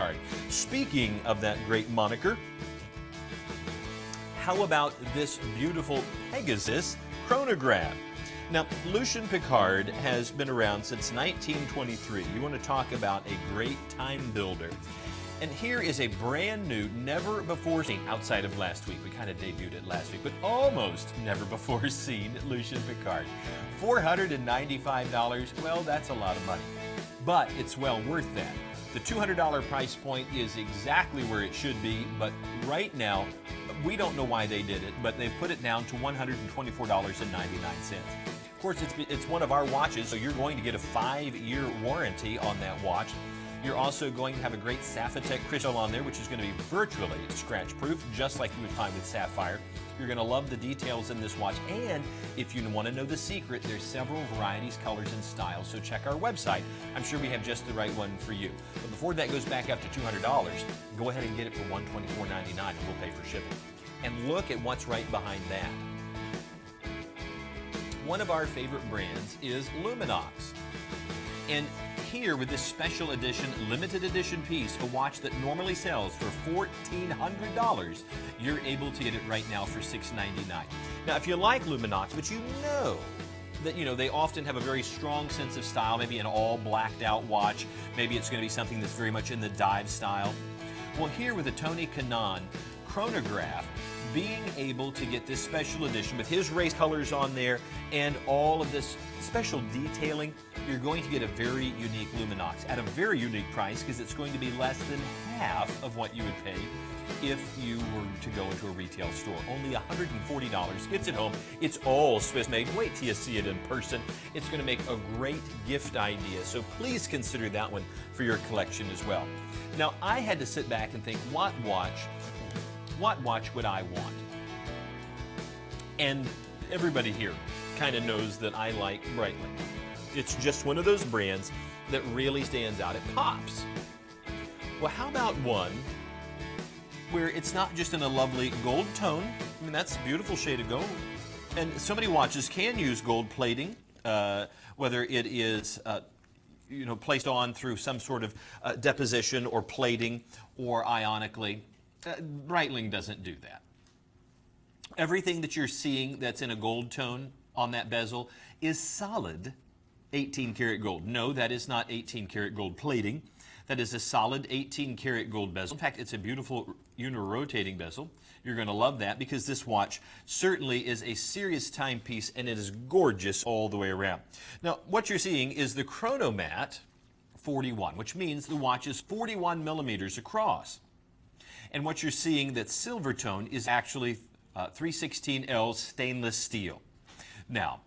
PICCARD. Speaking of that great moniker, how about this beautiful Pegasus chronograph? Now, Lucien PICCARD has been around since 1923. You want to talk about a great time builder. And here is a brand new, never before seen, outside of last week. We kind of debuted it last week, but almost never before seen Lucien PICCARD. $495, well, that's a lot of money, but it's well worth that. The $200 price point is exactly where it should be, but right now, we don't know why they did it, but they put it down to $124.99. Of course, it's one of our watches, so you're going to get a 5-year warranty on that watch. You're also going to have a great Sapphitech crystal on there, which is going to be virtually scratch-proof, just like you would find with Sapphire. You're going to love the details in this watch, and if you want to know the secret, there's several varieties, colors, and styles, so check our website. I'm sure we have just the right one for you. But before that goes back up to $200, go ahead and get it for $124.99, and we'll pay for shipping. And look at what's right behind that. One of our favorite brands is LUMINOX. And here with this special edition, limited edition piece, a watch that normally sells for $1,400, you're able to get it right now for $699. Now, if you like LUMINOX, but you know that they often have a very strong sense of style, maybe an all blacked out watch, maybe it's going to be something that's very much in the dive style. Well, here with the Tony Kanaan chronograph, being able to get this special edition with his race colors on there and all of this special detailing, you're going to get a very unique LUMINOX at a very unique price, because it's going to be less than half of what you would pay if you were to go into a retail store. Only $140 gets it home. It's all Swiss made. Wait till you see it in person. It's going to make a great gift idea, so please consider that one for your collection as well. Now, I had to sit back and think, what watch would I want? And everybody here kind of knows that I like Breitling. It's just one of those brands that really stands out. It pops. Well, how about one where it's not just in a lovely gold tone? I mean, that's a beautiful shade of gold. And so many watches can use gold plating, whether it is placed on through some sort of deposition or plating or ionically. Breitling doesn't do that. Everything that you're seeing that's in a gold tone on that bezel is solid 18 karat gold. No, that is not 18 karat gold plating. That is a solid 18 karat gold bezel. In fact, it's a beautiful unirotating bezel. You're going to love that, because this watch certainly is a serious timepiece, and it is gorgeous all the way around. Now, what you're seeing is the Chronomat 41, which means the watch is 41 millimeters across. And what you're seeing that's silver tone is actually 316L stainless steel. Now,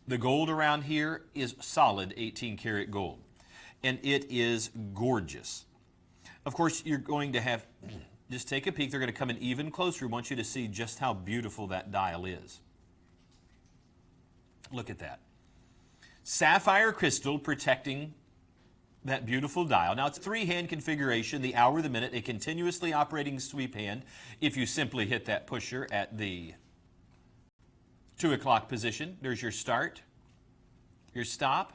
the gold around here is solid 18 karat gold, and it is gorgeous. Of course, you're going to have, just take a peek, they're going to come in even closer. We want you to see just how beautiful that dial is. Look at that. Sapphire crystal protecting that beautiful dial. Now, it's a 3-hand configuration, the hour, the minute, a continuously operating sweep hand. If you simply hit that pusher at the 2 o'clock position, there's your start, your stop,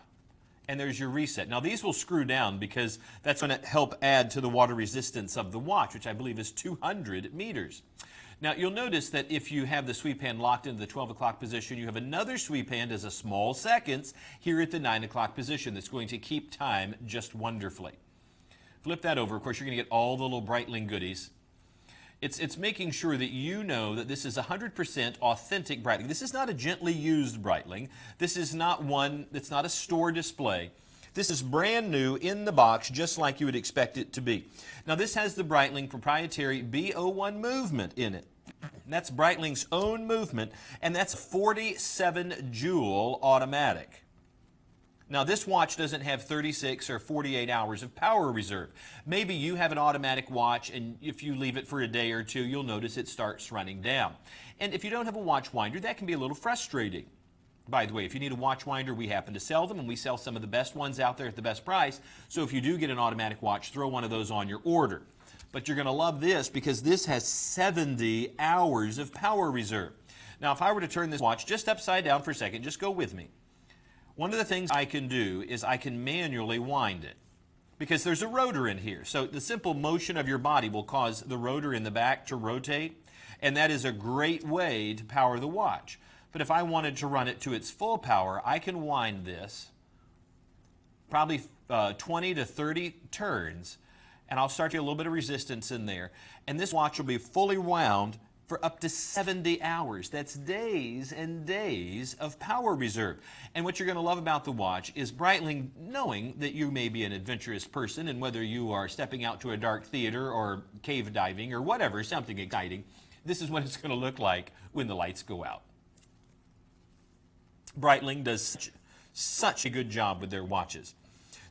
and there's your reset. Now, these will screw down because that's going to help add to the water resistance of the watch, which I believe is 200 meters. Now, you'll notice that if you have the sweep hand locked into the 12 o'clock position, you have another sweep hand as a small seconds here at the 9 o'clock position that's going to keep time just wonderfully. Flip that over. Of course, you're going to get all the little Breitling goodies. It's making sure that you know that this is 100% authentic Breitling. This is not a gently used Breitling. This is not one that's not a store display. This is brand new in the box, just like you would expect it to be. Now, this has the Breitling proprietary B01 movement in it. That's Breitling's own movement, and that's 47 joule automatic. Now, this watch doesn't have 36 or 48 hours of power reserve. Maybe you have an automatic watch, and if you leave it for a day or two, you'll notice it starts running down. And if you don't have a watch winder, that can be a little frustrating. By the way, if you need a watch winder, we happen to sell them, and we sell some of the best ones out there at the best price. So if you do get an automatic watch, throw one of those on your order. But you're going to love this because this has 70 hours of power reserve. Now, if I were to turn this watch just upside down for a second, just go with me. One of the things I can do is I can manually wind it. because there's a rotor in here. So the simple motion of your body will cause the rotor in the back to rotate, and that is a great way to power the watch. But if I wanted to run it to its full power, I can wind this probably 20 to 30 turns, and I'll start to get a little bit of resistance in there. And this watch will be fully wound for up to 70 hours. That's days and days of power reserve. And what you're going to love about the watch is Breitling, knowing that you may be an adventurous person, and whether you are stepping out to a dark theater or cave diving or whatever, something exciting, this is what it's going to look like when the lights go out. Breitling does such a good job with their watches.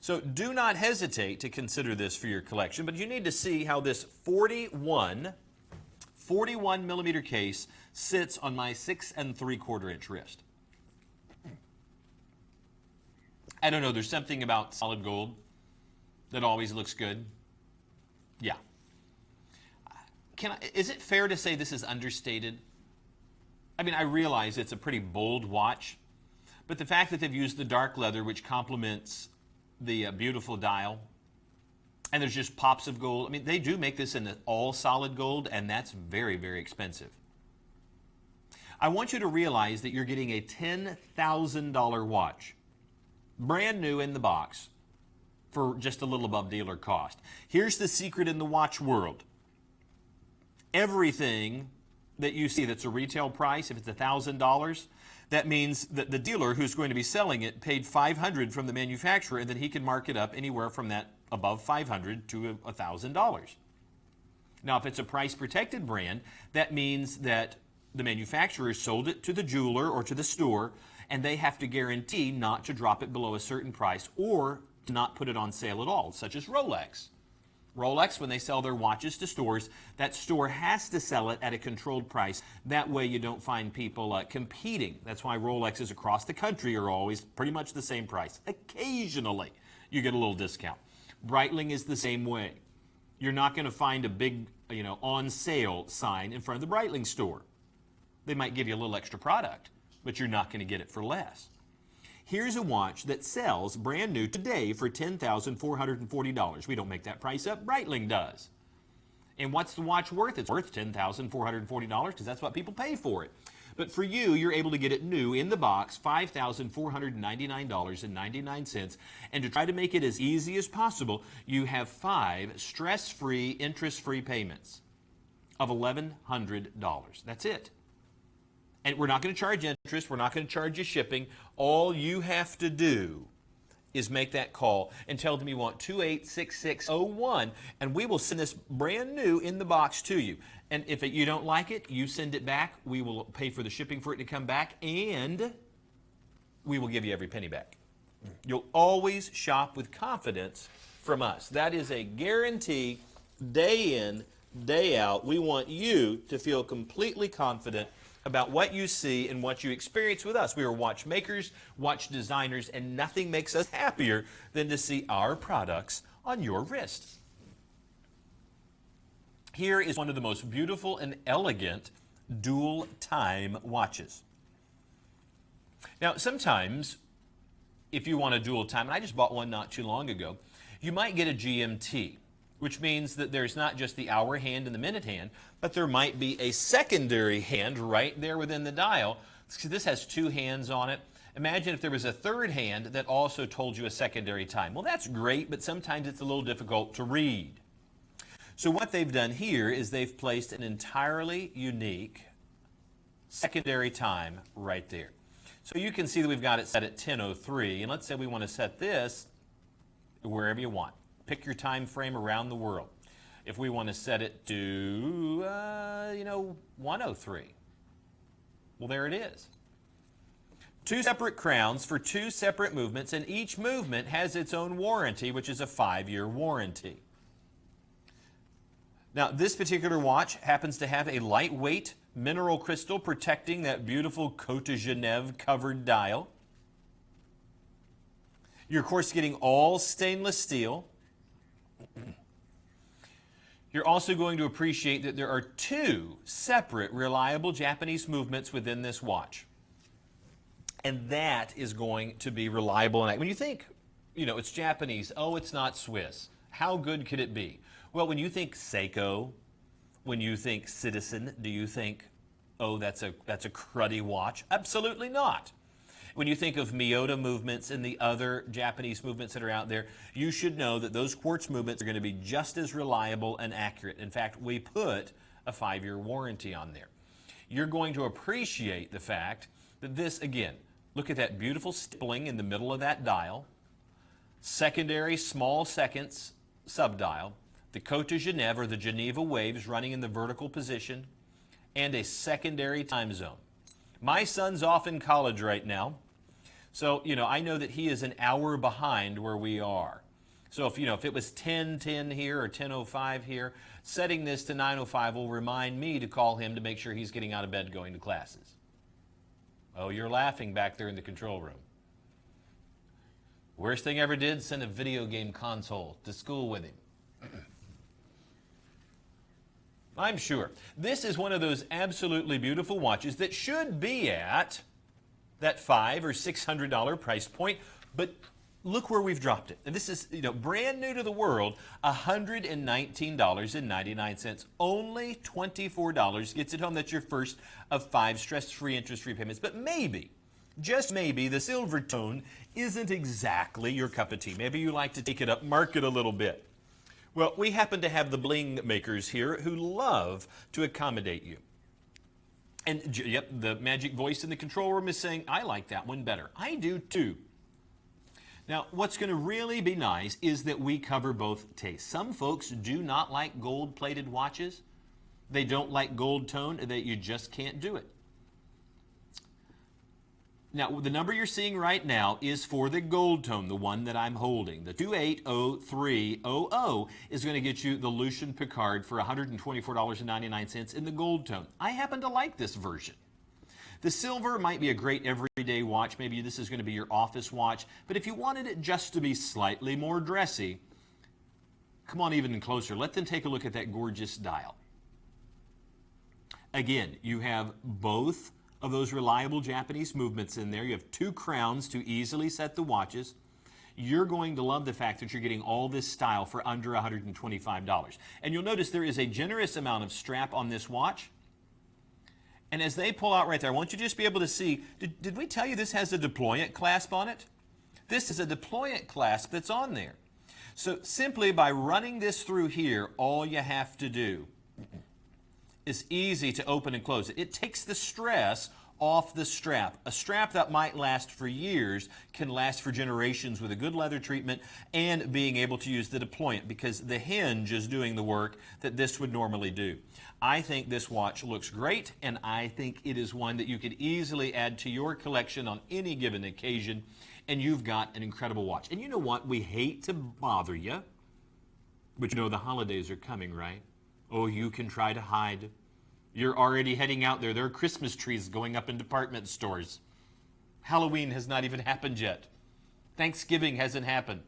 So do not hesitate to consider this for your collection, but you need to see how this 41 millimeter case sits on my 6 3/4 inch wrist. I don't know, there's something about solid gold that always looks good. Yeah. Is it fair to say this is understated? I mean, I realize it's a pretty bold watch, but the fact that they've used the dark leather, which complements the beautiful dial, and there's just pops of gold. I mean, they do make this in all solid gold, and that's very, very expensive. I want you to realize that you're getting a $10,000 watch, brand new in the box, for just a little above dealer cost. Here's the secret in the watch world. Everything that you see that's a retail price, if it's $1,000, that means that the dealer who's going to be selling it paid $500 from the manufacturer, and then he can mark it up anywhere from that above $500 to $1,000. Now, if it's a price-protected brand, that means that the manufacturer sold it to the jeweler or to the store, and they have to guarantee not to drop it below a certain price or to not put it on sale at all, such as Rolex. Rolex, when they sell their watches to stores, that store has to sell it at a controlled price. That way you don't find people competing. That's why Rolexes across the country are always pretty much the same price. Occasionally, you get a little discount. Breitling is the same way. You're not going to find a big, on sale sign in front of the Breitling store. They might give you a little extra product, but you're not going to get it for less. Here's a watch that sells brand new today for $10,440. We don't make that price up, Breitling does. And what's the watch worth? It's worth $10,440 because that's what people pay for it. But for you, you're able to get it new in the box, $5,499.99. And to try to make it as easy as possible, you have 5 stress-free, interest-free payments of $1,100. That's it. And we're not going to charge interest. We're not going to charge you shipping. All you have to do is make that call and tell them you want 286601, and we will send this brand new in the box to you. And if you don't like it, you send it back. We will pay for the shipping for it to come back, and we will give you every penny back. You'll always shop with confidence from us. That is a guarantee, day in, day out. We want you to feel completely confident about what you see and what you experience with us. We are watchmakers, watch designers, and nothing makes us happier than to see our products on your wrist. Here is one of the most beautiful and elegant dual time watches. Now, sometimes, if you want a dual time, and I just bought one not too long ago, you might get a GMT, which means that there's not just the hour hand and the minute hand, but there might be a secondary hand right there within the dial. This has 2 hands on it. Imagine if there was a third hand that also told you a secondary time. Well, that's great, but sometimes it's a little difficult to read. So what they've done here is they've placed an entirely unique secondary time right there. So you can see that we've got it set at 10:03, and let's say we want to set this wherever you want. Pick your time frame around the world. If we want to set it to, 1:03, well, there it is. 2 separate crowns for 2 separate movements, and each movement has its own warranty, which is a 5-year warranty. Now, this particular watch happens to have a lightweight mineral crystal protecting that beautiful Côte de Genève covered dial. You're, of course, getting all stainless steel. You're also going to appreciate that there are 2 separate reliable Japanese movements within this watch. And that is going to be reliable. And when you think it's Japanese. Oh, it's not Swiss. How good could it be? Well, when you think Seiko, when you think Citizen, do you think, oh, that's a cruddy watch? Absolutely not. When you think of Miyota movements and the other Japanese movements that are out there, you should know that those quartz movements are going to be just as reliable and accurate. In fact, we put a 5-year warranty on there. You're going to appreciate the fact that this, again, look at that beautiful stippling in the middle of that dial, secondary small seconds subdial, the Côte de Genève or the Geneva waves running in the vertical position, and a secondary time zone. My son's off in college right now, so I know that he is an hour behind where we are. So if it was 10:10 here or 10:05 here, setting this to 9:05 will remind me to call him to make sure he's getting out of bed going to classes. Oh, you're laughing back there in the control room. Worst thing I ever did, send a video game console to school with him. I'm sure. This is one of those absolutely beautiful watches that should be at that $500 or $600 price point, but look where we've dropped it. And this is, brand new to the world, $119.99. Only $24 gets it home. That's your first of 5 stress-free, interest-free payments. But maybe, just maybe, the silver tone isn't exactly your cup of tea. Maybe you like to take it up market a little bit. Well, we happen to have the bling makers here who love to accommodate you. And yep, the magic voice in the control room is saying, I like that one better. I do too. Now, what's going to really be nice is that we cover both tastes. Some folks do not like gold-plated watches. They don't like gold tone, that you just can't do it. Now, the number you're seeing right now is for the gold tone, the one that I'm holding. The 280300 is going to get you the LUCIEN PICCARD for $124.99 in the gold tone. I happen to like this version. The silver might be a great everyday watch. Maybe this is going to be your office watch. But if you wanted it just to be slightly more dressy, come on even closer. Let them take a look at that gorgeous dial. Again, you have both of those reliable Japanese movements in there. You have 2 crowns to easily set the watches. You're going to love the fact that you're getting all this style for under $125. And you'll notice there is a generous amount of strap on this watch. And as they pull out right there, I want you to just be able to see, did we tell you this has a deployant clasp on it? This is a deployant clasp that's on there. So simply by running this through here, all you have to do is easy to open and close it. It takes the stress off the strap. A strap that might last for years can last for generations with a good leather treatment and being able to use the deployant, because the hinge is doing the work that this would normally do. I think this watch looks great, and I think it is one that you could easily add to your collection on any given occasion, and you've got an incredible watch. And you know what? We hate to bother you, but the holidays are coming, right? Oh, you can try to hide. You're already heading out there. There are Christmas trees going up in department stores. Halloween has not even happened yet. Thanksgiving hasn't happened.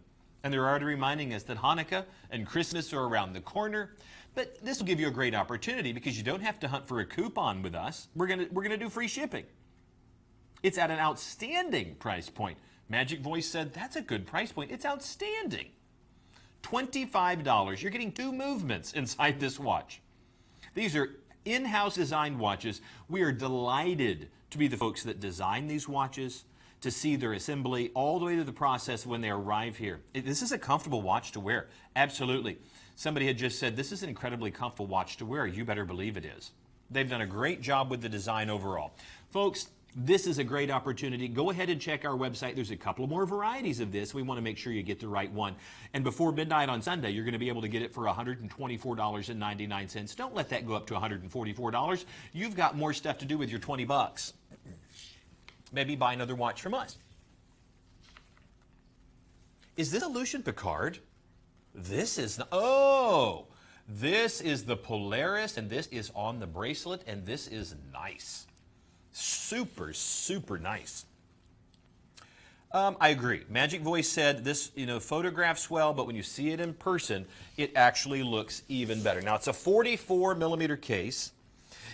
And they're already reminding us that Hanukkah and Christmas are around the corner. But this will give you a great opportunity because you don't have to hunt for a coupon with us. We're gonna do free shipping. It's at an outstanding price point. Magic Voice said, that's a good price point. It's outstanding. $25. You're getting 2 movements inside this watch. These are in-house designed watches. We are delighted to be the folks that design these watches, to see their assembly all the way to the process when they arrive here. This is a comfortable watch to wear. Absolutely. Somebody had just said, this is an incredibly comfortable watch to wear. You better believe it is. They've done a great job with the design overall. Folks, this is a great opportunity. Go ahead and check our website. There's a couple more varieties of this. We want to make sure you get the right one. And before midnight on Sunday, you're going to be able to get it for $124.99. Don't let that go up to $144. You've got more stuff to do with your 20 bucks. Maybe buy another watch from us. Is this a LUCIEN PICCARD? This is this is the Polaris, and this is on the bracelet, and this is nice. Super, super nice. I agree. Magic Voice said this, photographs well, but when you see it in person, it actually looks even better. Now, it's a 44 millimeter case,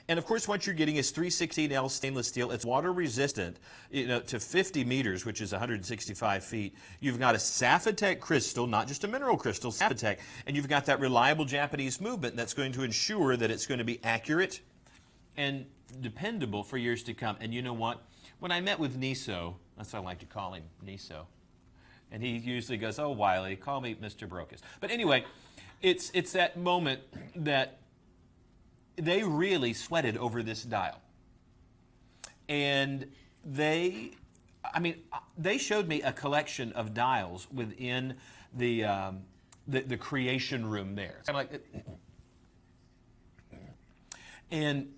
And of course, what you're getting is 316L stainless steel. It's water resistant, to 50 meters, which is 165 feet. You've got a Sapphitech crystal, not just a mineral crystal, Sapphitech, and you've got that reliable Japanese movement that's going to ensure that it's going to be accurate and dependable for years to come. And you know what? When I met with Niso, that's what I like to call him, Niso, and he usually goes, "Oh, Wiley, call me Mr. Brokus." But anyway, it's that moment that they really sweated over this dial. And they showed me a collection of dials within the creation room there. I'm like, and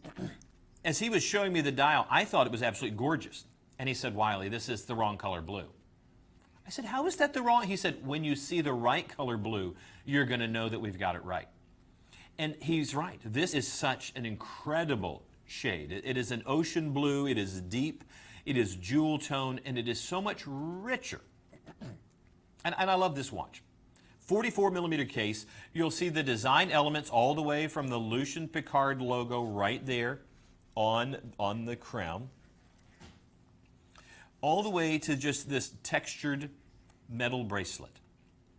as he was showing me the dial, I thought it was absolutely gorgeous. And he said, "Wiley, this is the wrong color blue." I said, "How is that the wrong?" He said, "When you see the right color blue, you're going to know that we've got it right." And he's right. This is such an incredible shade. It is an ocean blue. It is deep. It is jewel tone, and it is so much richer. And I love this watch. 44 millimeter case. You'll see the design elements all the way from the LUCIEN PICCARD logo right there on the crown, all the way to just this textured metal bracelet.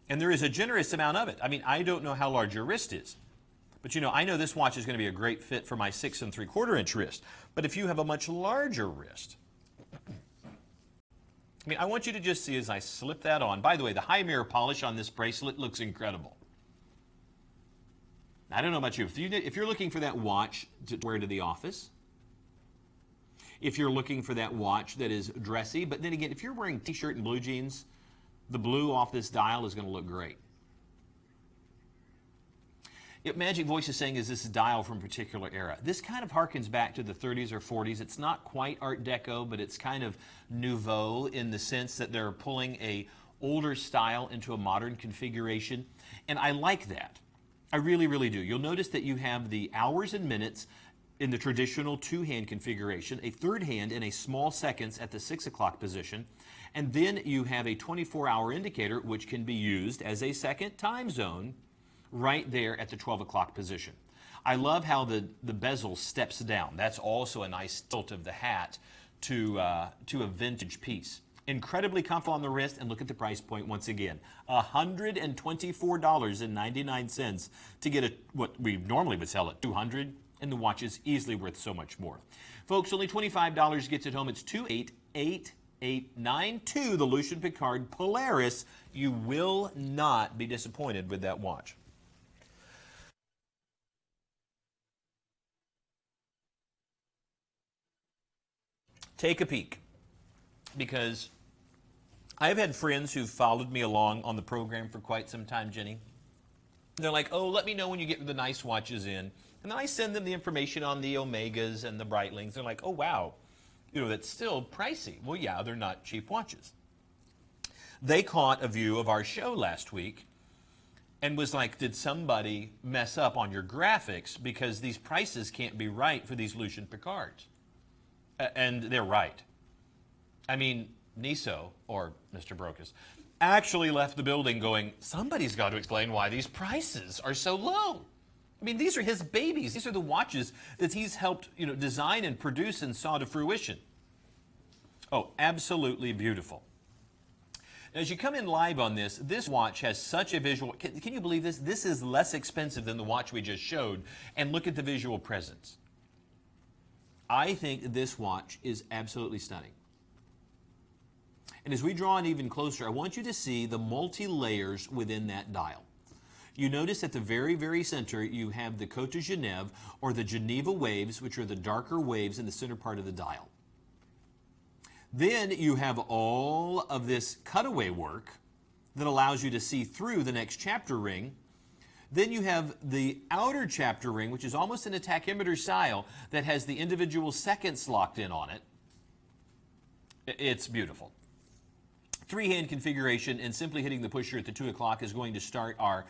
And there is a generous amount of it. I mean, I don't know how large your wrist is, but I know this watch is going to be a great fit for my 6 3/4 inch wrist. But if you have a much larger wrist, I want you to just see as I slip that on. By the way, the high mirror polish on this bracelet looks incredible. I don't know about you. If you're looking for that watch to wear to the office, if you're looking for that watch that is dressy, but then again, if you're wearing t-shirt and blue jeans, the blue off this dial is going to look great. Magic Voice is saying, is this a dial from a particular era? This kind of harkens back to the 30s or 40s. It's not quite Art Deco, but it's kind of nouveau in the sense that they're pulling a older style into a modern configuration. And I like that. I really, really do. You'll notice that you have the hours and minutes in the traditional two-hand configuration, a third hand in a small seconds at the 6 o'clock position, and then you have a 24-hour indicator which can be used as a second time zone right there at the 12 o'clock position. I love how the bezel steps down. That's also a nice tilt of the hat to a vintage piece. Incredibly comfortable on the wrist, and look at the price point once again. $124.99 to get what we normally would sell at $200, and the watch is easily worth so much more. Folks, only $25 gets it home. It's $288,892, the LUCIEN PICCARD Polaris. You will not be disappointed with that watch. Take a peek, because I've had friends who've followed me along on the program for quite some time, Jenny. They're like, "Oh, let me know when you get the nice watches in." And then I send them the information on the Omegas and the Breitlings. They're like, "Oh, wow, that's still pricey." Well, yeah, they're not cheap watches. They caught a view of our show last week and was like, "Did somebody mess up on your graphics? Because these prices can't be right for these LUCIEN PICCARDs." And they're right. I mean, Niso, or Mr. Brokus, actually left the building going, "Somebody's got to explain why these prices are so low." I mean, these are his babies. These are the watches that he's helped, design and produce and saw to fruition. Oh, absolutely beautiful. As you come in live on this watch has such a visual, can you believe this? This is less expensive than the watch we just showed, and look at the visual presence. I think this watch is absolutely stunning. And as we draw in even closer, I want you to see the multi-layers within that dial. You notice at the very, very center, you have the Côte de Genève, or the Geneva waves, which are the darker waves in the center part of the dial. Then you have all of this cutaway work that allows you to see through the next chapter ring. Then you have the outer chapter ring, which is almost in a tachymeter style, that has the individual seconds locked in on it. It's beautiful. Three-hand configuration, and simply hitting the pusher at the 2 o'clock is going to start our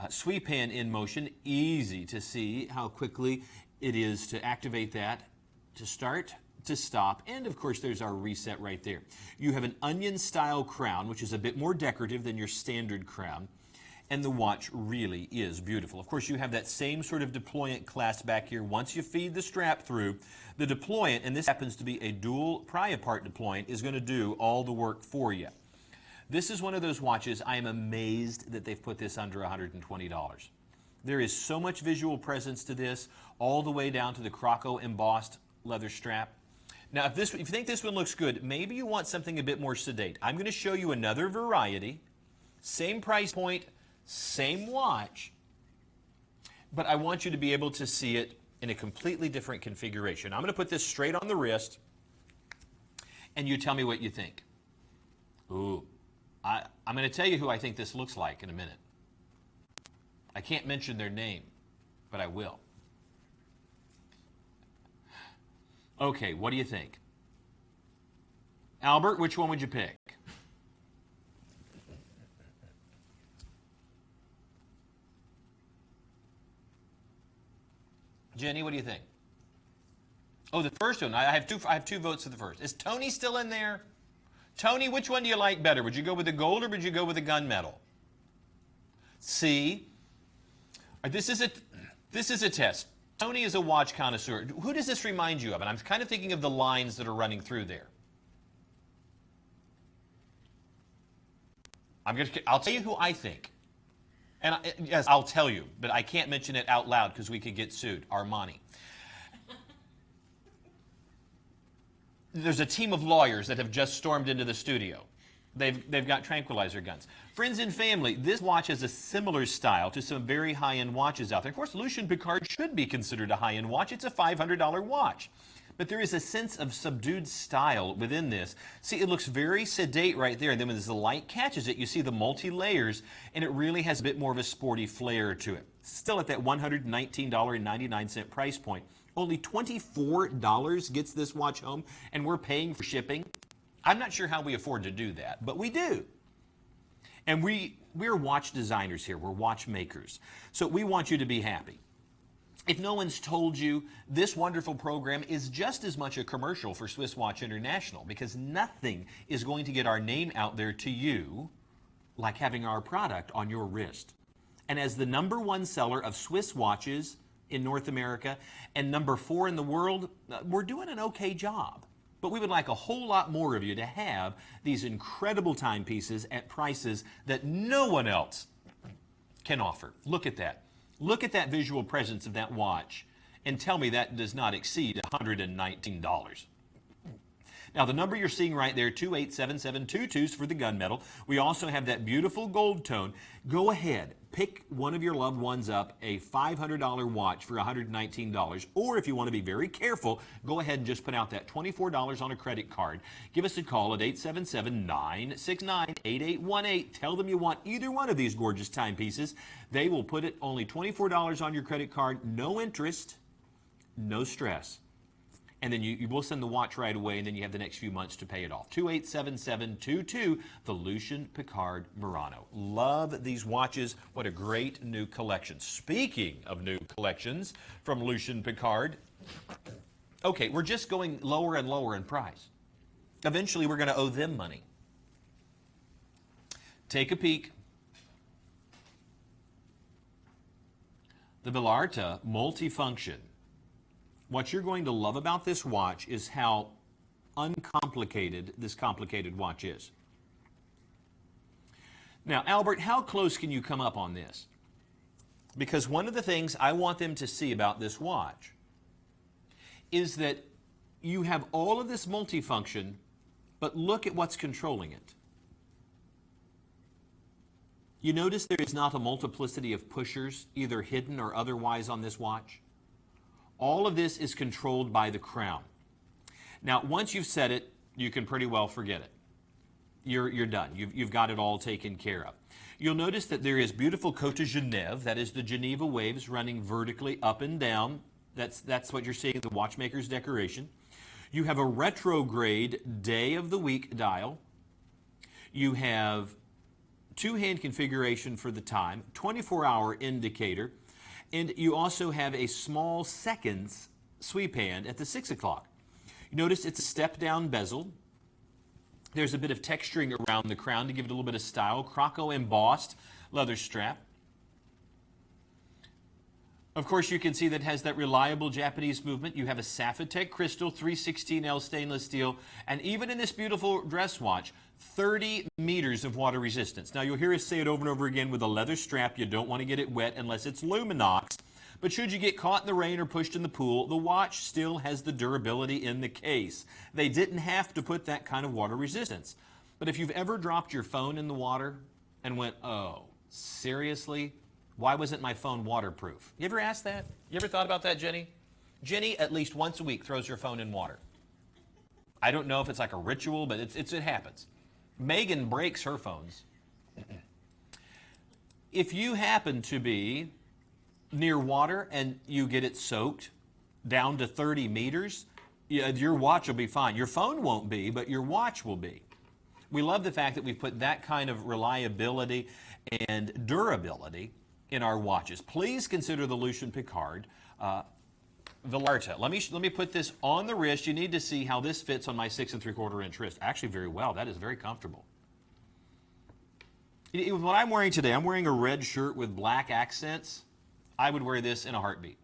sweep hand in motion. Easy to see how quickly it is to activate that, to start, to stop, and of course there's our reset right there. You have an onion-style crown, which is a bit more decorative than your standard crown. and the watch really is beautiful. Of course, you have that same sort of deployant clasp back here. Once you feed the strap through, the deployant, and this happens to be a dual pry-apart deployant, is going to do all the work for you. This is one of those watches, I am amazed that they've put this under $120. There is so much visual presence to this, all the way down to the Croco embossed leather strap. Now, if you think this one looks good, maybe you want something a bit more sedate. I'm going to show you another variety, same price point, same watch, but I want you to be able to see it in a completely different configuration. I'm going to put this straight on the wrist, and you tell me what you think. Ooh, I'm going to tell you who I think this looks like in a minute. I can't mention their name, but I will. Okay, what do you think? Albert, which one would you pick? Jenny, what do you think? Oh, the first one. I have two votes for the first. Is Tony still in there? Tony, which one do you like better? Would you go with the gold or would you go with the gunmetal? See? This is a test. Tony is a watch connoisseur. Who does this remind you of? And I'm kind of thinking of the lines that are running through there. I'll tell you who I think. And yes, I'll tell you, but I can't mention it out loud because we could get sued. Armani. There's a team of lawyers that have just stormed into the studio. They've got tranquilizer guns. Friends and family, this watch has a similar style to some very high-end watches out there. Of course, Lucien PICCARD should be considered a high-end watch. It's a $500 watch. But there is a sense of subdued style within this. See, it looks very sedate right there, and then when the light catches it, you see the multi-layers, and it really has a bit more of a sporty flair to it. Still at that $119.99 price point. Only $24 gets this watch home, and we're paying for shipping. I'm not sure how we afford to do that, but we do. And we're watch designers here. We're watchmakers. So we want you to be happy. If no one's told you, this wonderful program is just as much a commercial for Swiss Watch International, because nothing is going to get our name out there to you like having our product on your wrist. And as the #1 seller of Swiss watches in North America and #4 in the world, we're doing an okay job. But we would like a whole lot more of you to have these incredible timepieces at prices that no one else can offer. Look at that. Look at that visual presence of that watch and tell me that does not exceed $119. Now, the number you're seeing right there, 287722, for the gunmetal. We also have that beautiful gold tone. Go ahead, pick one of your loved ones up a $500 watch for $119. Or if you want to be very careful, go ahead and just put out that $24 on a credit card. Give us a call at 877-969-8818. Tell them you want either one of these gorgeous timepieces. They will put it only $24 on your credit card, no interest, no stress. And then you will send the watch right away, and then you have the next few months to pay it off. 287722, the Lucien PICCARD Murano. Love these watches. What a great new collection. Speaking of new collections from Lucien PICCARD, okay, we're just going lower and lower in price. Eventually, we're going to owe them money. Take a peek. The Villarta multifunction. What you're going to love about this watch is how uncomplicated this complicated watch is. Now, Albert, how close can you come up on this? Because one of the things I want them to see about this watch is that you have all of this multifunction, but look at what's controlling it. You notice there is not a multiplicity of pushers, either hidden or otherwise, on this watch? All of this is controlled by the crown. Now, once you've set it, you can pretty well forget it. You're done. You've got it all taken care of. You'll notice that there is beautiful Côte de Genève. That is the Geneva waves running vertically up and down. That's what you're seeing in the watchmaker's decoration. You have a retrograde day of the week dial. You have two-hand configuration for the time, 24-hour indicator. And you also have a small seconds sweep hand at the 6 o'clock. You notice it's a step-down bezel. There's a bit of texturing around the crown to give it a little bit of style. Croco embossed leather strap. Of course, you can see that it has that reliable Japanese movement. You have a Sapphitech crystal, 316L stainless steel, and even in this beautiful dress watch, 30 meters of water resistance. Now, you'll hear us say it over and over again with a leather strap. You don't want to get it wet unless it's LUMINOX. But should you get caught in the rain or pushed in the pool, the watch still has the durability in the case. They didn't have to put that kind of water resistance. But if you've ever dropped your phone in the water and went, oh, seriously? Why wasn't my phone waterproof? You ever asked that? You ever thought about that, Jenny? Jenny, at least once a week, throws her phone in water. I don't know if it's like a ritual, but it happens. Megan breaks her phones. If you happen to be near water and you get it soaked down to 30 meters, your watch will be fine. Your phone won't be, but your watch will be. We love the fact that we've put that kind of reliability and durability in our watches. Please consider the LUCIEN PICCARD Villarta. Let me put this on the wrist. You need to see how this fits on my 6 3/4 inch wrist. Actually, very well. That is very comfortable. What I'm wearing today, I'm wearing a red shirt with black accents. I would wear this in a heartbeat.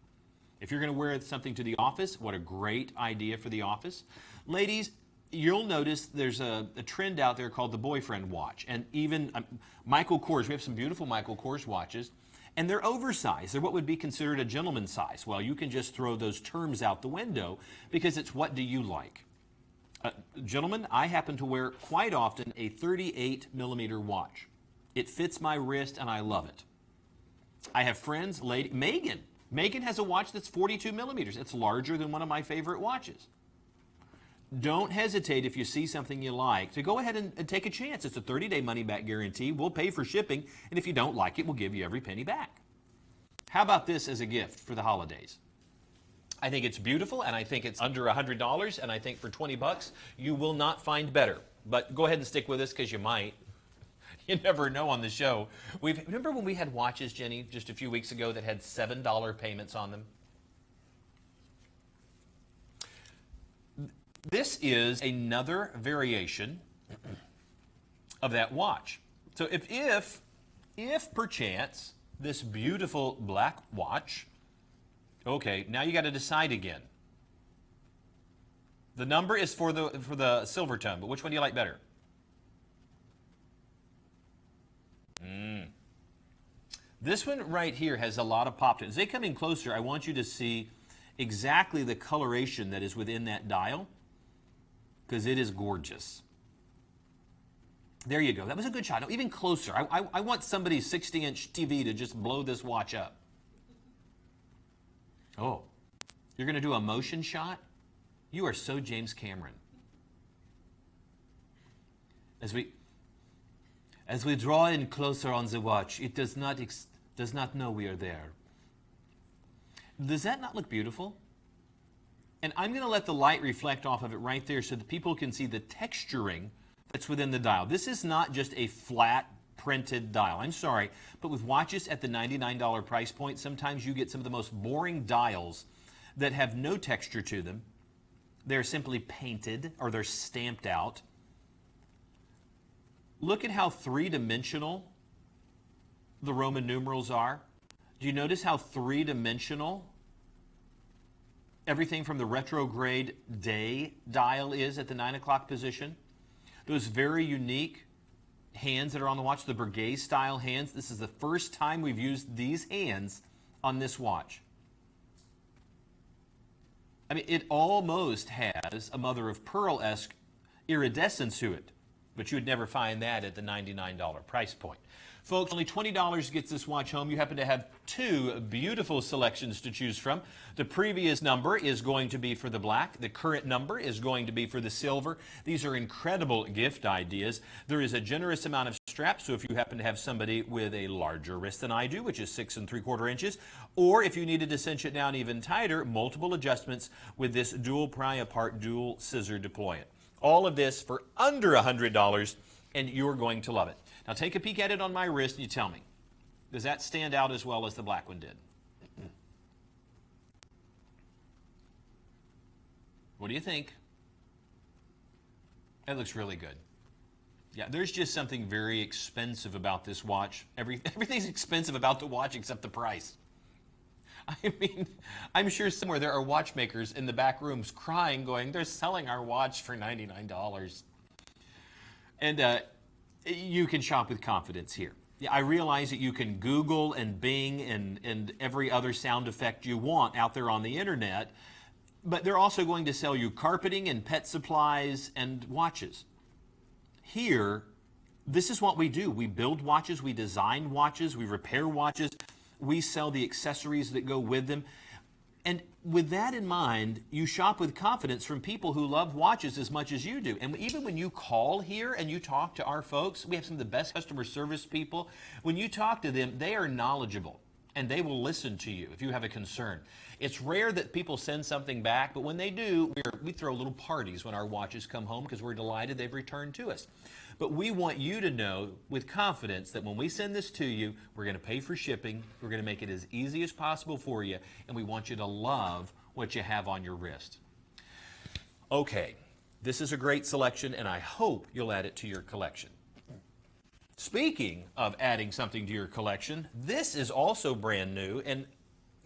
If you're going to wear something to the office, what a great idea for the office. Ladies, you'll notice there's a trend out there called the boyfriend watch. And even Michael Kors, we have some beautiful Michael Kors watches. And they're oversized. They're what would be considered a gentleman's size. Well, you can just throw those terms out the window because it's what do you like? Gentlemen, I happen to wear quite often a 38 millimeter watch. It fits my wrist and I love it. I have friends, Megan. Megan has a watch that's 42 millimeters. It's larger than one of my favorite watches. Don't hesitate if you see something you like to go ahead and take a chance. It's a 30-day money-back guarantee. We'll pay for shipping, and if you don't like it, we'll give you every penny back. How about this as a gift for the holidays? I think it's beautiful, and I think it's under $100, and I think for 20 bucks, you will not find better. But go ahead and stick with us because you might. You never know on the show. Remember when we had watches, Jenny, just a few weeks ago that had $7 payments on them? This is another variation of that watch. So if perchance this beautiful black watch, okay, now you got to decide again. The number is for the silver tone, but which one do you like better? This one right here has a lot of pop to it. As they come in closer, I want you to see exactly the coloration that is within that dial, because it is gorgeous. There you go. That was a good shot. No, even closer. I want somebody's 60-inch TV to just blow this watch up. Oh, you're going to do a motion shot? You are so James Cameron. As we draw in closer on the watch, it does not know we are there. Does that not look beautiful? And I'm going to let the light reflect off of it right there so that people can see the texturing that's within the dial. This is not just a flat printed dial. I'm sorry, but with watches at the $99 price point, sometimes you get some of the most boring dials that have no texture to them. They're simply painted or they're stamped out. Look at how three-dimensional the Roman numerals are. Do you notice how three-dimensional everything from the retrograde day dial is at the 9 o'clock position? Those very unique hands that are on the watch, the Breguet style hands. This is the first time we've used these hands on this watch. I mean, it almost has a mother of pearl-esque iridescence to it, but you would never find that at the $99 price point. Folks, only $20 gets this watch home. You happen to have two beautiful selections to choose from. The previous number is going to be for the black. The current number is going to be for the silver. These are incredible gift ideas. There is a generous amount of straps, so if you happen to have somebody with a larger wrist than I do, which is 6 3/4 inches, or if you needed to cinch it down even tighter, multiple adjustments with this dual pry-apart, dual scissor deployant. All of this for under $100, and you're going to love it. Now take a peek at it on my wrist and you tell me, does that stand out as well as the black one did? What do you think? It looks really good. Yeah, there's just something very expensive about this watch. Everything's expensive about the watch except the price. I mean, I'm sure somewhere there are watchmakers in the back rooms crying, going, they're selling our watch for $99. And you can shop with confidence here. Yeah, I realize that you can Google and Bing and every other sound effect you want out there on the internet, but they're also going to sell you carpeting and pet supplies and watches. Here, this is what we do. We build watches, we design watches, we repair watches, we sell the accessories that go with them. And with that in mind, you shop with confidence from people who love watches as much as you do. And even when you call here and you talk to our folks, we have some of the best customer service people. When you talk to them, they are knowledgeable and they will listen to you if you have a concern. It's rare that people send something back, but when they do, we throw little parties when our watches come home because we're delighted they've returned to us. But we want you to know with confidence that when we send this to you, we're going to pay for shipping, we're going to make it as easy as possible for you, and we want you to love what you have on your wrist. Okay, this is a great selection, and I hope you'll add it to your collection. Speaking of adding something to your collection, this is also brand new, and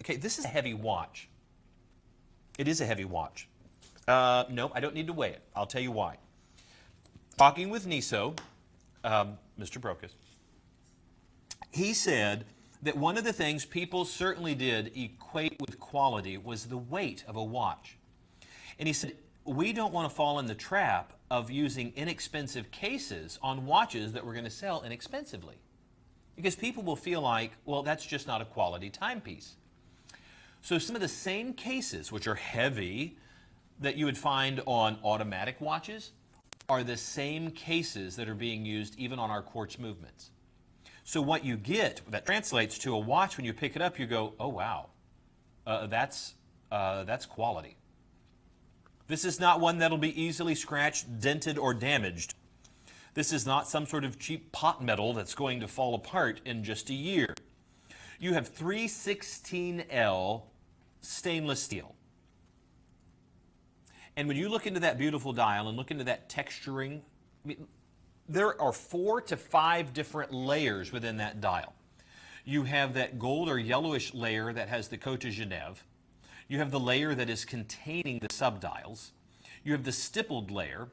okay, this is a heavy watch. It is a heavy watch. No, I don't need to weigh it. I'll tell you why. Talking with Niso, Mr. Brokus, he said that one of the things people certainly did equate with quality was the weight of a watch. And he said, we don't want to fall in the trap of using inexpensive cases on watches that we're going to sell inexpensively. Because people will feel like, well, that's just not a quality timepiece. So some of the same cases, which are heavy, that you would find on automatic watches, are the same cases that are being used even on our quartz movements. So what you get, that translates to a watch, when you pick it up, you go, oh wow, that's quality. This is not one that'll be easily scratched, dented, or damaged. This is not some sort of cheap pot metal that's going to fall apart in just a year. You have 316L stainless steel. And when you look into that beautiful dial and look into that texturing, I mean, there are 4 to 5 different layers within that dial. You have that gold or yellowish layer that has the Cote de Genève. You have the layer that is containing the subdials. You have the stippled layer.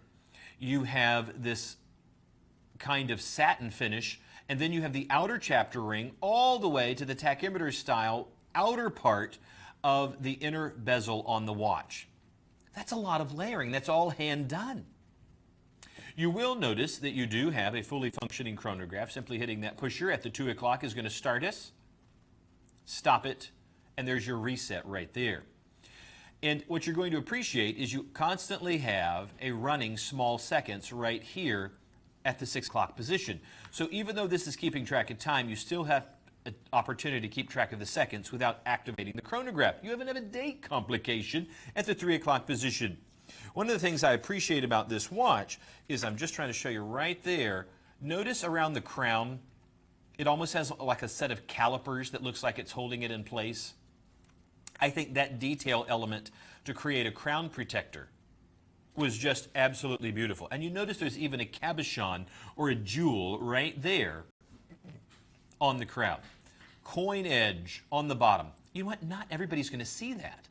You have this kind of satin finish. And then you have the outer chapter ring all the way to the tachymeter style outer part of the inner bezel on the watch. That's a lot of layering. That's all hand done. You will notice that you do have a fully functioning chronograph. Simply hitting that pusher at the 2 o'clock is going to start us, stop it, and there's your reset right there. And what you're going to appreciate is you constantly have a running small seconds right here at the 6 o'clock position. So even though this is keeping track of time, you still have an opportunity to keep track of the seconds without activating the chronograph. You even have a date complication at the 3 o'clock position. One of the things I appreciate about this watch is, I'm just trying to show you right there, notice around the crown, it almost has like a set of calipers that looks like it's holding it in place. I think that detail element to create a crown protector was just absolutely beautiful. And you notice there's even a cabochon or a jewel right there on the crown. Coin edge on the bottom. You know what? Not everybody's going to see that.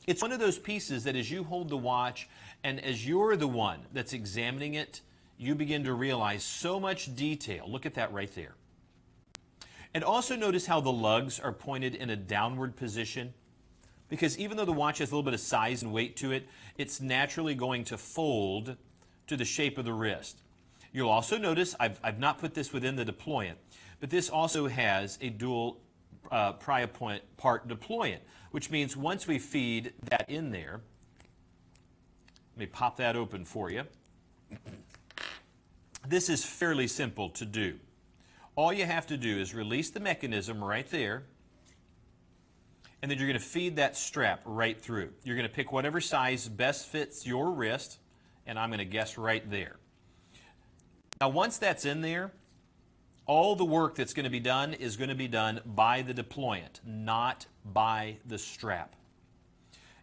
It's one of those pieces that as you hold the watch and as you're the one that's examining it, you begin to realize so much detail. Look at that right there. And also notice how the lugs are pointed in a downward position, because even though the watch has a little bit of size and weight to it, it's naturally going to fold to the shape of the wrist. You'll also notice, I've not put this within the deployant, but this also has a dual pry part deployant, which means once we feed that in there, let me pop that open for you. This is fairly simple to do. All you have to do is release the mechanism right there, and then you're going to feed that strap right through. You're going to pick whatever size best fits your wrist, and I'm going to guess right there. Now once that's in there, all the work that's going to be done is going to be done by the deployant, not by the strap.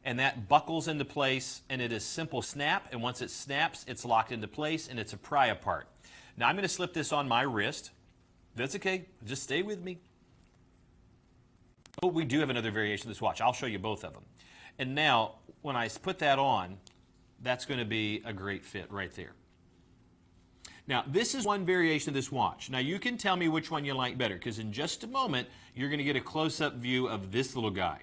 and that buckles into place, and it is simple snap, and once it snaps, it's locked into place, and it's a pry apart. Now I'm going to slip this on my wrist. That's okay. Just stay with me. Oh, we do have another variation of this watch. I'll show you both of them. And now, when I put that on, that's going to be a great fit right there. Now, this is one variation of this watch. Now, you can tell me which one you like better, because in just a moment, you're going to get a close-up view of this little guy.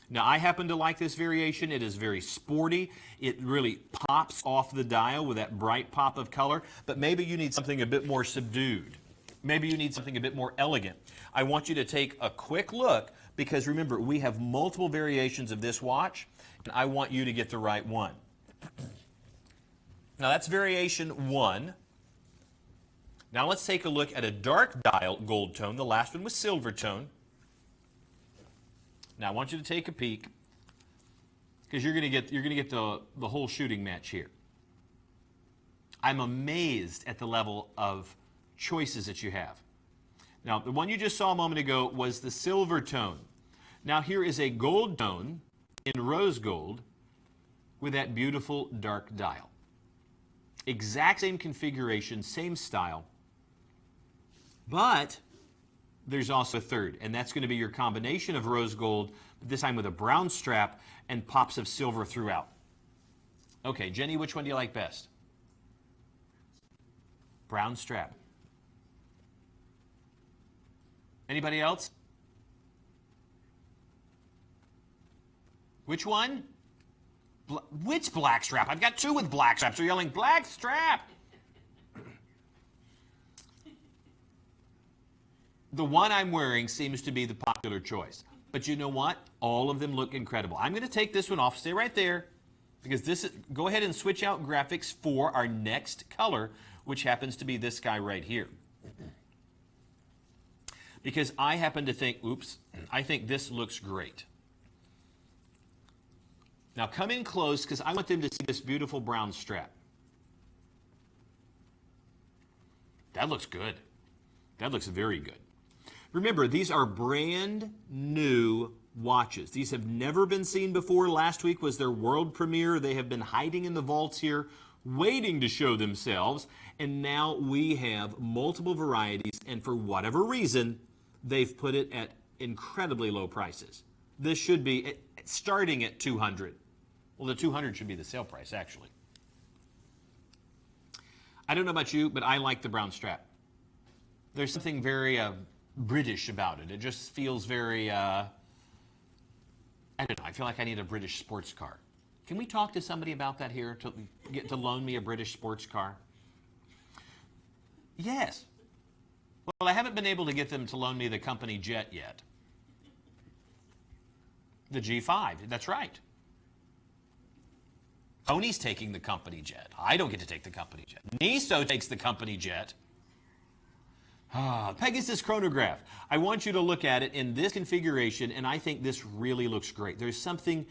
Now, I happen to like this variation. It is very sporty. It really pops off the dial with that bright pop of color, but maybe you need something a bit more subdued. Maybe you need something a bit more elegant. I want you to take a quick look, because remember, we have multiple variations of this watch, and I want you to get the right one. Now, that's variation 1. Now, let's take a look at a dark dial gold tone. The last one was silver tone. Now, I want you to take a peek, because you're going to get the whole shooting match here. I'm amazed at the level of choices that you have. Now, the one you just saw a moment ago was the silver tone. Now, here is a gold tone in rose gold with that beautiful dark dial. Exact same configuration, same style, but there's also a third, and that's going to be your combination of rose gold, but this time with a brown strap and pops of silver throughout. Okay, Jenny, which one do you like best? Brown strap. Anybody else? Which one? Which black strap? I've got 2 with black straps. You're yelling, black strap! The one I'm wearing seems to be the popular choice. But you know what? All of them look incredible. I'm going to take this one off. Stay right there. Because this is, go ahead and switch out graphics for our next color, which happens to be this guy right here. Because I happen to think, I think this looks great. Now come in close, because I want them to see this beautiful brown strap. That looks good. That looks very good. Remember, these are brand new watches. These have never been seen before. Last week was their world premiere. They have been hiding in the vaults here, waiting to show themselves. And now we have multiple varieties, and for whatever reason, they've put it at incredibly low prices. This should be starting at $200. Well, the $200 should be the sale price, actually. I don't know about you, but I like the brown strap. There's something very British about it. It just feels very, I don't know, I feel like I need a British sports car. Can we talk to somebody about that here, to get to loan me a British sports car? Yes. Well, I haven't been able to get them to loan me the company jet yet. The G5, that's right. Tony's taking the company jet. I don't get to take the company jet. Niso takes the company jet. Pegasus chronograph. I want you to look at it in this configuration, and I think this really looks great. There's something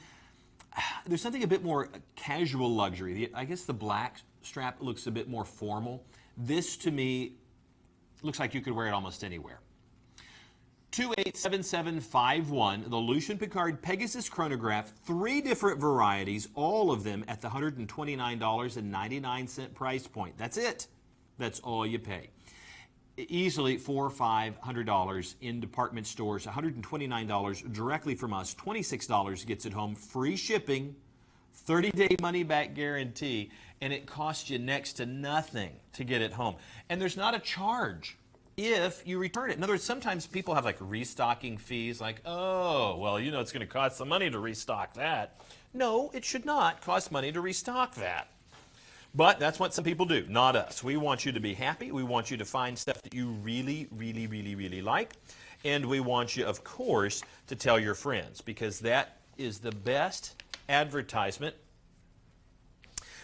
a bit more casual luxury. I guess the black strap looks a bit more formal. This, to me, looks like you could wear it almost anywhere. 287751, the LUCIEN PICCARD Pegasus chronograph, 3 different varieties, all of them at the $129.99 price point. That's it. That's all you pay. Easily $400 or $500 in department stores, $129 directly from us, $26 gets it home, free shipping, 30-day money-back guarantee, and it costs you next to nothing to get it home. And there's not a charge if you return it. In other words, sometimes people have like restocking fees, like, oh, well, you know it's going to cost some money to restock that. No, it should not cost money to restock that. But that's what some people do, not us. We want you to be happy. We want you to find stuff that you really, really, really, really like. And we want you, of course, to tell your friends, because that is the best advertisement.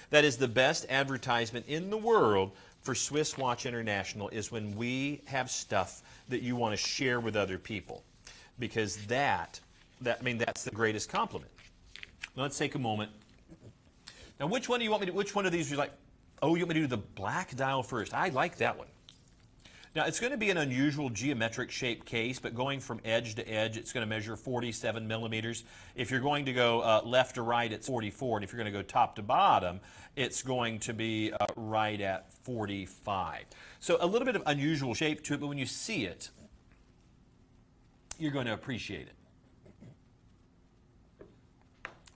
That is the best advertisement in the world for Swiss Watch International, is when we have stuff that you want to share with other people. Because that's the greatest compliment. Now, let's take a moment. Now, which one do you want me to, which one of these would you like? Oh, you want me to do the black dial first? I like that one. Now, it's going to be an unusual geometric shaped case, but going from edge to edge, it's going to measure 47 millimeters. If you're going to go left to right, it's 44, and if you're going to go top to bottom, it's going to be right at 45. So a little bit of unusual shape to it, but when you see it, you're going to appreciate it.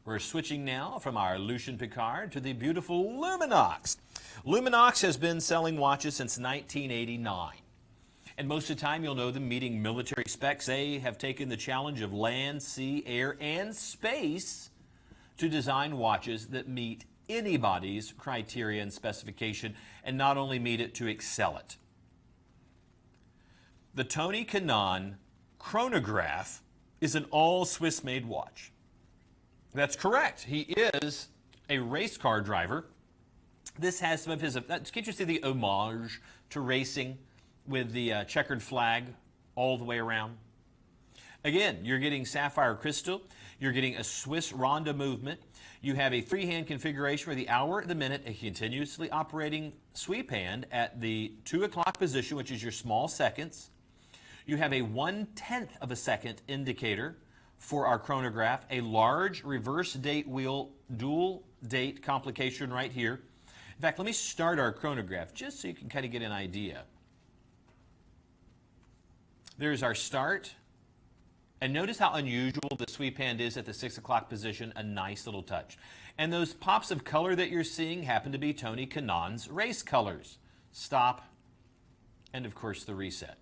We're switching now from our LUCIEN PICCARD to the beautiful LUMINOX. LUMINOX has been selling watches since 1989. And most of the time, you'll know them meeting military specs. They have taken the challenge of land, sea, air, and space to design watches that meet anybody's criteria and specification, and not only meet it, to excel it. The Tony Kanaan chronograph is an all-Swiss-made watch. That's correct. He is a race car driver. This has some of his, can't you see the homage to racing with the checkered flag all the way around? Again, you're getting sapphire crystal. You're getting a Swiss ronda movement. You have a three-hand configuration for the hour, the minute, a continuously operating sweep hand at the 2 o'clock position, which is your small seconds. You have a 1/10 of a second indicator for our chronograph, a large reverse date wheel, dual date complication right here. In fact, let me start our chronograph just so you can kind of get an idea. There's our start. And notice how unusual the sweep hand is at the 6 o'clock position, a nice little touch. And those pops of color that you're seeing happen to be Tony Kanaan's race colors. Stop, and of course the reset.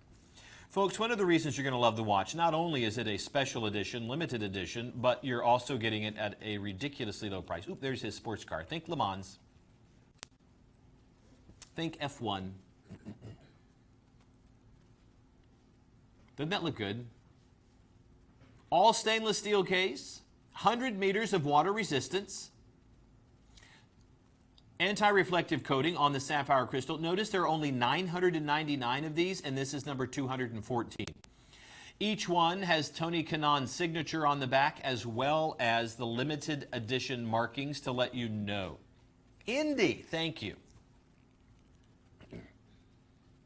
Folks, one of the reasons you're going to love the watch, not only is it a special edition, limited edition, but you're also getting it at a ridiculously low price. Oop, there's his sports car. Think Le Mans. Think F1. Doesn't that look good? All stainless steel case, 100 meters of water resistance, anti-reflective coating on the sapphire crystal. Notice there are only 999 of these, and this is number 214. Each one has Tony Kanaan's signature on the back, as well as the limited edition markings to let you know. Indy, thank you.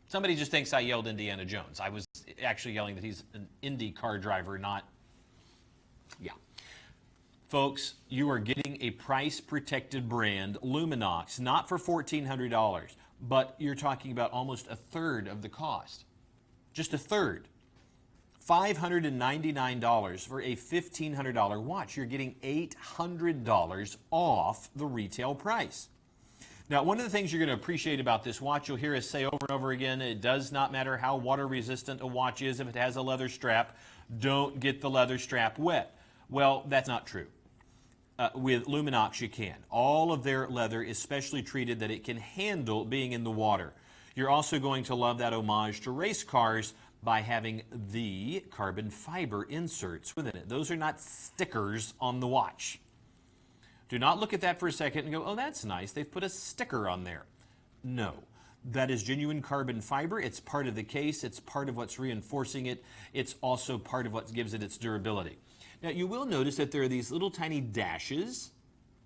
Somebody just thinks I yelled Indiana Jones. I was actually yelling that he's an Indy car driver, not... Yeah. Folks, you are getting a price-protected brand, LUMINOX, not for $1,400, but you're talking about almost a third of the cost. Just a third. $599 for a $1,500 watch. You're getting $800 off the retail price. Now, one of the things you're going to appreciate about this watch, you'll hear us say over and over again, it does not matter how water resistant a watch is if it has a leather strap. Don't get the leather strap wet. Well, that's not true. With LUMINOX, you can. All of their leather is specially treated that it can handle being in the water. You're also going to love that homage to race cars by having the carbon fiber inserts within it. Those are not stickers on the watch. Do not look at that for a second and go, oh, that's nice. They've put a sticker on there. No. That is genuine carbon fiber. It's part of the case. It's part of what's reinforcing it. It's also part of what gives it its durability. Now, you will notice that there are these little tiny dashes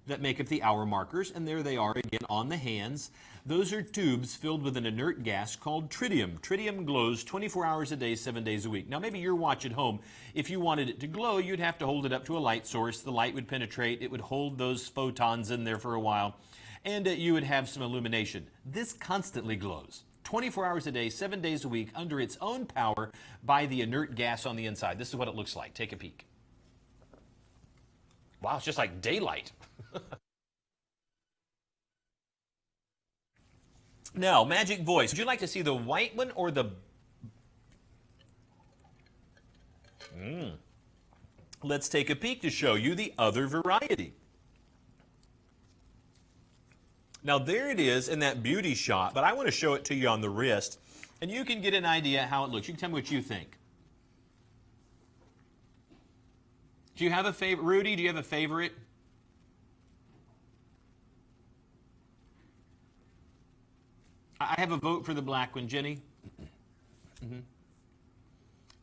that make up the hour markers, and there they are again on the hands. Those are tubes filled with an inert gas called tritium. Tritium glows 24 hours a day, 7 days a week. Now, maybe your watch at home, if you wanted it to glow, you'd have to hold it up to a light source. The light would penetrate. It would hold those photons in there for a while, and you would have some illumination. This constantly glows. 24 hours a day, 7 days a week, under its own power by the inert gas on the inside. This is what it looks like. Take a peek. Wow, it's just like daylight. Now, Magic Voice. Would you like to see the white one or the... Let's take a peek to show you the other variety. Now, there it is in that beauty shot, but I want to show it to you on the wrist, and you can get an idea how it looks. You can tell me what you think. Do you have a favorite? Rudy, do you have a favorite? I have a vote for the black one. Jenny?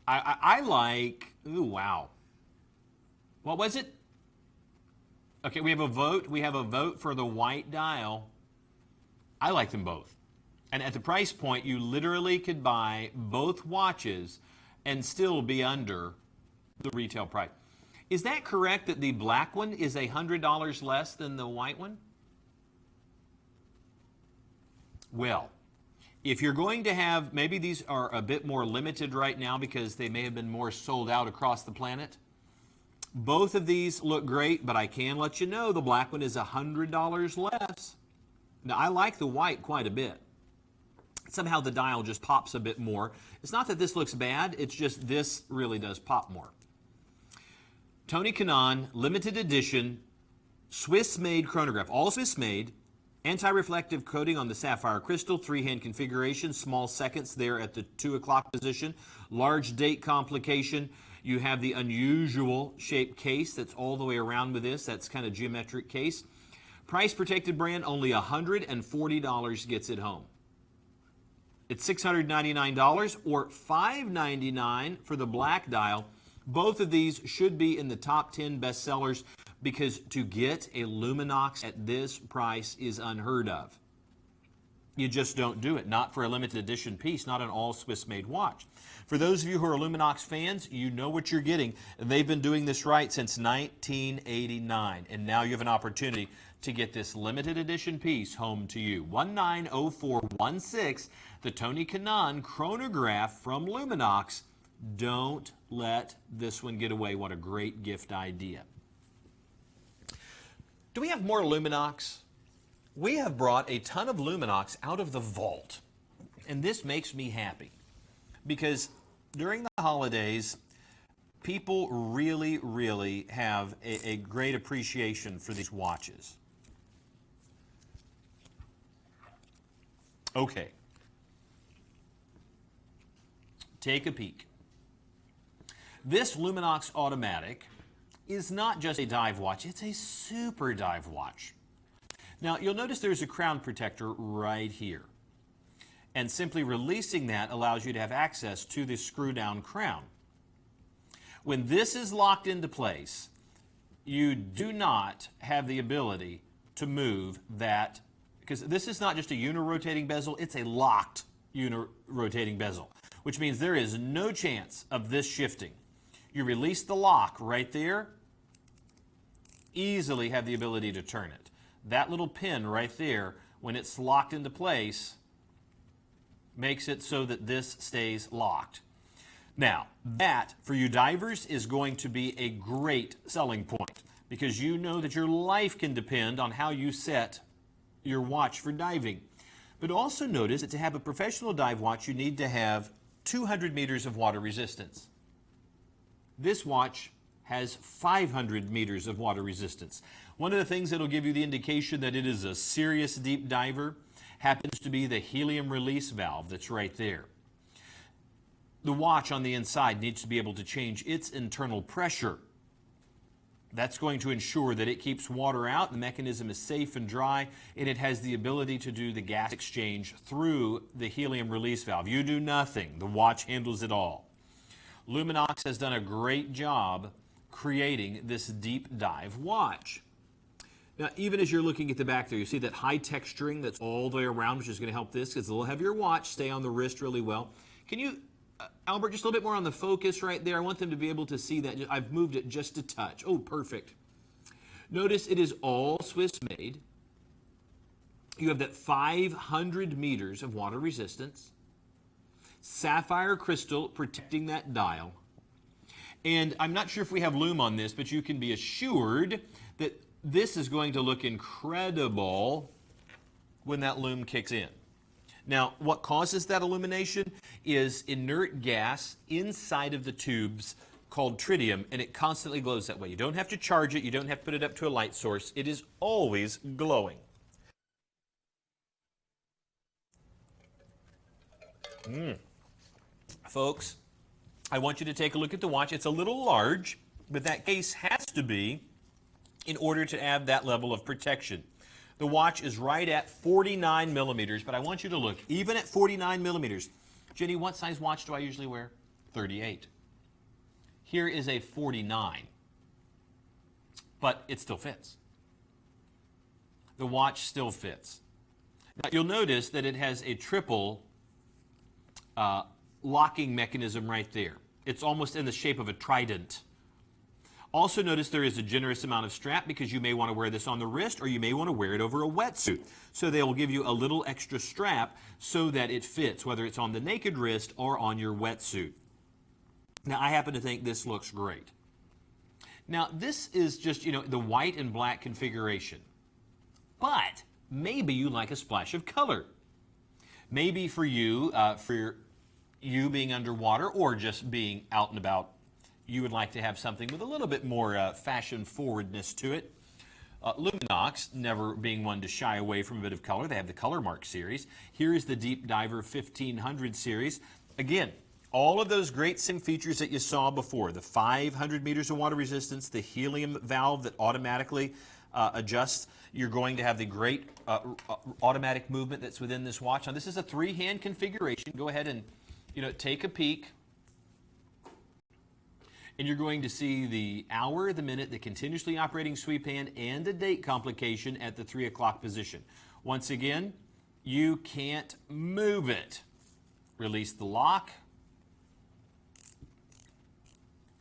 I like, ooh, wow. What was it? Okay, we have a vote. We have a vote for the white dial. I like them both. And at the price point, you literally could buy both watches and still be under the retail price. Is that correct that the black one is $100 less than the white one? Well, if you're going to have, maybe these are a bit more limited right now because they may have been more sold out across the planet. Both of these look great, but I can let you know the black one is $100 less. Now, I like the white quite a bit. Somehow the dial just pops a bit more. It's not that this looks bad, it's just this really does pop more. Tony Kanaan, limited edition, Swiss-made chronograph, all Swiss-made. Anti-reflective coating on the sapphire crystal, 3-hand configuration, small seconds there at the 2 o'clock position, large date complication. You have the unusual shaped case that's all the way around with this. That's kind of geometric case. Price protected brand, only $140 gets it home. It's $699 or $599 for the black dial. Both of these should be in the top 10 bestsellers, because to get a Luminox at this price is unheard of. You just don't do it, not for a limited edition piece, not an all Swiss-made watch. For those of you who are Luminox fans, you know what you're getting. They've been doing this right since 1989, and now you have an opportunity to get this limited edition piece home to you. 190416, the Tony Kanaan chronograph from Luminox. Don't let this one get away. What a great gift idea. Do we have more Luminox? We have brought a ton of Luminox out of the vault, and this makes me happy because during the holidays, people really have a great appreciation for these watches. Okay. Take a peek. This Luminox automatic is not just a dive watch, it's a super dive watch. Now, you'll notice there's a crown protector right here. And simply releasing that allows you to have access to this screw-down crown. When this is locked into place, you do not have the ability to move that, because this is not just a unirotating bezel, it's a locked unirotating bezel, which means there is no chance of this shifting. You release the lock right there, easily have the ability to turn it. That little pin right there, when it's locked into place, makes it so that this stays locked. Now, that, for you divers, is going to be a great selling point because you know that your life can depend on how you set your watch for diving. But also notice that to have a professional dive watch, you need to have 200 meters of water resistance. This watch has 500 meters of water resistance. One of the things that will give you the indication that it is a serious deep diver happens to be the helium release valve that's right there. The watch on the inside needs to be able to change its internal pressure. That's going to ensure that it keeps water out, the mechanism is safe and dry, and it has the ability to do the gas exchange through the helium release valve. You do nothing. The watch handles it all. Luminox has done a great job creating this deep dive watch. Now, even as you're looking at the back there, you see that high texturing that's all the way around, which is going to help this because it's a little heavier watch, stay on the wrist really well. Can you, Albert, just a little bit more on the focus right there? I want them to be able to see that. I've moved it just a touch. Oh, perfect. Notice it is all Swiss made. You have that 500 meters of water resistance. Sapphire crystal protecting that dial. And I'm not sure if we have lume on this, but you can be assured that this is going to look incredible when that lume kicks in. Now, what causes that illumination is inert gas inside of the tubes called tritium, and it constantly glows that way. You don't have to charge it. You don't have to put it up to a light source. It is always glowing. Folks, I want you to take a look at the watch. It's a little large, but that case has to be in order to add that level of protection. The watch is right at 49 millimeters, but I want you to look, even at 49 millimeters. Jenny, what size watch do I usually wear? 38. Here is a 49, but it still fits. The watch still fits. Now, you'll notice that it has a triple locking mechanism right there. It's almost in the shape of a trident. Also notice there is a generous amount of strap because you may want to wear this on the wrist or you may want to wear it over a wetsuit. So they will give you a little extra strap so that it fits, whether it's on the naked wrist or on your wetsuit. Now, I happen to think this looks great. Now, this is just, the white and black configuration. But maybe you like a splash of color. Maybe for you being underwater or just being out and about, you would like to have something with a little bit more fashion forwardness to it. LUMINOX, never being one to shy away from a bit of color. They have the Color Mark series. Here is the Deep Diver 1500 series. Again, all of those great same features that you saw before. The 500 meters of water resistance, the helium valve that automatically adjusts. You're going to have the great automatic movement that's within this watch. Now, this is a 3-hand configuration. Go ahead and take a peek. And you're going to see the hour, the minute, the continuously operating sweep hand, and a date complication at the 3 o'clock position. Once again, you can't move it. Release the lock.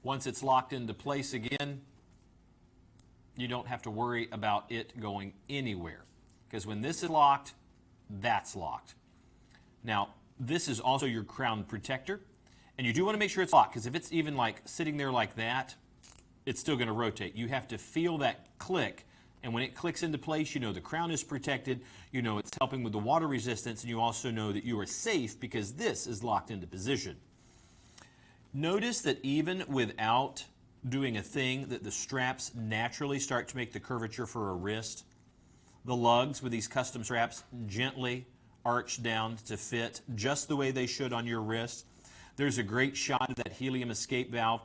Once it's locked into place again, you don't have to worry about it going anywhere. Because when this is locked, that's locked. Now, this is also your crown protector. And you do want to make sure it's locked, because if it's even like sitting there like that, it's still going to rotate. You have to feel that click, and when it clicks into place, you know the crown is protected, you know it's helping with the water resistance, and you also know that you are safe because this is locked into position. Notice that even without doing a thing, that the straps naturally start to make the curvature for a wrist. The lugs with these custom straps gently arch down to fit just the way they should on your wrist. There's a great shot of that helium escape valve.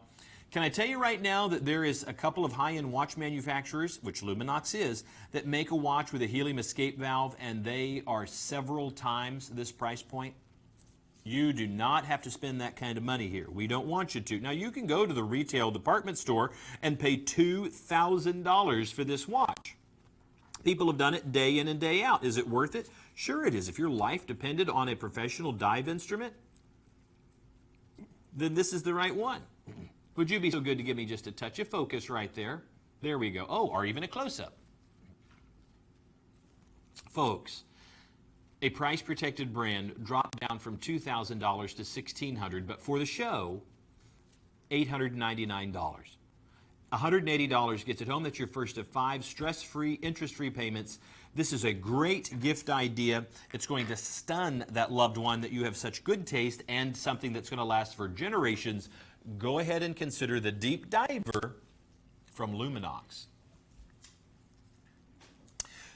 Can I tell you right now that there is a couple of high-end watch manufacturers, which LUMINOX is, that make a watch with a helium escape valve, and they are several times this price point? You do not have to spend that kind of money here. We don't want you to. Now, you can go to the retail department store and pay $2,000 for this watch. People have done it day in and day out. Is it worth it? Sure it is. If your life depended on a professional dive instrument, then this is the right one. Would you be so good to give me just a touch of focus right there? There we go. Oh, or even a close-up. Folks, a price-protected brand dropped down from $2,000 to $1,600, but for the show, $899. $180 gets it home. That's your first of 5 stress-free, interest-free payments. This is a great gift idea. It's going to stun that loved one that you have such good taste and something that's going to last for generations. Go ahead and consider the Deep Diver from LUMINOX.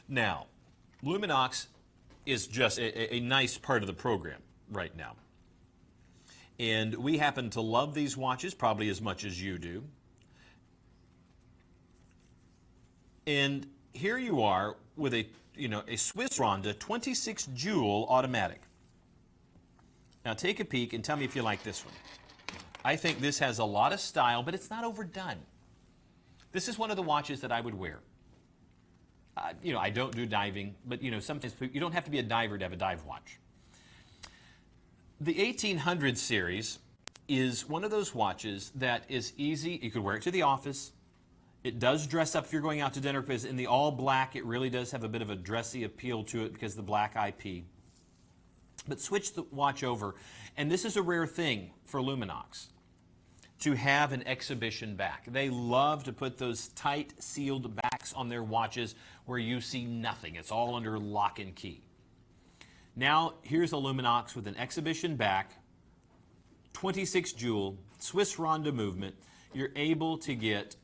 Now, LUMINOX is just a nice part of the program right now. And we happen to love these watches probably as much as you do. And here you are with a Swiss Ronda 26 Joule automatic. Now take a peek and tell me if you like this one. I think this has a lot of style, but it's not overdone. This is one of the watches that I would wear. I don't do diving, but sometimes you don't have to be a diver to have a dive watch. The 1800 series is one of those watches that is easy. You could wear it to the office. It does dress up if you're going out to dinner, because in the all black, it really does have a bit of a dressy appeal to it because of the black IP. But switch the watch over, and this is a rare thing for LUMINOX, to have an exhibition back. They love to put those tight sealed backs on their watches where you see nothing. It's all under lock and key. Now, here's a LUMINOX with an exhibition back, 26 Joule, Swiss Ronda movement. You're able to get,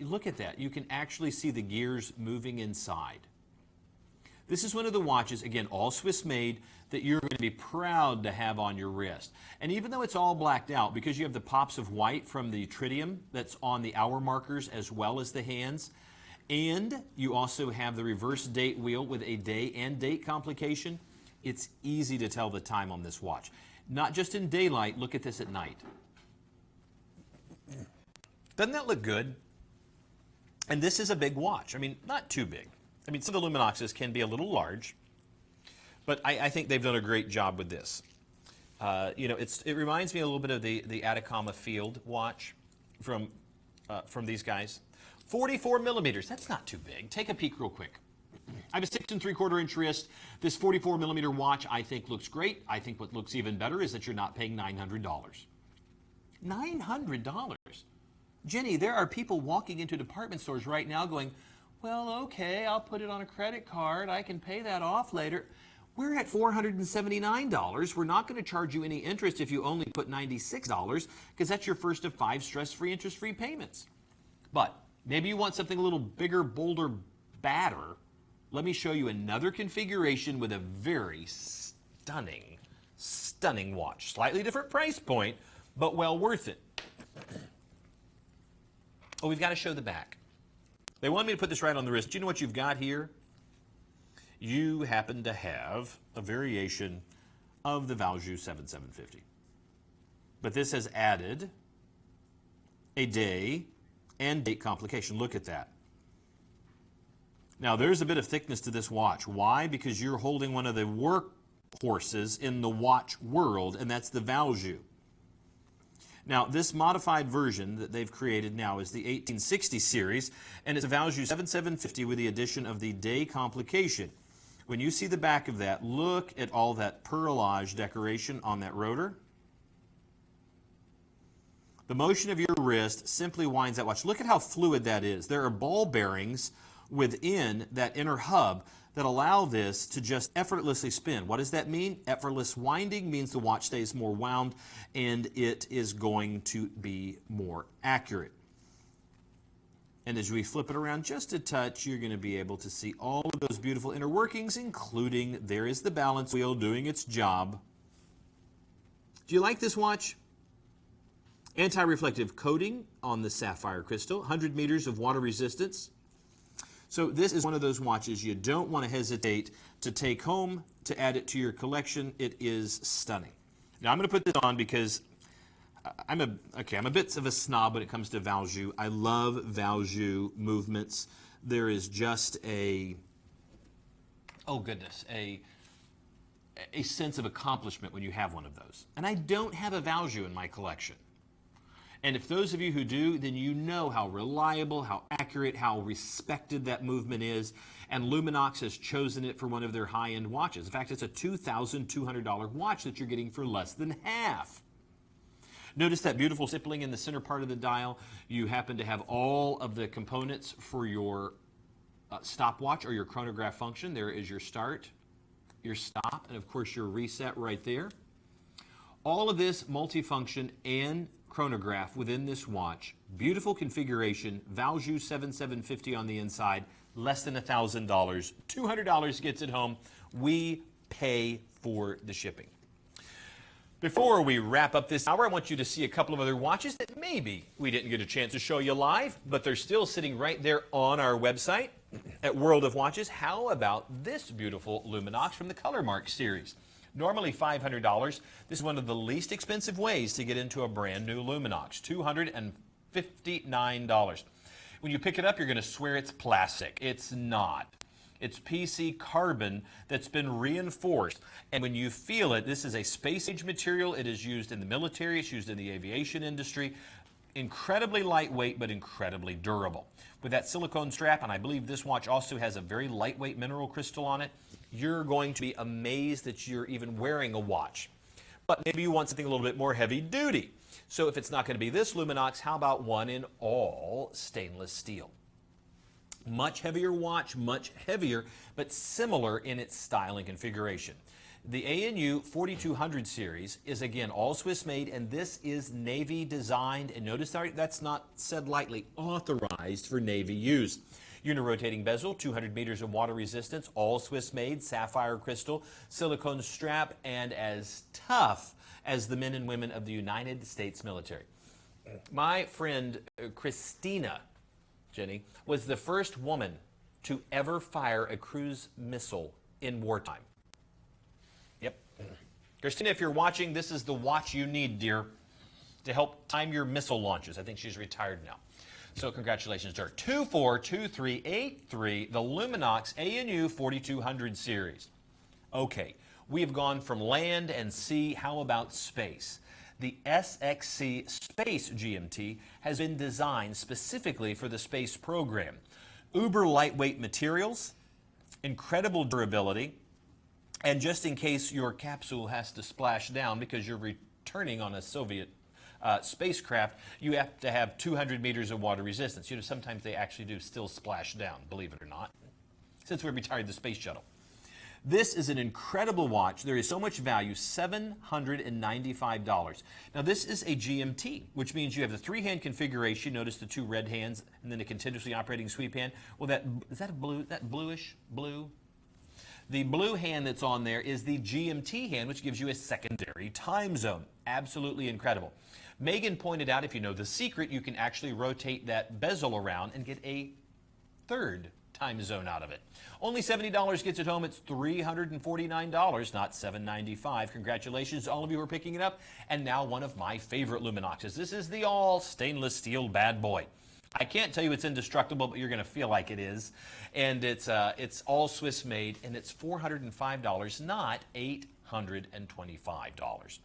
look at that. You can actually see the gears moving inside. This is one of the watches, again, all Swiss made, that you're going to be proud to have on your wrist. And even though it's all blacked out, because you have the pops of white from the tritium that's on the hour markers as well as the hands, and you also have the reverse date wheel with a day and date complication, it's easy to tell the time on this watch. Not just in daylight, look at this at night. Doesn't that look good? And this is a big watch. I mean, not too big. I mean, some of the LUMINOXes can be a little large. But I think they've done a great job with this. You know, it reminds me a little bit of the Atacama Field watch from these guys. 44 millimeters, that's not too big. Take a peek real quick. I have a 6 3/4 inch wrist. This 44 millimeter watch I think looks great. I think what looks even better is that you're not paying $900. $900. Jenny, there are people walking into department stores right now going, well, okay, I'll put it on a credit card. I can pay that off later. We're at $479. We're not going to charge you any interest if you only put $96 because that's your first of 5 stress-free, interest-free payments. But maybe you want something a little bigger, bolder, badder. Let me show you another configuration with a very stunning, stunning watch. Slightly different price point, but well worth it. Oh, we've got to show the back. They want me to put this right on the wrist. Do you know what you've got here? You happen to have a variation of the Valjoux 7750. But this has added a day and date complication. Look at that. Now, there's a bit of thickness to this watch. Why? Because you're holding one of the workhorses in the watch world, and that's the Valjoux. Now, this modified version that they've created now is the 1860 series, and it's a Valjoux 7750 with the addition of the day complication. When you see the back of that, look at all that perlage decoration on that rotor. The motion of your wrist simply winds that watch. Look at how fluid that is. There are ball bearings within that inner hub that allow this to just effortlessly spin. What does that mean? Effortless winding means the watch stays more wound and it is going to be more accurate. And as we flip it around just a touch, you're going to be able to see all of those beautiful inner workings, including there is the balance wheel doing its job. Do you like this watch? Anti-reflective coating on the sapphire crystal, 100 meters of water resistance. So this is one of those watches you don't want to hesitate to take home, to add it to your collection. It is stunning. Now I'm going to put this on because I'm a bit of a snob when it comes to Valjoux. I love Valjoux movements. There is just a sense of accomplishment when you have one of those. And I don't have a Valjoux in my collection. And if those of you who do, then you know how reliable, how accurate, how respected that movement is. And Luminox has chosen it for one of their high-end watches. In fact, it's a $2,200 watch that you're getting for less than half. Notice that beautiful stippling in the center part of the dial. You happen to have all of the components for your stopwatch or your chronograph function. There is your start, your stop, and of course your reset right there. All of this multifunction and chronograph within this watch. Beautiful configuration. Valjoux 7750 on the inside. Less than $1,000. $200 gets it home. We pay for the shipping. Before we wrap up this hour, I want you to see a couple of other watches that maybe we didn't get a chance to show you live, but they're still sitting right there on our website at World of Watches. How about this beautiful Luminox from the Color Mark series? Normally $500. This is one of the least expensive ways to get into a brand new Luminox, $259. When you pick it up, you're going to swear it's plastic. It's not. It's PC carbon that's been reinforced. And when you feel it, this is a space-age material. It is used in the military. It's used in the aviation industry. Incredibly lightweight, but incredibly durable. With that silicone strap, and I believe this watch also has a very lightweight mineral crystal on it, you're going to be amazed that you're even wearing a watch. But maybe you want something a little bit more heavy duty. So if it's not going to be this Luminox, how about one in all stainless steel? Much heavier watch, much heavier, but similar in its style and configuration. The ANU 4200 series is again all Swiss made, and this is Navy designed, and notice that's not said lightly, authorized for Navy use. Unirotating bezel, 200 meters of water resistance, all Swiss made, sapphire crystal, silicone strap, and as tough as the men and women of the United States military. My friend Christina, Jenny, was the first woman to ever fire a cruise missile in wartime. Yep. Christina, if you're watching, this is the watch you need, dear, to help time your missile launches. I think she's retired now. So congratulations to her. 242383, the Luminox ANU 4200 series. Okay, we have gone from land and sea. How about space? The SXC Space GMT has been designed specifically for the space program. Uber lightweight materials, incredible durability, and just in case your capsule has to splash down because you're returning on a Soviet spacecraft, you have to have 200 meters of water resistance. You know, sometimes they actually do still splash down, believe it or not, since we retired the space shuttle. This is an incredible watch. There is so much value, $795. Now this is a GMT, which means you have the 3-hand configuration. Notice the 2 red hands and then a continuously operating sweep hand. Well, is that a blue, that bluish blue? The blue hand that's on there is the GMT hand, which gives you a secondary time zone. Absolutely incredible. Megan pointed out, if you know the secret, you can actually rotate that bezel around and get a 3rd time zone out of it. Only $70 gets it home. It's $349, not $795. Congratulations to all of you who are picking it up. And now one of my favorite Luminoxes. This is the all stainless steel bad boy. I can't tell you it's indestructible, but you're going to feel like it is. And it's all Swiss made, and it's $405, not $825.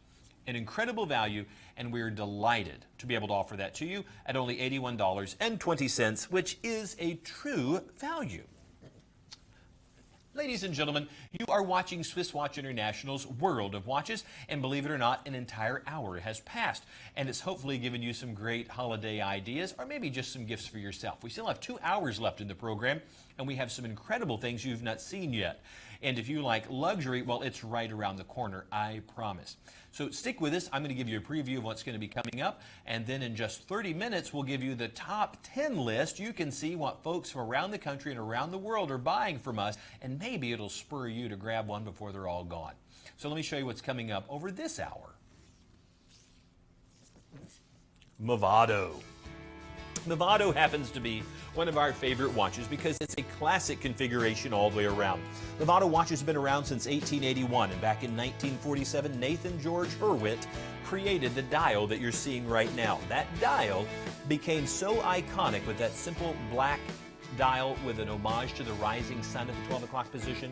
An incredible value, and we're delighted to be able to offer that to you at only $81.20, which is a true value. Ladies and gentlemen, you are watching Swiss Watch International's World of Watches, and believe it or not, an entire hour has passed, and it's hopefully given you some great holiday ideas, or maybe just some gifts for yourself. We still have 2 hours left in the program, and we have some incredible things you've not seen yet. And if you like luxury, well, it's right around the corner, I promise. So stick with us. I'm going to give you a preview of what's going to be coming up, and then in just 30 minutes, we'll give you the top 10 list. You can see what folks from around the country and around the world are buying from us, and maybe it'll spur you to grab one before they're all gone. So let me show you what's coming up over this hour. Movado. Movado happens to be one of our favorite watches because it's a classic configuration all the way around. Movado watches have been around since 1881, and back in 1947, Nathan George Hurwitz created the dial that you're seeing right now. That dial became so iconic with that simple black dial with an homage to the rising sun at the 12 o'clock position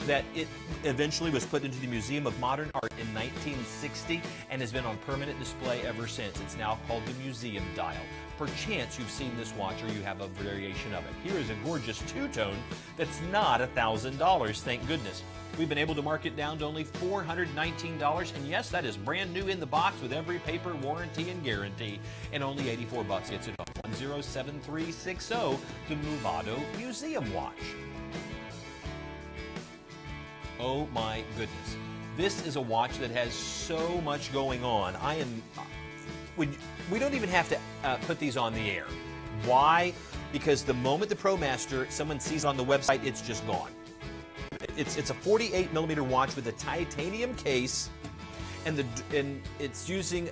that it eventually was put into the Museum of Modern Art in 1960 and has been on permanent display ever since. It's now called the Museum Dial. Perchance you've seen this watch or you have a variation of it. Here is a gorgeous 2-tone that's not $1,000, thank goodness. We've been able to mark it down to only $419, and yes, that is brand new in the box with every paper, warranty, and guarantee, and only $84 gets it home. 107360, the Movado Museum Watch. Oh my goodness. This is a watch that has so much going on. We don't even have to put these on the air. Why? Because the moment the ProMaster, someone sees on the website, it's just gone. It's a 48 millimeter watch with a titanium case, and it's using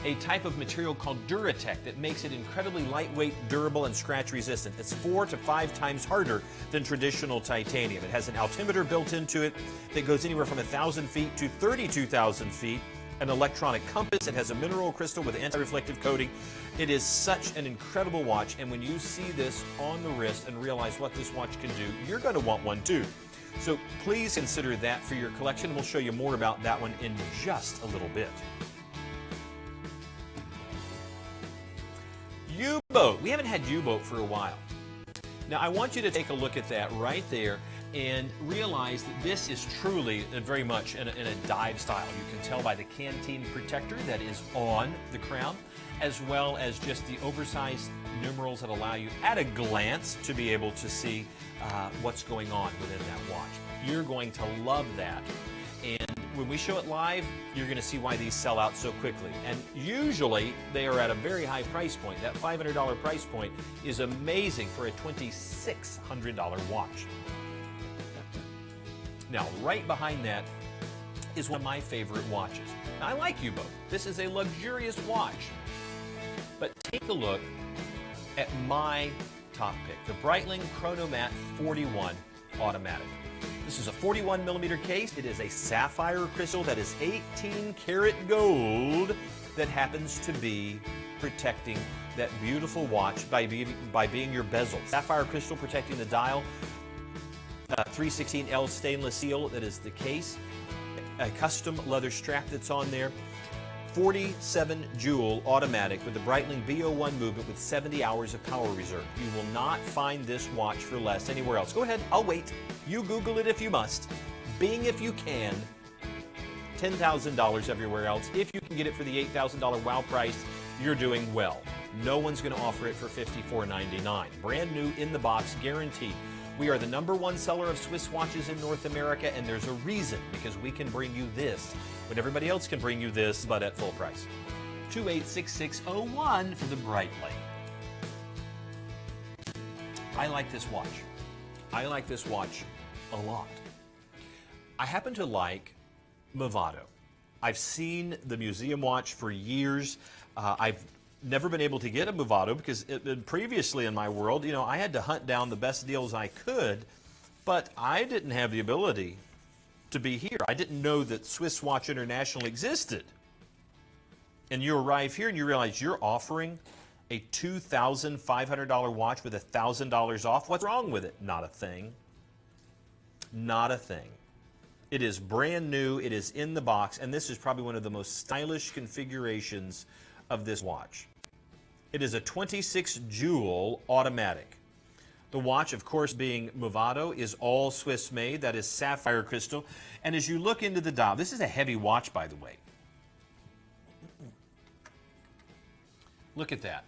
a type of material called Duratech that makes it incredibly lightweight, durable, and scratch resistant. It's 4 to 5 times harder than traditional titanium. It has an altimeter built into it that goes anywhere from 1,000 feet to 32,000 feet. An electronic compass. It has a mineral crystal with anti-reflective coating. It is such an incredible watch, and when you see this on the wrist and realize what this watch can do, you're going to want one too. So please consider that for your collection. We'll show you more about that one in just a little bit. U-boat. We haven't had U-boat for a while. Now I want you to take a look at that right there and realize that this is truly very much in a dive style. You can tell by the canteen protector that is on the crown, as well as just the oversized numerals that allow you at a glance to be able to see what's going on within that watch. You're going to love that. And when we show it live, you're going to see why these sell out so quickly. And usually they are at a very high price point. That $500 price point is amazing for a $2,600 watch. Now, right behind that is one of my favorite watches. Now, I like U-boat. This is a luxurious watch. But take a look at my top pick, the Breitling Chronomat 41 Automatic. This is a 41 millimeter case. It is a sapphire crystal that is 18 karat gold that happens to be protecting that beautiful watch by being your bezel. Sapphire crystal protecting the dial. 316L stainless steel, that is the case. A custom leather strap that's on there. 47 joule automatic with the Breitling B01 movement with 70 hours of power reserve. You will not find this watch for less anywhere else. Go ahead, I'll wait. You Google it if you must. Bing if you can. $10,000 everywhere else. If you can get it for the $8,000 wow price, you're doing well. No one's going to offer it for $54.99. Brand new in the box, guaranteed. We are the #1 seller of Swiss watches in North America, and there's a reason, because we can bring you this when everybody else can bring you this, but at full price. 286601 for the Breitling. I like this watch. I like this watch a lot. I happen to like Movado. I've seen the museum watch for years. I've never been able to get a Movado because previously in my world, you know, I had to hunt down the best deals I could, but I didn't have the ability to be here. I didn't know that Swiss Watch International existed. And you arrive here and you realize you're offering a $2,500 watch with $1,000 off. What's wrong with it? Not a thing. Not a thing. It is brand new, it is in the box, and this is probably one of the most stylish configurations of this watch. It is a 26 joule automatic. The watch, of course, being Movado, is all Swiss made. That is sapphire crystal. And as you look into the dial, this is a heavy watch, by the way. Look at that.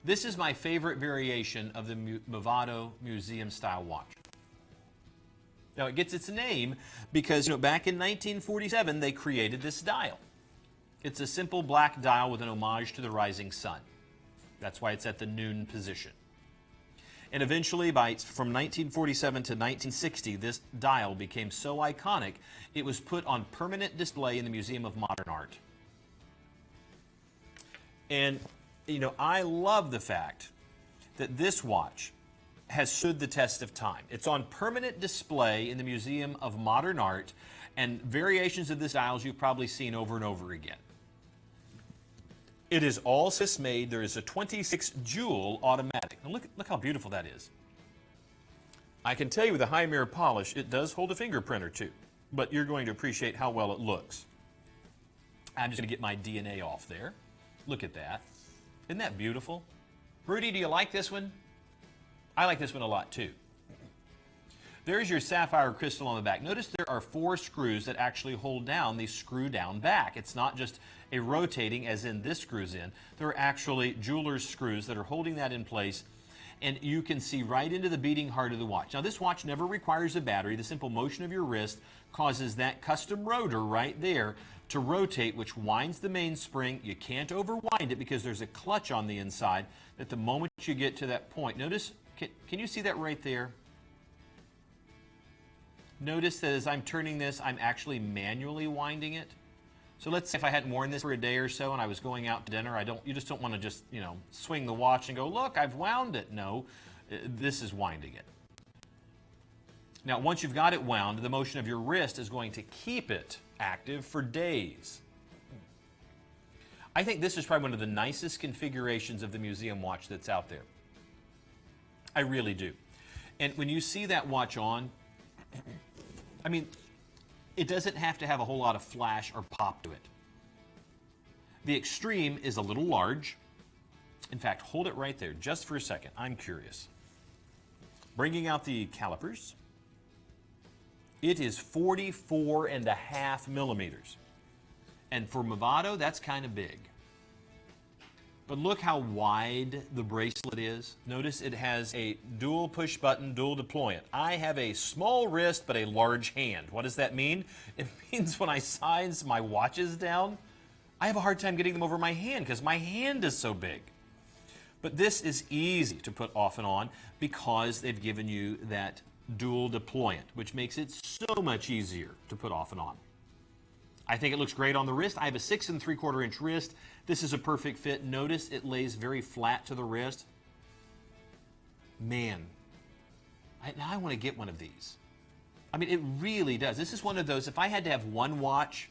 This is my favorite variation of the Movado museum style watch. Now, it gets its name because, you know, back in 1947, they created this dial. It's a simple black dial with an homage to the rising sun. That's why it's at the noon position. And eventually, from 1947 to 1960, this dial became so iconic, it was put on permanent display in the Museum of Modern Art. And, you know, I love the fact that this watch has stood the test of time. It's on permanent display in the Museum of Modern Art, and variations of this dials you've probably seen over and over again. It is all Swiss made. There is a 26 joule automatic. Now look how beautiful that is. I can tell you with a high mirror polish, it does hold a fingerprint or two, but you're going to appreciate how well it looks. I'm just going to get my DNA off there. Look at that. Isn't that beautiful? Rudy, do you like this one? I like this one a lot too. There's your sapphire crystal on the back. Notice there are 4 screws that actually hold down the screw down back. It's not just a rotating as in this screws in. There are actually jeweler's screws that are holding that in place, and you can see right into the beating heart of the watch. Now this watch never requires a battery. The simple motion of your wrist causes that custom rotor right there to rotate, which winds the mainspring. You can't overwind it because there's a clutch on the inside that the moment you get to that point, notice, can you see that right there? Notice that as I'm turning this, I'm actually manually winding it. So let's say if I hadn't worn this for a day or so and I was going out to dinner, you just don't want to just, you know, swing the watch and go, look, I've wound it. No, this is winding it. Now, once you've got it wound, the motion of your wrist is going to keep it active for days. I think this is probably one of the nicest configurations of the museum watch that's out there. I really do. And when you see that watch on, I mean, it doesn't have to have a whole lot of flash or pop to it. The Extreme is a little large. In fact, hold it right there just for a second. I'm curious. Bringing out the calipers. It is 44.5 millimeters. And for Movado, that's kind of big. But look how wide the bracelet is. Notice it has a dual push button, dual deployant. I have a small wrist but a large hand. What does that mean? It means when I size my watches down, I have a hard time getting them over my hand because my hand is so big. But this is easy to put off and on because they've given you that dual deployant, which makes it so much easier to put off and on. I think it looks great on the wrist. I have a 6 3/4 inch wrist. This is a perfect fit. Notice it lays very flat to the wrist. Man, now I want to get one of these. I mean, it really does. This is one of those, if I had to have one watch,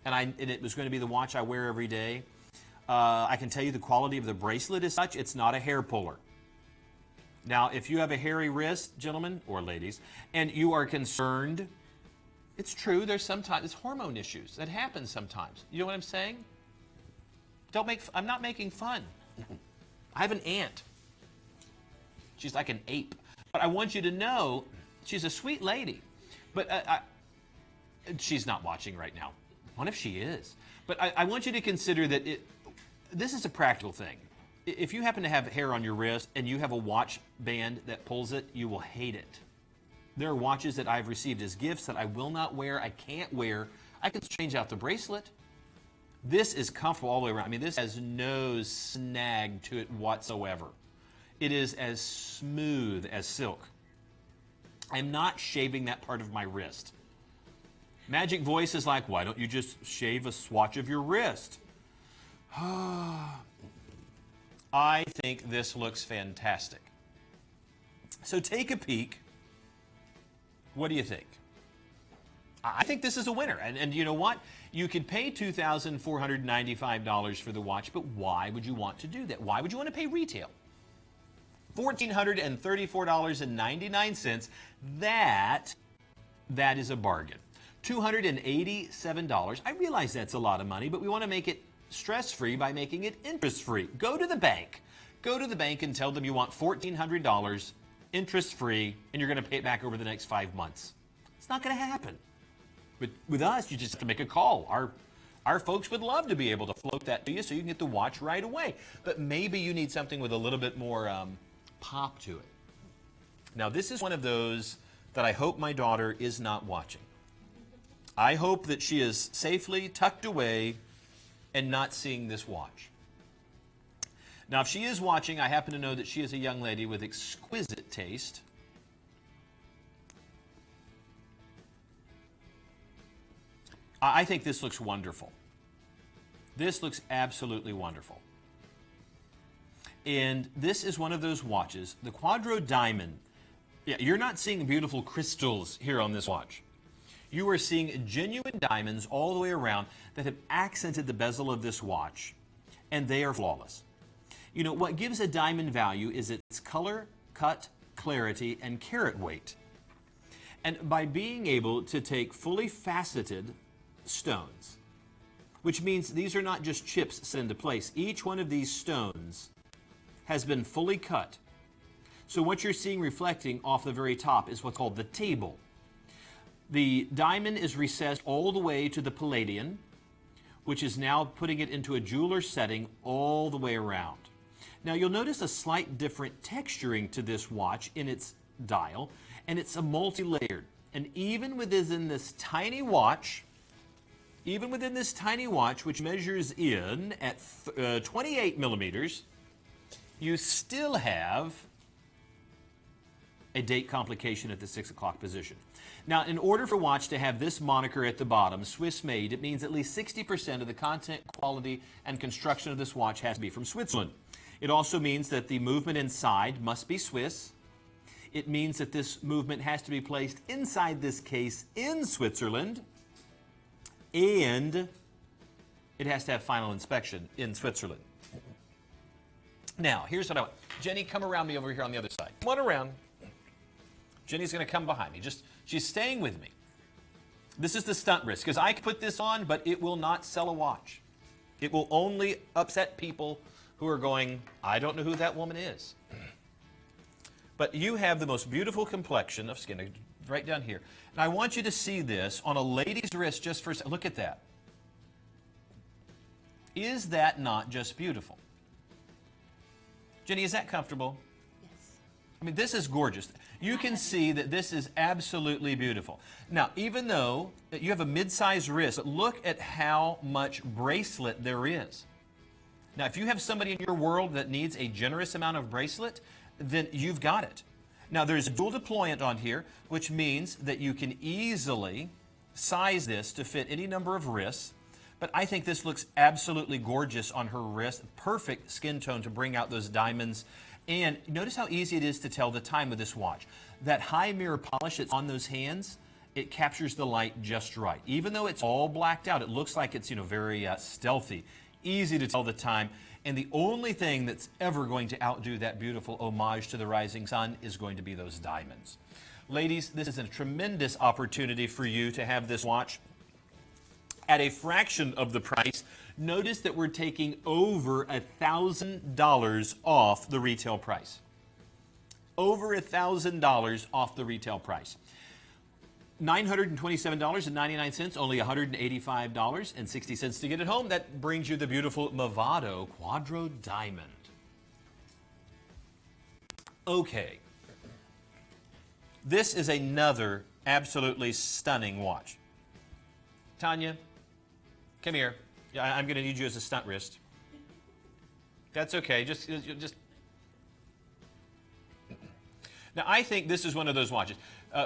and it was going to be the watch I wear every day, I can tell you the quality of the bracelet is such, it's not a hair puller. Now, if you have a hairy wrist, gentlemen or ladies, and you are concerned, it's true, there's sometimes, it's hormone issues that happen sometimes. You know what I'm saying? I'm not making fun. I have an aunt. She's like an ape. But I want you to know, she's a sweet lady. But she's not watching right now. What if she is? But I want you to consider that this is a practical thing. If you happen to have hair on your wrist and you have a watch band that pulls it, you will hate it. There are watches that I've received as gifts that I will not wear, I can't wear. I can change out the bracelet. This is comfortable all the way around. I mean, this has no snag to it whatsoever. It is as smooth as silk. I'm not shaving that part of my wrist. Magic Voice is like, why don't you just shave a swatch of your wrist? I think this looks fantastic. So take a peek. What do you think? I think this is a winner. And you know what? You could pay $2,495 for the watch, but why would you want to do that? Why would you want to pay retail? $1,434.99. That is a bargain. $287. I realize that's a lot of money, but we want to make it stress-free by making it interest-free. Go to the bank. Go to the bank and tell them you want $1,400 interest-free, and you're going to pay it back over the next 5 months. It's not going to happen. But with us, you just have to make a call. Our folks would love to be able to float that to you so you can get the watch right away. But maybe you need something with a little bit more pop to it. Now, this is one of those that I hope my daughter is not watching. I hope that she is safely tucked away and not seeing this watch. Now, if she is watching, I happen to know that she is a young lady with exquisite taste. I think this looks wonderful. This looks absolutely wonderful. And this is one of those watches, the Quadro Diamond. Yeah, you're not seeing beautiful crystals here on this watch. You are seeing genuine diamonds all the way around that have accented the bezel of this watch, and they are flawless. You know, what gives a diamond value is its color, cut, clarity, and carat weight. And by being able to take fully faceted stones, which means these are not just chips set into place. Each one of these stones has been fully cut. So what you're seeing reflecting off the very top is what's called the table. The diamond is recessed all the way to the palladian, which is now putting it into a jeweler's setting all the way around. Now you'll notice a slight different texturing to this watch in its dial, and it's a multi-layered. And even within this tiny watch, which measures in at 28 millimeters, you still have a date complication at the 6 o'clock position. Now, in order for a watch to have this moniker at the bottom, Swiss made, it means at least 60% of the content, quality, and construction of this watch has to be from Switzerland. It also means that the movement inside must be Swiss. It means that this movement has to be placed inside this case in Switzerland, and it has to have final inspection in Switzerland. Now, here's what I want. Jenny, come around me over here on the other side. Come on around. Jenny's going to come behind me. She's staying with me. This is the stunt risk, because I can put this on, but it will not sell a watch. It will only upset people who are going, I don't know who that woman is. But you have the most beautiful complexion of skin, right down here. And I want you to see this on a lady's wrist just for a second. Look at that. Is that not just beautiful? Jenny, is that comfortable? Yes. I mean, this is gorgeous. You can see that this is absolutely beautiful. Now, even though you have a mid-sized wrist, look at how much bracelet there is. Now, if you have somebody in your world that needs a generous amount of bracelet, then you've got it. Now, there's a dual deployant on here, which means that you can easily size this to fit any number of wrists. But I think this looks absolutely gorgeous on her wrist. Perfect skin tone to bring out those diamonds. And notice how easy it is to tell the time with this watch. That high mirror polish that's on those hands, it captures the light just right. Even though it's all blacked out, it looks like it's very stealthy. Easy to tell the time. And the only thing that's ever going to outdo that beautiful homage to the rising sun is going to be those diamonds. Ladies, this is a tremendous opportunity for you to have this watch at a fraction of the price. Notice that we're taking over $1,000 off the retail price. Over $1,000 off the retail price. $927.99, only $185.60 to get it home. That brings you the beautiful Movado Quadro Diamond. Okay. This is another absolutely stunning watch. Tanya, come here. I'm going to need you as a stunt wrist. That's okay. Just. Now, I think this is one of those watches.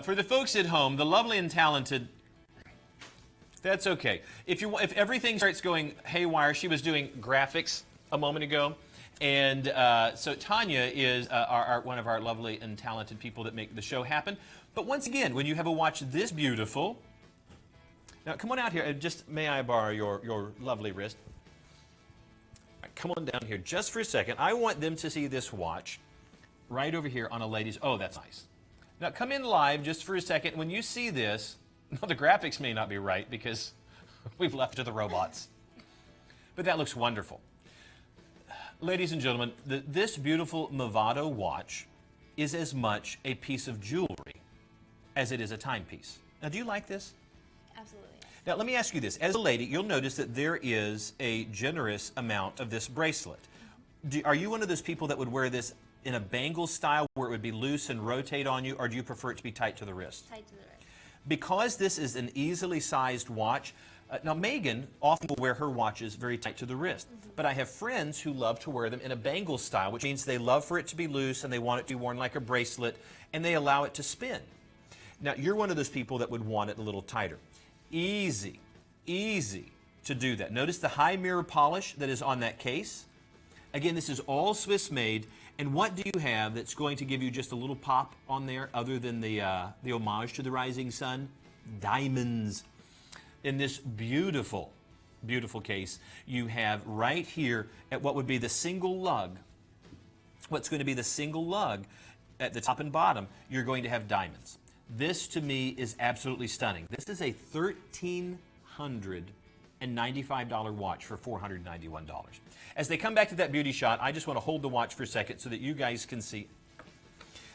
For the folks at home, the lovely and talented, that's okay. If everything starts going haywire, she was doing graphics a moment ago, and so Tanya is one of our lovely and talented people that make the show happen. But once again, when you have a watch this beautiful, now come on out here. Just may I borrow your lovely wrist? Right, come on down here just for a second. I want them to see this watch right over here on a lady's. Oh, that's nice. Now come in live just for a second. When you see this, well, the graphics may not be right because we've left it to the robots. But that looks wonderful. Ladies and gentlemen, this beautiful Movado watch is as much a piece of jewelry as it is a timepiece. Now, do you like this? Absolutely. Now, let me ask you this. As a lady, you'll notice that there is a generous amount of this bracelet. Are you one of those people that would wear this in a bangle style where it would be loose and rotate on you, or do you prefer it to be tight to the wrist? Tight to the wrist. Because this is an easily sized watch, now Megan often will wear her watches very tight to the wrist, but I have friends who love to wear them in a bangle style, which means they love for it to be loose and they want it to be worn like a bracelet, and they allow it to spin. Now, you're one of those people that would want it a little tighter. Easy to do that. Notice the high mirror polish that is on that case. Again, this is all Swiss made. And what do you have that's going to give you just a little pop on there other than the homage to the rising sun? Diamonds. In this beautiful, beautiful case, you have right here at what would be the single lug, what's going to be the single lug at the top and bottom, you're going to have diamonds. This, to me, is absolutely stunning. This is a $1,395 watch for $491. As they come back to that beauty shot, I just want to hold the watch for a second so that you guys can see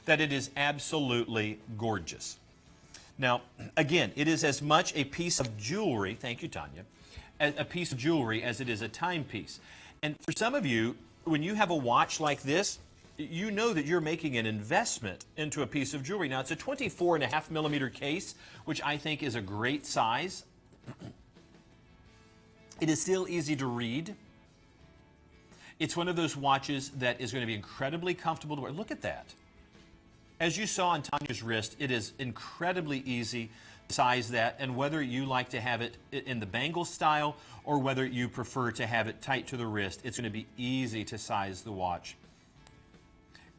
that it is absolutely gorgeous. Now, again, it is as much a piece of jewelry, thank you, Tanya, a piece of jewelry as it is a timepiece. And for some of you, when you have a watch like this, you know that you're making an investment into a piece of jewelry. Now, it's a 24.5 millimeter case, which I think is a great size. It is still easy to read. It's one of those watches that is going to be incredibly comfortable to wear. Look at that. As you saw on Tanya's wrist, it is incredibly easy to size that, and whether you like to have it in the bangle style or whether you prefer to have it tight to the wrist, it's going to be easy to size the watch.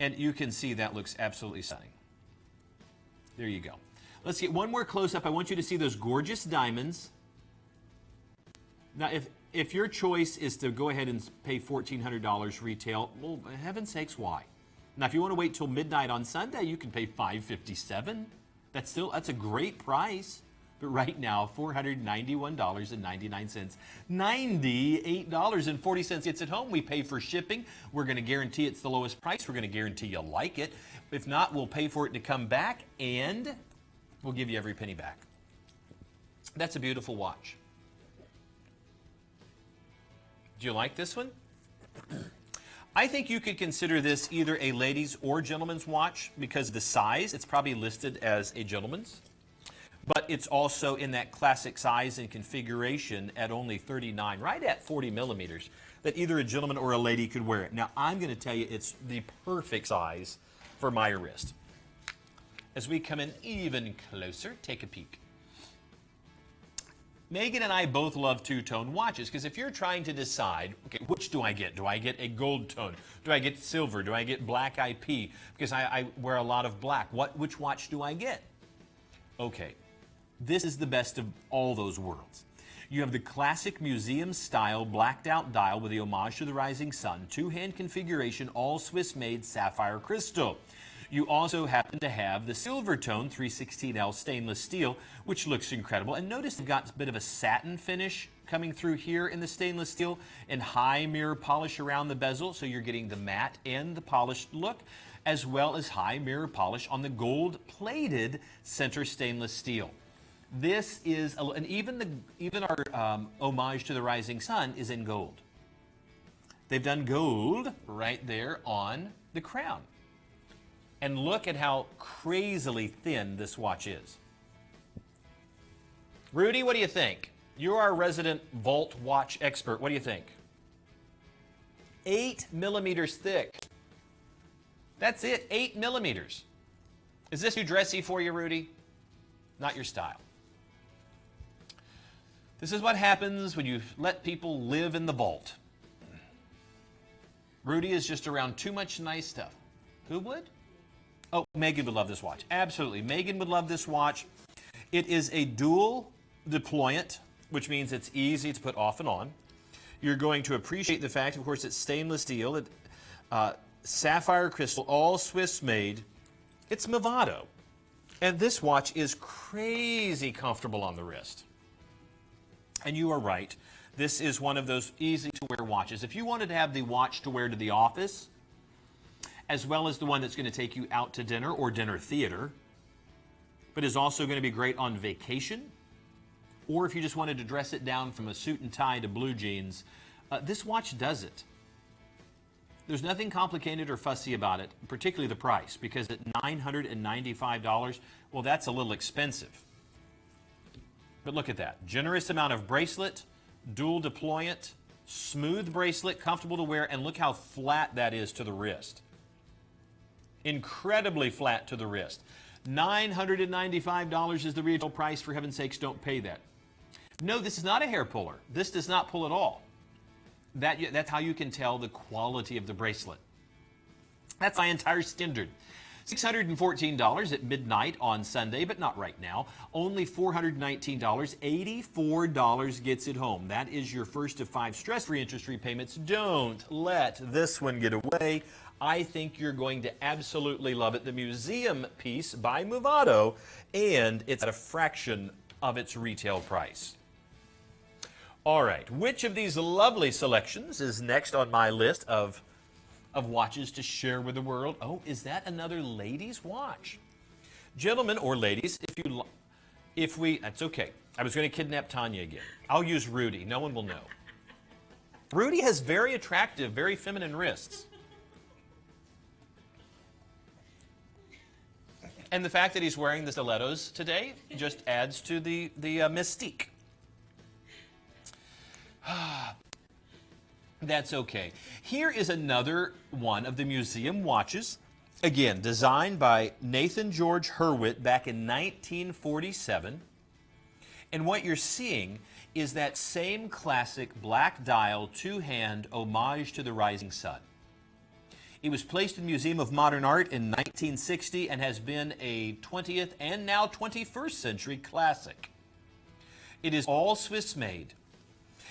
And you can see that looks absolutely stunning. There you go. Let's get one more close-up. I want you to see those gorgeous diamonds. Now, if your choice is to go ahead and pay $1,400 retail, well, for heaven's sakes, why? Now, if you want to wait till midnight on Sunday, you can pay $557. That's a great price. But right now, $491.99. $98.40 gets it home. We pay for shipping. We're going to guarantee it's the lowest price. We're going to guarantee you'll like it. If not, we'll pay for it to come back, and we'll give you every penny back. That's a beautiful watch. Do you like this one? I think you could consider this either a ladies' or gentleman's watch because the size, it's probably listed as a gentleman's, but it's also in that classic size and configuration at only 39, right at 40 millimeters, that either a gentleman or a lady could wear it. Now, I'm going to tell you it's the perfect size for my wrist. As we come in even closer, take a peek. Megan and I both love two-tone watches because if you're trying to decide, okay, which do I get? Do I get a gold tone? Do I get silver? Do I get black IP? Because I wear a lot of black. Which watch do I get? Okay, this is the best of all those worlds. You have the classic museum-style blacked-out dial with the homage to the rising sun, two-hand configuration, all Swiss-made sapphire crystal. You also happen to have the silver tone 316L stainless steel, which looks incredible. And notice they've got a bit of a satin finish coming through here in the stainless steel and high mirror polish around the bezel, so you're getting the matte and the polished look, as well as high mirror polish on the gold-plated center stainless steel. This is, and even our homage to the rising sun is in gold. They've done gold right there on the crown. And look at how crazily thin this watch is. Rudy, what do you think? You're our resident Vault watch expert. What do you think? 8 millimeters thick. That's it, 8 millimeters. Is this too dressy for you, Rudy? Not your style. This is what happens when you let people live in the vault. Rudy is just around too much nice stuff. Who would? Oh, Megan would love this watch. Absolutely. Megan would love this watch. It is a dual deployant, which means it's easy to put off and on. You're going to appreciate the fact, of course, it's stainless steel, sapphire crystal, all Swiss made. It's Movado. And this watch is crazy comfortable on the wrist. And you are right. This is one of those easy to wear watches. If you wanted to have the watch to wear to the office, as well as the one that's going to take you out to dinner or dinner theater, but is also going to be great on vacation, or if you just wanted to dress it down from a suit and tie to blue jeans, this watch does it. There's nothing complicated or fussy about it, particularly the price, because at $995, well, that's a little expensive. But look at that. Generous amount of bracelet, dual deployant, smooth bracelet, comfortable to wear, and look how flat that is to the wrist. Incredibly flat to the wrist. $995 is the retail price. For heaven's sakes, don't pay that. No, this is not a hair puller. This does not pull at all. That's how you can tell the quality of the bracelet. That's my entire standard. $614 at midnight on Sunday, but not right now. Only $419. $84 gets it home. That is your first of 5 stress-free interest repayments. Don't let this one get away. I think you're going to absolutely love it. The museum piece by Movado, and it's at a fraction of its retail price. All right, which of these lovely selections is next on my list of watches to share with the world? Oh, is that another ladies' watch? Gentlemen or ladies, that's okay. I was going to kidnap Tanya again. I'll use Rudy. No one will know. Rudy has very attractive, very feminine wrists. And the fact that he's wearing the stilettos today just adds to the mystique. That's okay. Here is another one of the museum watches. Again, designed by Nathan George Hurwitz back in 1947. And what you're seeing is that same classic black dial, two-hand homage to the rising sun. It was placed in the Museum of Modern Art in 1960 and has been a 20th and now 21st century classic. It is all Swiss made.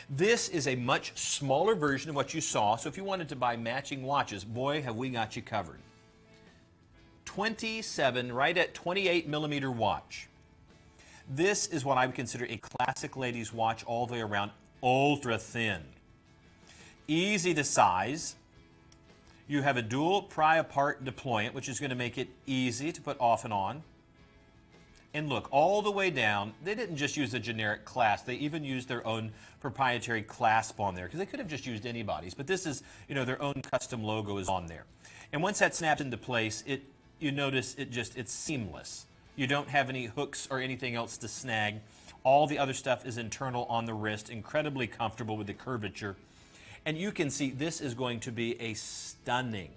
This is a much smaller version of what you saw, so if you wanted to buy matching watches, boy, have we got you covered. 27, right at 28 millimeter watch. This is what I would consider a classic ladies watch all the way around, ultra thin. Easy to size. You have a dual pry-apart deployant, which is going to make it easy to put off and on. And look, all the way down, they didn't just use a generic clasp. They even used their own proprietary clasp on there, because they could have just used anybody's. But this is, their own custom logo is on there. And once that snaps into place, you notice it's seamless. You don't have any hooks or anything else to snag. All the other stuff is internal on the wrist, incredibly comfortable with the curvature. And you can see this is going to be a stunning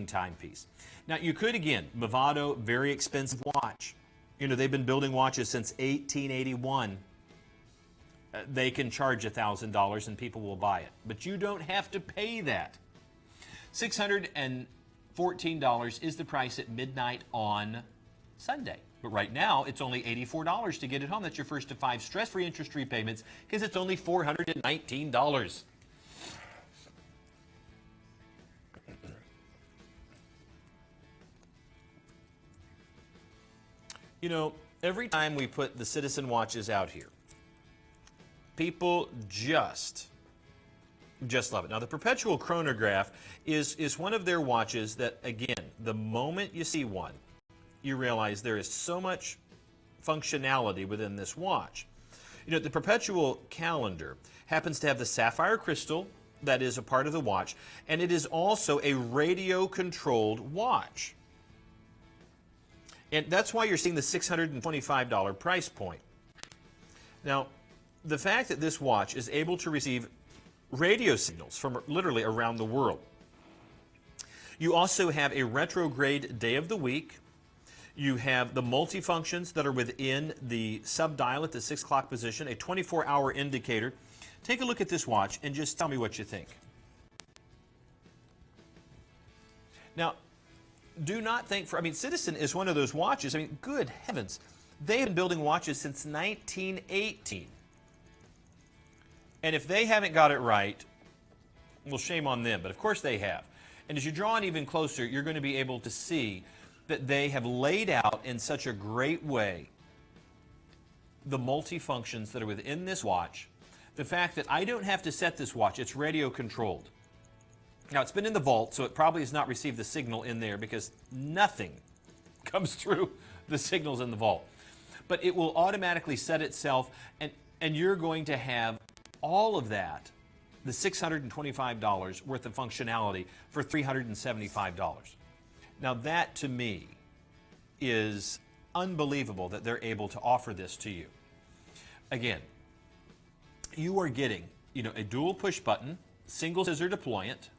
timepiece. Now, you could, again, Movado, very expensive watch. They've been building watches since 1881. They can charge $1,000 and people will buy it. But you don't have to pay that. $614 is the price at midnight on Sunday. But right now, it's only $84 to get it home. That's your first of 5 stress-free interest-free payments because it's only $419. You know, every time we put the Citizen watches out here, people just love it. Now, the Perpetual Chronograph is one of their watches that, again, the moment you see one, you realize there is so much functionality within this watch. You know, the Perpetual Calendar happens to have the sapphire crystal that is a part of the watch, and it is also a radio-controlled watch. And that's why you're seeing the $625 price point. Now, the fact that this watch is able to receive radio signals from literally around the world. You also have a retrograde day of the week. You have the multifunctions that are within the sub-dial at the 6 o'clock position, a 24-hour indicator. Take a look at this watch and just tell me what you think. Now, do not think Citizen is one of those watches. I mean, good heavens. They have been building watches since 1918. And if they haven't got it right, well, shame on them. But of course they have. And as you draw in even closer, you're going to be able to see that they have laid out in such a great way the multifunctions that are within this watch. The fact that I don't have to set this watch, it's radio controlled. Now, it's been in the vault, so it probably has not received the signal in there because nothing comes through the signals in the vault. But it will automatically set itself, and you're going to have all of that, the $625 worth of functionality for $375. Now, that to me is unbelievable that they're able to offer this to you. Again, you are getting, a dual push button, single scissor deployant,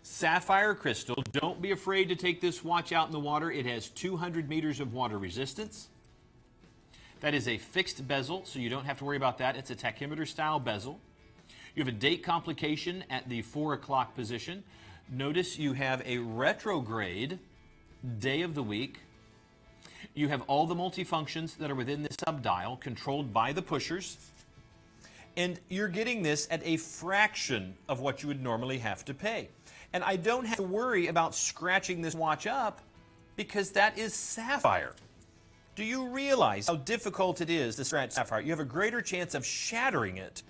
sapphire crystal. Don't be afraid to take this watch out in the water. It has 200 meters of water resistance. That is a fixed bezel, so you don't have to worry about that. It's a tachymeter style bezel. You have a date complication at the 4 o'clock position. Notice you have a retrograde day of the week. You have all the multifunctions that are within the sub-dial controlled by the pushers. And you're getting this at a fraction of what you would normally have to pay. And I don't have to worry about scratching this watch up because that is sapphire. Do you realize how difficult it is to scratch sapphire? You have a greater chance of shattering it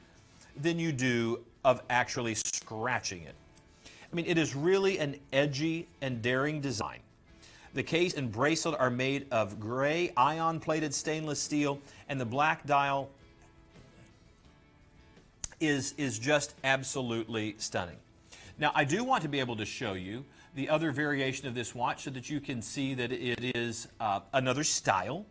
than you do of actually scratching it. I mean, it is really an edgy and daring design. The case and bracelet are made of gray ion-plated stainless steel, and the black dial is just absolutely stunning. Now, I do want to be able to show you the other variation of this watch so that you can see that it is another style.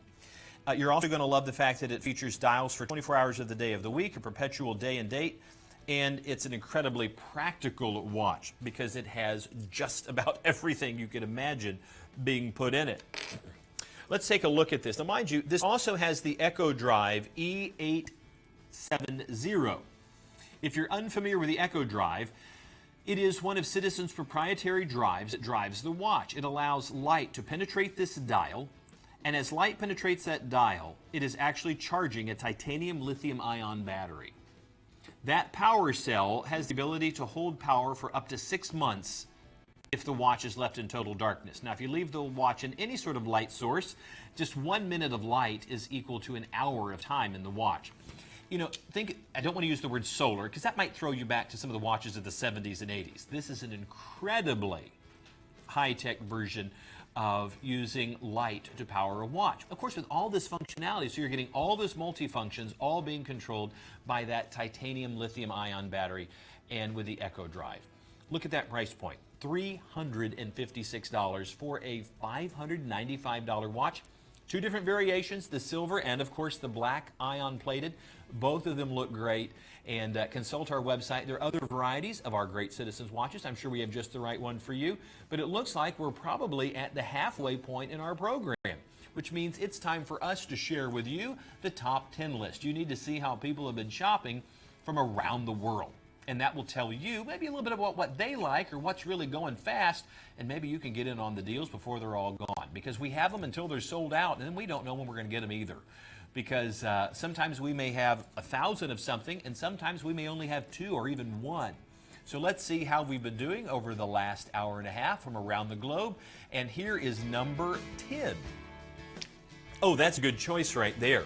You're also going to love the fact that it features dials for 24 hours of the day of the week, a perpetual day and date, and it's an incredibly practical watch because it has just about everything you could imagine being put in it. Let's take a look at this. Now, mind you, this also has the Echo Drive E870. If you're unfamiliar with the Echo Drive, it is one of Citizen's proprietary drives that drives the watch. It allows light to penetrate this dial, and as light penetrates that dial, it is actually charging a titanium lithium-ion battery. That power cell has the ability to hold power for up to 6 months if the watch is left in total darkness. Now, if you leave the watch in any sort of light source, just 1 minute of light is equal to an hour of time in the watch. I don't want to use the word solar because that might throw you back to some of the watches of the 70s and 80s. This is an incredibly high-tech version of using light to power a watch. Of course, with all this functionality, so you're getting all this multifunctions, all being controlled by that titanium lithium-ion battery and with the Echo Drive. Look at that price point, $356 for a $595 watch. 2 different variations, the silver and, of course, the black ion-plated. Both of them look great, and consult our website. There are other varieties of our great Citizens watches. I'm sure we have just the right one for you, but it looks like we're probably at the halfway point in our program, which means it's time for us to share with you the top 10 list. You need to see how people have been shopping from around the world. And that will tell you maybe a little bit about what they like or what's really going fast, and maybe you can get in on the deals before they're all gone, because we have them until they're sold out, and then we don't know when we're going to get them either. Because sometimes we may have 1,000 of something, and sometimes we may only have 2 or even 1. So let's see how we've been doing over the last hour and a half from around the globe. And here is number 10. Oh, that's a good choice right there.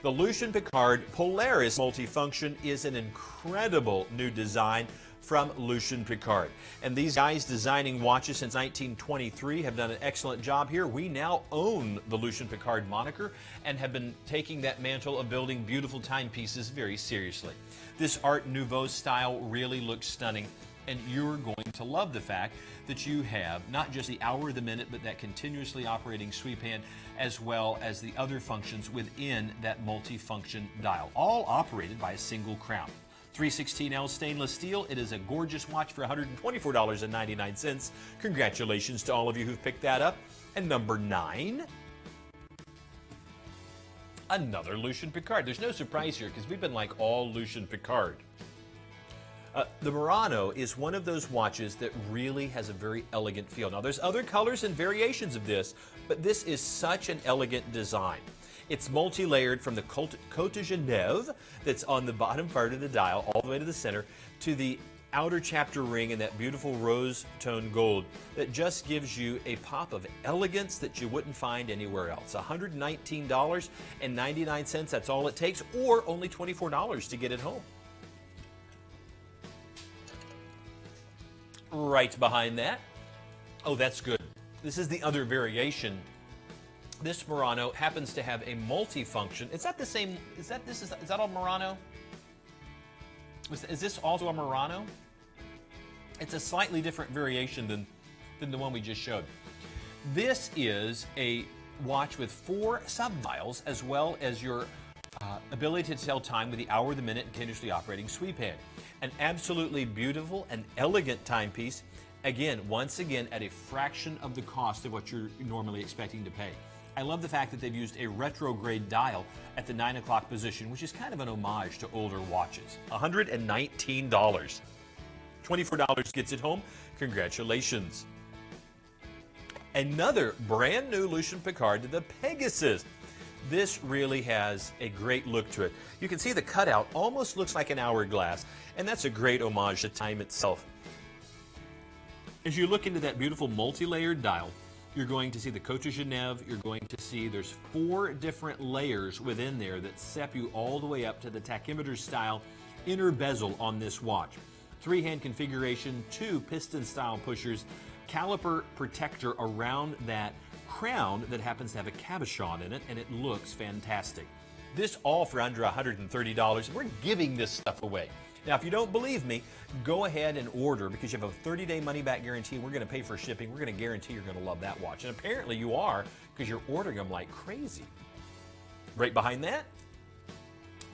The LUCIEN PICCARD Polaris multifunction is an incredible new design from LUCIEN PICCARD. And these guys designing watches since 1923 have done an excellent job here. We now own the LUCIEN PICCARD moniker and have been taking that mantle of building beautiful timepieces very seriously. This Art Nouveau style really looks stunning, and you're going to love the fact that you have not just the hour, the minute, but that continuously operating sweep hand, as well as the other functions within that multifunction dial, all operated by a single crown. 316L stainless steel. It is a gorgeous watch for $124.99. Congratulations to all of you who've picked that up. And number 9, another LUCIEN PICCARD. There's no surprise here because we've been like all LUCIEN PICCARD. The Murano is one of those watches that really has a very elegant feel. Now, there's other colors and variations of this, but this is such an elegant design. It's multi-layered from the Côte de Genève that's on the bottom part of the dial all the way to the center to the outer chapter ring in that beautiful rose tone gold that just gives you a pop of elegance that you wouldn't find anywhere else. $119.99, that's all it takes, or only $24 to get it home. Right behind that, oh, that's good. This is the other variation. This Murano happens to have a multi-function. Is that the same? Is that all Murano? Is this also a Murano? It's a slightly different variation than the one we just showed. This is a watch with 4 sub-dials, as well as your ability to tell time with the hour, the minute, and continuously operating sweep hand. An absolutely beautiful and elegant timepiece. Again, once again, at a fraction of the cost of what you're normally expecting to pay. I love the fact that they've used a retrograde dial at the 9 o'clock position, which is kind of an homage to older watches. $119. $24 gets it home. Congratulations. Another brand new LUCIEN PICCARD, the Pegasus. This really has a great look to it. You can see the cutout almost looks like an hourglass, and that's a great homage to time itself. As you look into that beautiful multi-layered dial, you're going to see the Côte de Genève. You're going to see there's 4 different layers within there that step you all the way up to the tachymeter style inner bezel on this watch. 3-hand configuration, 2 piston style pushers, caliper protector around that crown that happens to have a cabochon in it, and it looks fantastic. This all for under $130. We're giving this stuff away. Now, if you don't believe me, go ahead and order, because you have a 30-day money-back guarantee. We're going to pay for shipping. We're going to guarantee you're going to love that watch. And apparently you are, because you're ordering them like crazy. Right behind that,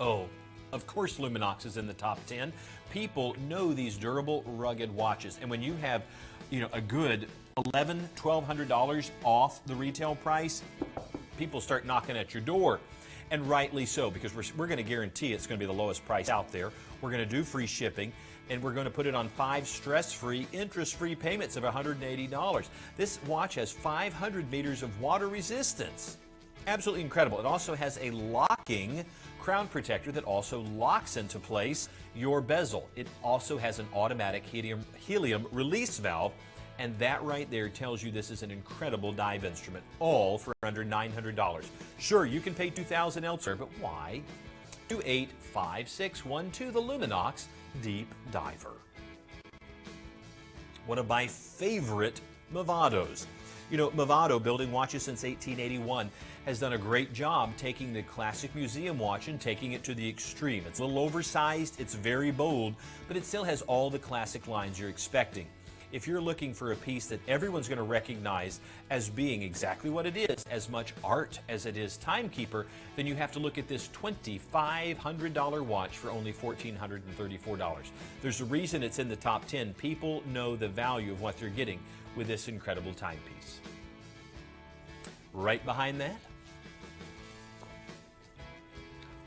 oh, of course LUMINOX is in the top 10. People know these durable, rugged watches. And when you have, a good $1,100, $1,200 off the retail price, people start knocking at your door. And rightly so, because we're going to guarantee it's going to be the lowest price out there. We're going to do free shipping, and we're going to put it on 5 stress-free, interest-free payments of $180. This watch has 500 meters of water resistance. Absolutely incredible. It also has a locking crown protector that also locks into place your bezel. It also has an automatic helium release valve, and that right there tells you this is an incredible dive instrument, all for under $900. Sure, you can pay $2,000 elsewhere, but why? 285612, the LUMINOX Deep Diver. One of my favorite Movados. Movado, building watches since 1881, has done a great job taking the classic museum watch and taking it to the extreme. It's a little oversized, it's very bold, but it still has all the classic lines you're expecting. If you're looking for a piece that everyone's going to recognize as being exactly what it is, as much art as it is timekeeper, then you have to look at this $2,500 watch for only $1,434. There's a reason it's in the top 10. People know the value of what they're getting with this incredible timepiece. Right behind that,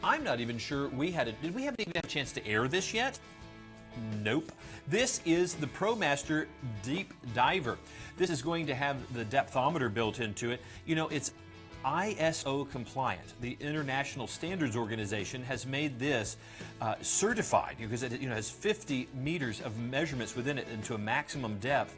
I'm not even sure we had did we even have a chance to air this yet? Nope. This is the ProMaster Deep Diver. This is going to have the depthometer built into it. You know, it's ISO compliant. The International Standards Organization has made this certified because it has 50 meters of measurements within it into a maximum depth.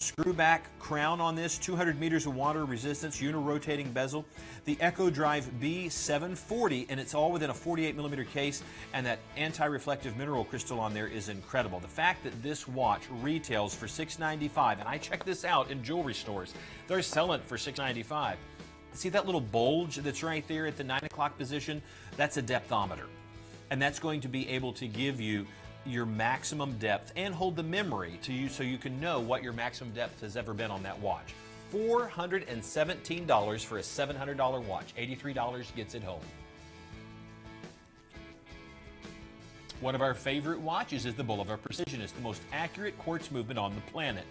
Screw back crown on this, 200 meters of water resistance, unirotating bezel. The Echo Drive B740, and it's all within a 48 millimeter case, and that anti-reflective mineral crystal on there is incredible. The fact that this watch retails for $695, and I checked this out in jewelry stores, they're selling it for $695. See that little bulge that's right there at the 9 o'clock position? That's a depthometer, and that's going to be able to give you your maximum depth and hold the memory to you so you can know what your maximum depth has ever been on that watch. $417 for a $700 watch. $83 gets it home. One of our favorite watches is the Bulova Precisionist, the most accurate quartz movement on the planet.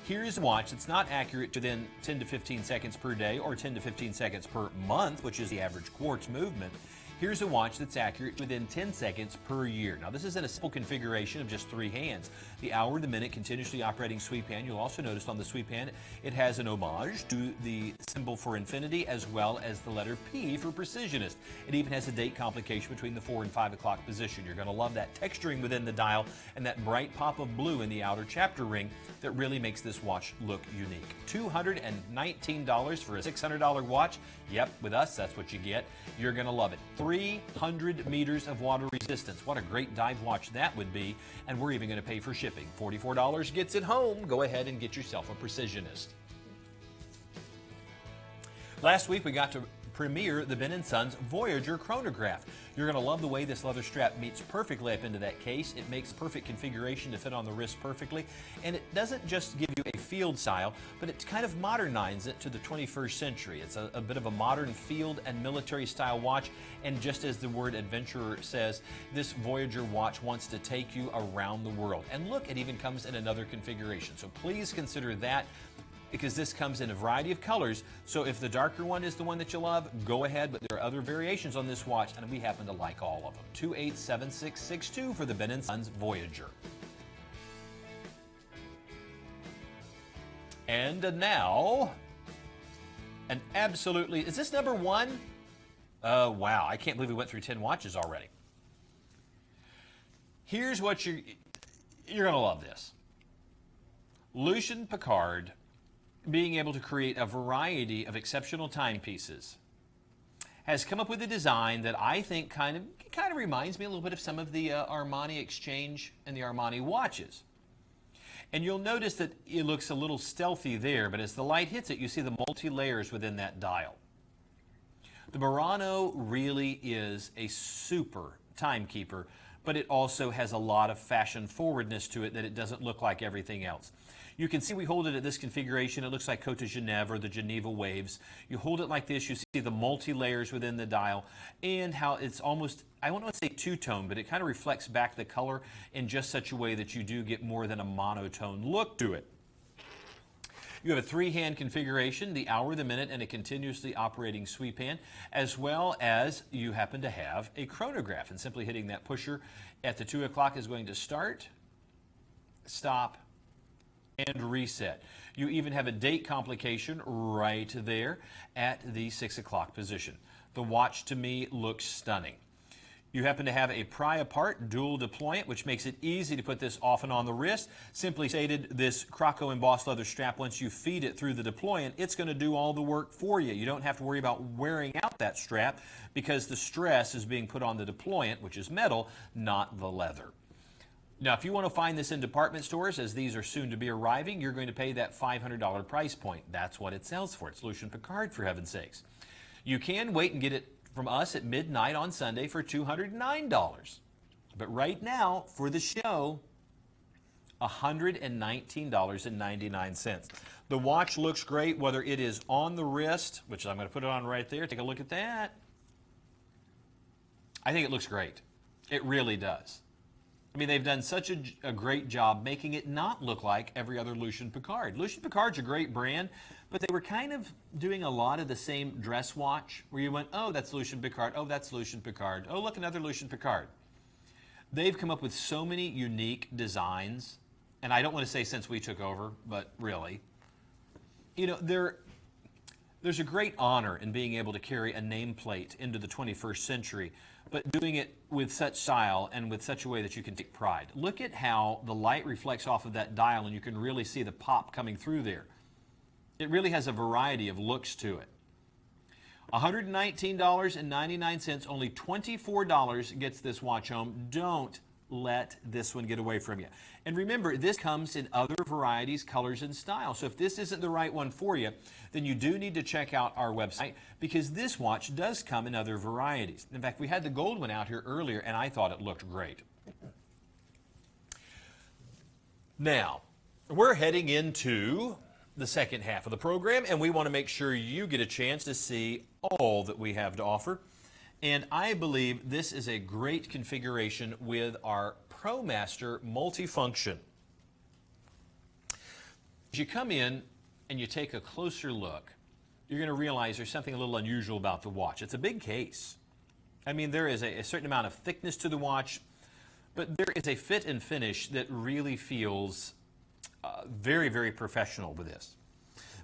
Here's a watch that's not accurate to within 10 to 15 seconds per day or 10 to 15 seconds per month, which is the average quartz movement. Here's a watch that's accurate within 10 seconds per year. Now, this is in a simple configuration of just 3 hands. The hour, the minute, continuously operating sweep hand. You'll also notice on the sweep hand, it has an homage to the symbol for infinity as well as the letter P for precisionist. It even has a date complication between the 4 and 5 o'clock position. You're going to love that texturing within the dial and that bright pop of blue in the outer chapter ring that really makes this watch look unique. $219 for a $600 watch. Yep, with us, that's what you get. You're going to love it. 300 meters of water resistance. What a great dive watch that would be. And we're even going to pay for shipping. $44 gets it home. Go ahead and get yourself a Precisionist. Last week we got to premiere the Ben & Sons Voyager chronograph. You're going to love the way this leather strap meets perfectly up into that case. It makes perfect configuration to fit on the wrist perfectly. And it doesn't just give you a field style, but it kind of modernizes it to the 21st century. It's a bit of a modern field and military style watch. And just as the word adventurer says, this Voyager watch wants to take you around the world. And look, it even comes in another configuration. So please consider that, because this comes in a variety of colors. So if the darker one is the one that you love, go ahead, but there are other variations on this watch, and we happen to like all of them. 287662 for the Ben & Sons Voyager. And now, an absolutely, is this number 1? Oh, wow, I can't believe we went through 10 watches already. Here's what you're gonna love this. LUCIEN PICCARD, being able to create a variety of exceptional timepieces, has come up with a design that I think kind of reminds me a little bit of some of the Armani Exchange and the Armani watches. And you'll notice that it looks a little stealthy there, but as the light hits it, you see the multi-layers within that dial. The Murano really is a super timekeeper, but it also has a lot of fashion forwardness to it that it doesn't look like everything else. You can see we hold it at this configuration. It looks like Côte de Genève or the Geneva Waves. You hold it like this, you see the multi-layers within the dial and how it's almost, I won't want to say two-tone, but it kind of reflects back the color in just such a way that you do get more than a monotone look to it. You have a 3-hand configuration, the hour, the minute, and a continuously operating sweep hand, as well as you happen to have a chronograph. And simply hitting that pusher at the 2 o'clock is going to start, stop, and reset. You even have a date complication right there at the 6 o'clock position. The watch to me looks stunning. You happen to have a pry-apart dual deployant, which makes it easy to put this off and on the wrist. Simply stated, this Croco embossed leather strap, once you feed it through the deployant, it's going to do all the work for you. You don't have to worry about wearing out that strap because the stress is being put on the deployant, which is metal, not the leather. Now, if you want to find this in department stores, as these are soon to be arriving, you're going to pay that $500 price point. That's what it sells for. It's LUCIEN PICCARD, for heaven's sakes. You can wait and get it from us at midnight on Sunday for $209. But right now, for the show, $119.99. The watch looks great, whether it is on the wrist, which I'm going to put it on right there. Take a look at that. I think it looks great. It really does. I mean, they've done such a great job making it not look like every other LUCIEN PICCARD. LUCIEN PICCARD's a great brand, but they were kind of doing a lot of the same dress watch where you went, oh, that's LUCIEN PICCARD, oh, that's LUCIEN PICCARD, oh, look, another LUCIEN PICCARD. They've come up with so many unique designs, and I don't want to say since we took over, but really. You know, there's a great honor in being able to carry a nameplate into the 21st century, but doing it with such style and with such a way that you can take pride. Look at how the light reflects off of that dial and you can really see the pop coming through there. It really has a variety of looks to it. $119.99, only $24 gets this watch home. Don't let this one get away from you. And remember, this comes in other varieties, colors, and styles. So if this isn't the right one for you, then you do need to check out our website because this watch does come in other varieties. In fact, we had the gold one out here earlier and I thought it looked great. Now, we're heading into the second half of the program and we want to make sure you get a chance to see all that we have to offer. And I believe this is a great configuration with our ProMaster multifunction. As you come in and you take a closer look, you're going to realize there's something a little unusual about the watch. It's a big case. I mean, there is a certain amount of thickness to the watch, but there is a fit and finish that really feels very, very professional with this.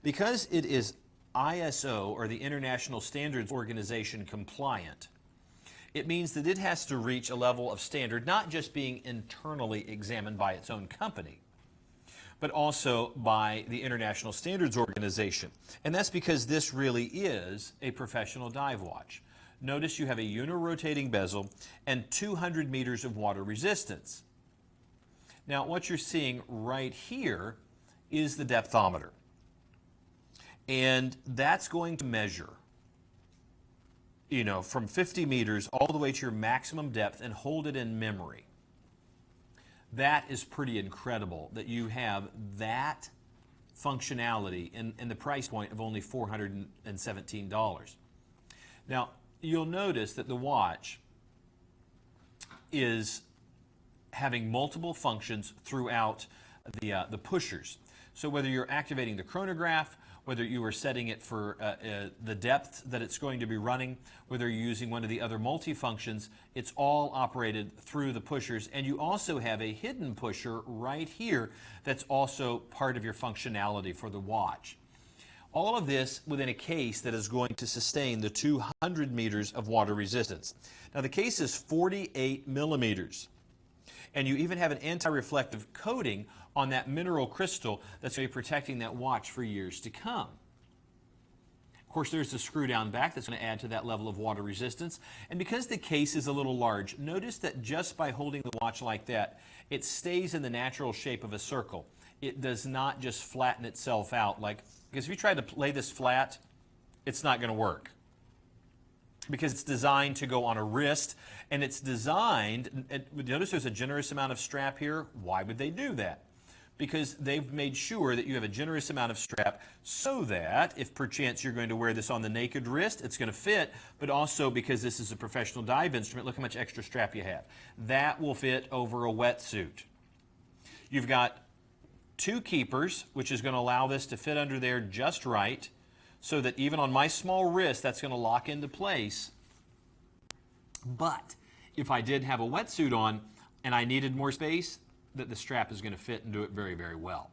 Because it is ISO, or the International Standards Organization, compliant, it means that it has to reach a level of standard, not just being internally examined by its own company, but also by the International Standards Organization. And that's because this really is a professional dive watch. Notice you have a unirotating bezel and 200 meters of water resistance. Now, what you're seeing right here is the depthometer. And that's going to measure, you know, from 50 meters all the way to your maximum depth and hold it in memory. That is pretty incredible that you have that functionality in the price point of only $417. Now, you'll notice that the watch is having multiple functions throughout the pushers. So whether you're activating the chronograph, whether you are setting it for the depth that it's going to be running, whether you're using one of the other multi-functions, it's all operated through the pushers. And you also have a hidden pusher right here that's also part of your functionality for the watch. All of this within a case that is going to sustain the 200 meters of water resistance. Now the case is 48 millimeters. And you even have an anti-reflective coating on that mineral crystal that's going to be protecting that watch for years to come. Of course, there's the screw down back that's going to add to that level of water resistance. And because the case is a little large, notice that just by holding the watch like that, it stays in the natural shape of a circle. It does not just flatten itself out because if you try to lay this flat, it's not going to work. Because it's designed to go on a wrist, and it's designed, notice there's a generous amount of strap here. Why would they do that? Because they've made sure that you have a generous amount of strap so that if perchance you're going to wear this on the naked wrist, it's going to fit, but also because this is a professional dive instrument, look how much extra strap you have. That will fit over a wetsuit. You've got two keepers, which is going to allow this to fit under there just right, so that even on my small wrist, that's going to lock into place. But if I did have a wetsuit on and I needed more space, that the strap is going to fit and do it very, very well.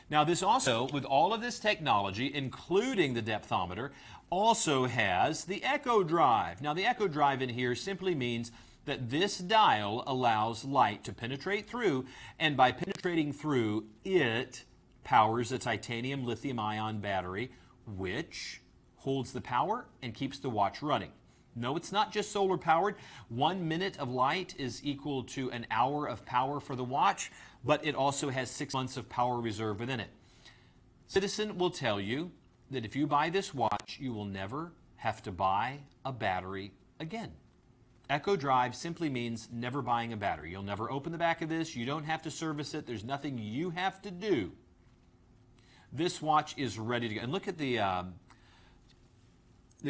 Now this also, with all of this technology, including the depthometer, also has the Echo Drive. Now the Echo Drive in here simply means that this dial allows light to penetrate through, and by penetrating through, it powers a titanium lithium-ion battery, which holds the power and keeps the watch running. No, it's not just solar powered. 1 minute of light is equal to an hour of power for the watch, but it also has 6 months of power reserve within it. Citizen will tell you that if you buy this watch, you will never have to buy a battery again. Echo Drive simply means never buying a battery. You'll never open the back of this. You don't have to service it. There's nothing you have to do. This watch is ready to go. And look at the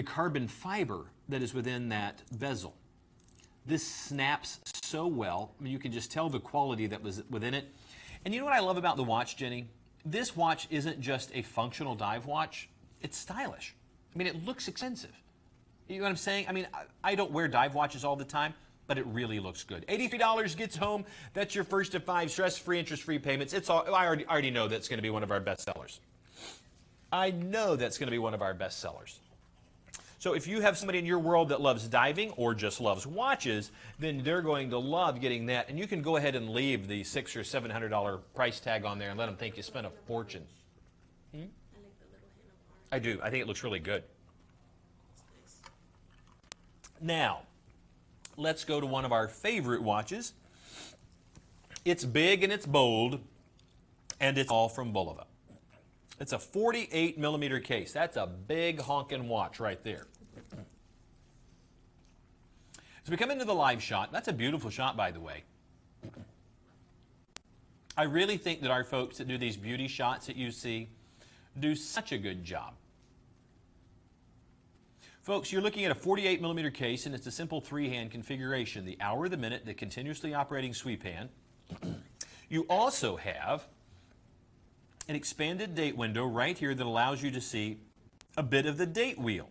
carbon fiber that is within that bezel. This snaps so well. I mean, you can just tell the quality that was within it. And you know what I love about the watch, Jenny? This watch isn't just a functional dive watch. It's stylish. I mean, it looks expensive. You know what I'm saying? I mean, I don't wear dive watches all the time, but it really looks good. $83 gets home. That's your first of 5 stress-free, interest-free payments. It's all. I already know that's going to be one of our best sellers. I know that's going to be one of our best sellers. So if you have somebody in your world that loves diving or just loves watches, then they're going to love getting that. And you can go ahead and leave the $600 or $700 price tag on there and let them think you spent a fortune. I like the little hint of art. I do. I think it looks really good. Nice. Now, let's go to one of our favorite watches. It's big and it's bold, and it's all from Bulova. It's a 48 millimeter case. That's a big honking watch right there. As we come into the live shot, that's a beautiful shot, by the way. I really think that our folks that do these beauty shots that you see do such a good job. Folks, you're looking at a 48 millimeter case, and it's a simple 3-hand configuration. The hour, the minute, the continuously operating sweep hand. You also have an expanded date window right here that allows you to see a bit of the date wheel.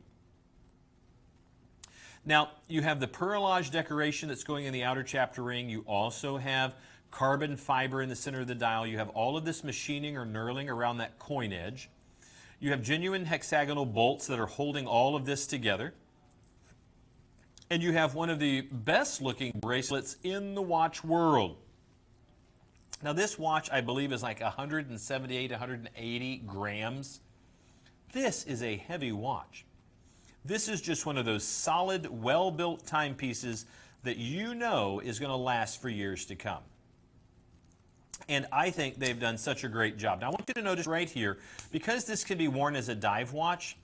Now, you have the perlage decoration that's going in the outer chapter ring. You also have carbon fiber in the center of the dial. You have all of this machining or knurling around that coin edge. You have genuine hexagonal bolts that are holding all of this together. And you have one of the best looking bracelets in the watch world. Now this watch, I believe, is like 178, 180 grams. This is a heavy watch. This is just one of those solid, well-built timepieces that you know is going to last for years to come. And I think they've done such a great job. Now I want you to notice right here, because this can be worn as a dive watch,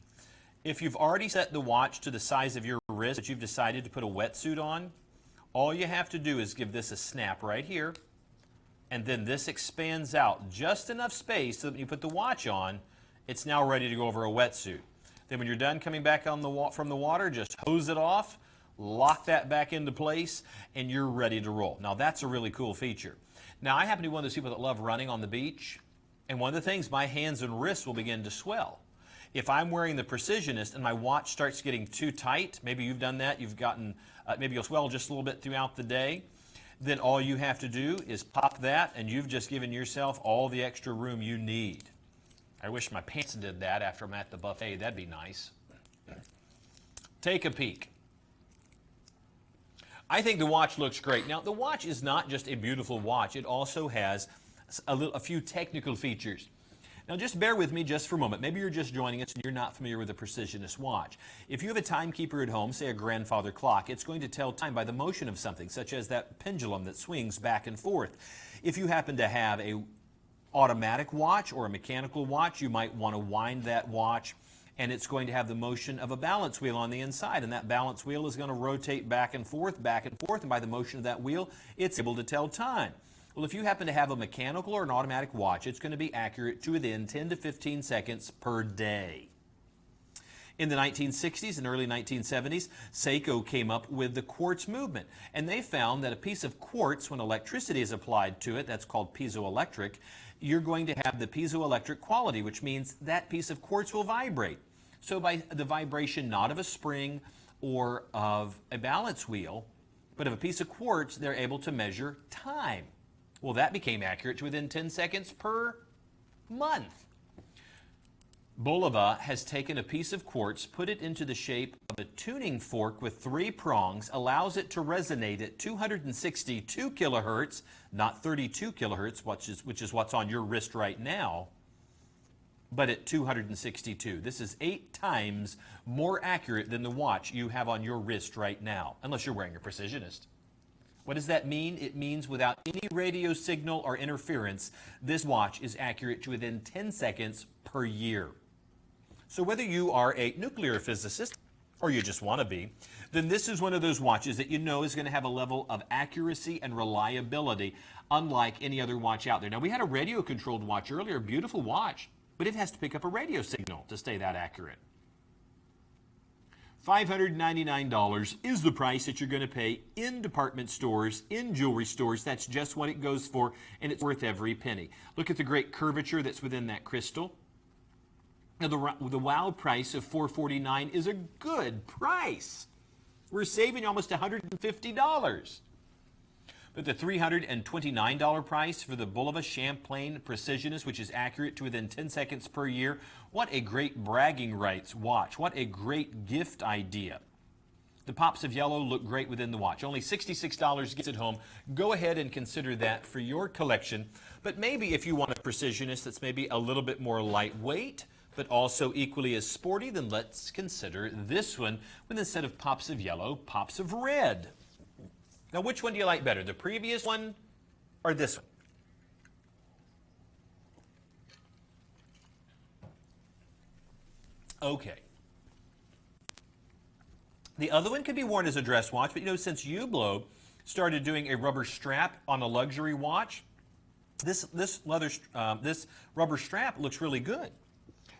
if you've already set the watch to the size of your wrist, but you've decided to put a wetsuit on, all you have to do is give this a snap right here. And then this expands out just enough space so that when you put the watch on, it's now ready to go over a wetsuit. Then when you're done coming back on from the water, just hose it off, lock that back into place, and you're ready to roll. Now that's a really cool feature. Now I happen to be one of those people that love running on the beach, and one of the things, my hands and wrists will begin to swell. If I'm wearing the Precisionist and my watch starts getting too tight, maybe you've done that, you've gotten, maybe you'll swell just a little bit throughout the day, then all you have to do is pop that, and you've just given yourself all the extra room you need. I wish my pants did that after I'm at the buffet. That'd be nice. Take a peek. I think the watch looks great. Now, the watch is not just a beautiful watch. It also has a few technical features. Now, just bear with me just for a moment. Maybe you're just joining us and you're not familiar with a Precisionist watch. If you have a timekeeper at home, say a grandfather clock, it's going to tell time by the motion of something, such as that pendulum that swings back and forth. If you happen to have an automatic watch or a mechanical watch, you might want to wind that watch, and it's going to have the motion of a balance wheel on the inside, and that balance wheel is going to rotate back and forth, and by the motion of that wheel, it's able to tell time. Well, if you happen to have a mechanical or an automatic watch, it's going to be accurate to within 10 to 15 seconds per day. In the 1960s and early 1970s, Seiko came up with the quartz movement, and they found that a piece of quartz, when electricity is applied to it, that's called piezoelectric, you're going to have the piezoelectric quality, which means that piece of quartz will vibrate. So by the vibration not of a spring or of a balance wheel, but of a piece of quartz, they're able to measure time. Well, that became accurate to within 10 seconds per month. Bulova has taken a piece of quartz, put it into the shape of a tuning fork with 3 prongs, allows it to resonate at 262 kilohertz, not 32 kilohertz, which is what's on your wrist right now, but at 262. This is 8 times more accurate than the watch you have on your wrist right now, unless you're wearing a Precisionist. What does that mean? It means without any radio signal or interference, this watch is accurate to within 10 seconds per year. So whether you are a nuclear physicist or you just want to be, then this is one of those watches that you know is going to have a level of accuracy and reliability unlike any other watch out there. Now, we had a radio-controlled watch earlier, a beautiful watch, but it has to pick up a radio signal to stay that accurate. $599 is the price that you're going to pay in department stores, in jewelry stores. That's just what it goes for, and it's worth every penny. Look at the great curvature that's within that crystal. Now, the wow price of $449 is a good price. We're saving almost $150. But the $329 price for the Bulova Champlain Precisionist, which is accurate to within 10 seconds per year, what a great bragging rights watch. What a great gift idea. The pops of yellow look great within the watch. Only $66 gets it home. Go ahead and consider that for your collection. But maybe if you want a Precisionist that's maybe a little bit more lightweight, but also equally as sporty, then let's consider this one with instead of pops of yellow, pops of red. Now, which one do you like better, the previous one or this one? Okay. The other one could be worn as a dress watch, but you know, since Hublot started doing a rubber strap on a luxury watch, this rubber strap looks really good.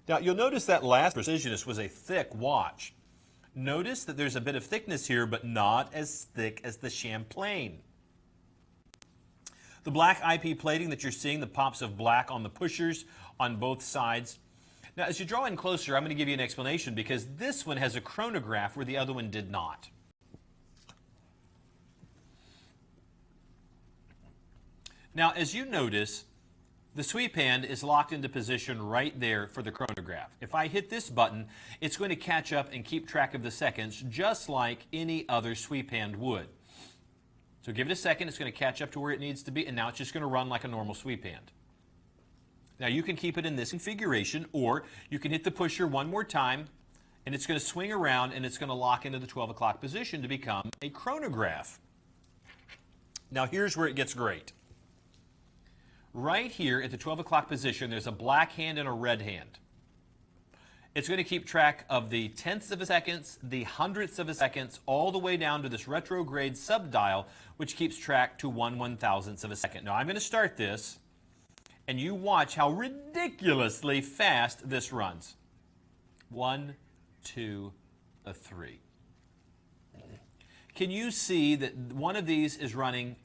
Now, you'll notice that last Precisionist was a thick watch. Notice that there's a bit of thickness here, but not as thick as the Champlain. The black IP plating that you're seeing, the pops of black on the pushers on both sides. Now, as you draw in closer, I'm going to give you an explanation because this one has a chronograph where the other one did not. Now, as you notice, the sweep hand is locked into position right there for the chronograph. If I hit this button, it's going to catch up and keep track of the seconds just like any other sweep hand would. So give it a second, it's going to catch up to where it needs to be, and now it's just going to run like a normal sweep hand. Now you can keep it in this configuration, or you can hit the pusher one more time, and it's going to swing around and it's going to lock into the 12 o'clock position to become a chronograph. Now here's where it gets great. Right here at the 12 o'clock position, there's a black hand and a red hand. It's going to keep track of the tenths of a second, the hundredths of a second, all the way down to this retrograde subdial, which keeps track to 1/1000th of a second. Now I'm going to start this, and you watch how ridiculously fast this runs. 1, 2, 3. Can you see that one of these is running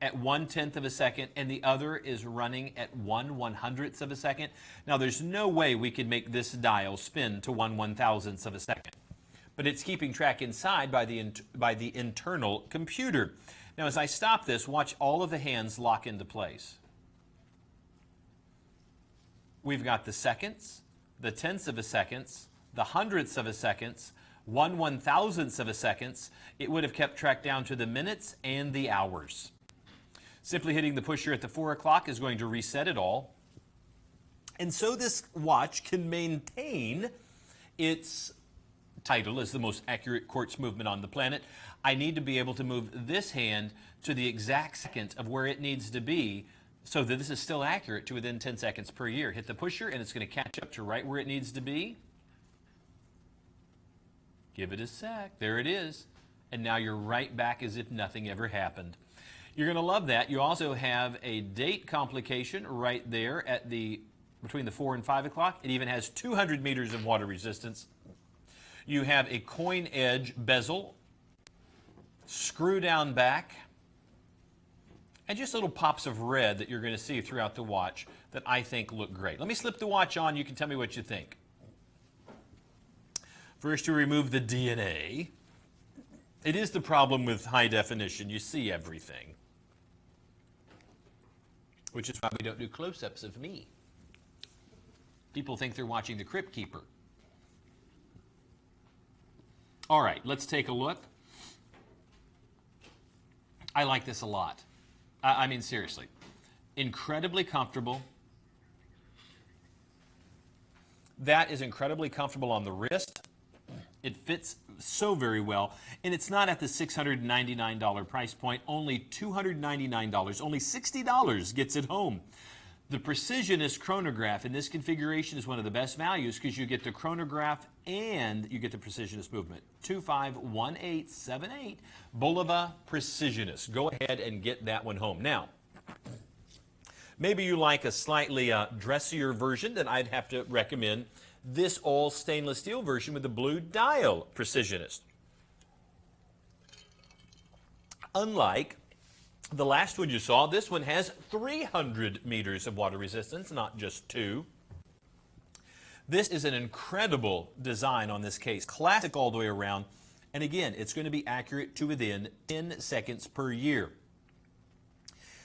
at 1/10 of a second, and the other is running at 1/100th of a second? Now, there's no way we could make this dial spin to 1/1000th of a second, but it's keeping track inside by the internal computer. Now, as I stop this, watch all of the hands lock into place. We've got the seconds, the tenths of a seconds, the hundredths of a seconds, 1/1000th of a seconds. It would have kept track down to the minutes and the hours. Simply hitting the pusher at the 4 o'clock is going to reset it all. And so this watch can maintain its title as the most accurate quartz movement on the planet. I need to be able to move this hand to the exact second of where it needs to be so that this is still accurate to within 10 seconds per year. Hit the pusher and it's going to catch up to right where it needs to be. Give it a sec. There it is. And now you're right back as if nothing ever happened. You're going to love that. You also have a date complication right there at between the 4 and 5 o'clock. It even has 200 meters of water resistance. You have a coin edge bezel, screw down back, and just little pops of red that you're going to see throughout the watch that I think look great. Let me slip the watch on. You can tell me what you think. First, you remove the DNA. It is the problem with high definition. You see everything. Which is why we don't do close-ups of me. People think they're watching the Crypt Keeper. All right, let's take a look. I like this a lot. I mean, seriously. Incredibly comfortable. That is incredibly comfortable on the wrist. It fits so very well, and it's not at the $699 price point, only $299, only $60 gets it home. The Precisionist chronograph in this configuration is one of the best values because you get the chronograph and you get the Precisionist movement. 251878, Bulova Precisionist. Go ahead and get that one home. Now, maybe you like a slightly dressier version, then I'd have to recommend this all stainless steel version with the blue dial Precisionist. Unlike the last one you saw, this one has 300 meters of water resistance, not just 2. This is an incredible design on this case, classic all the way around, and again, it's going to be accurate to within 10 seconds per year.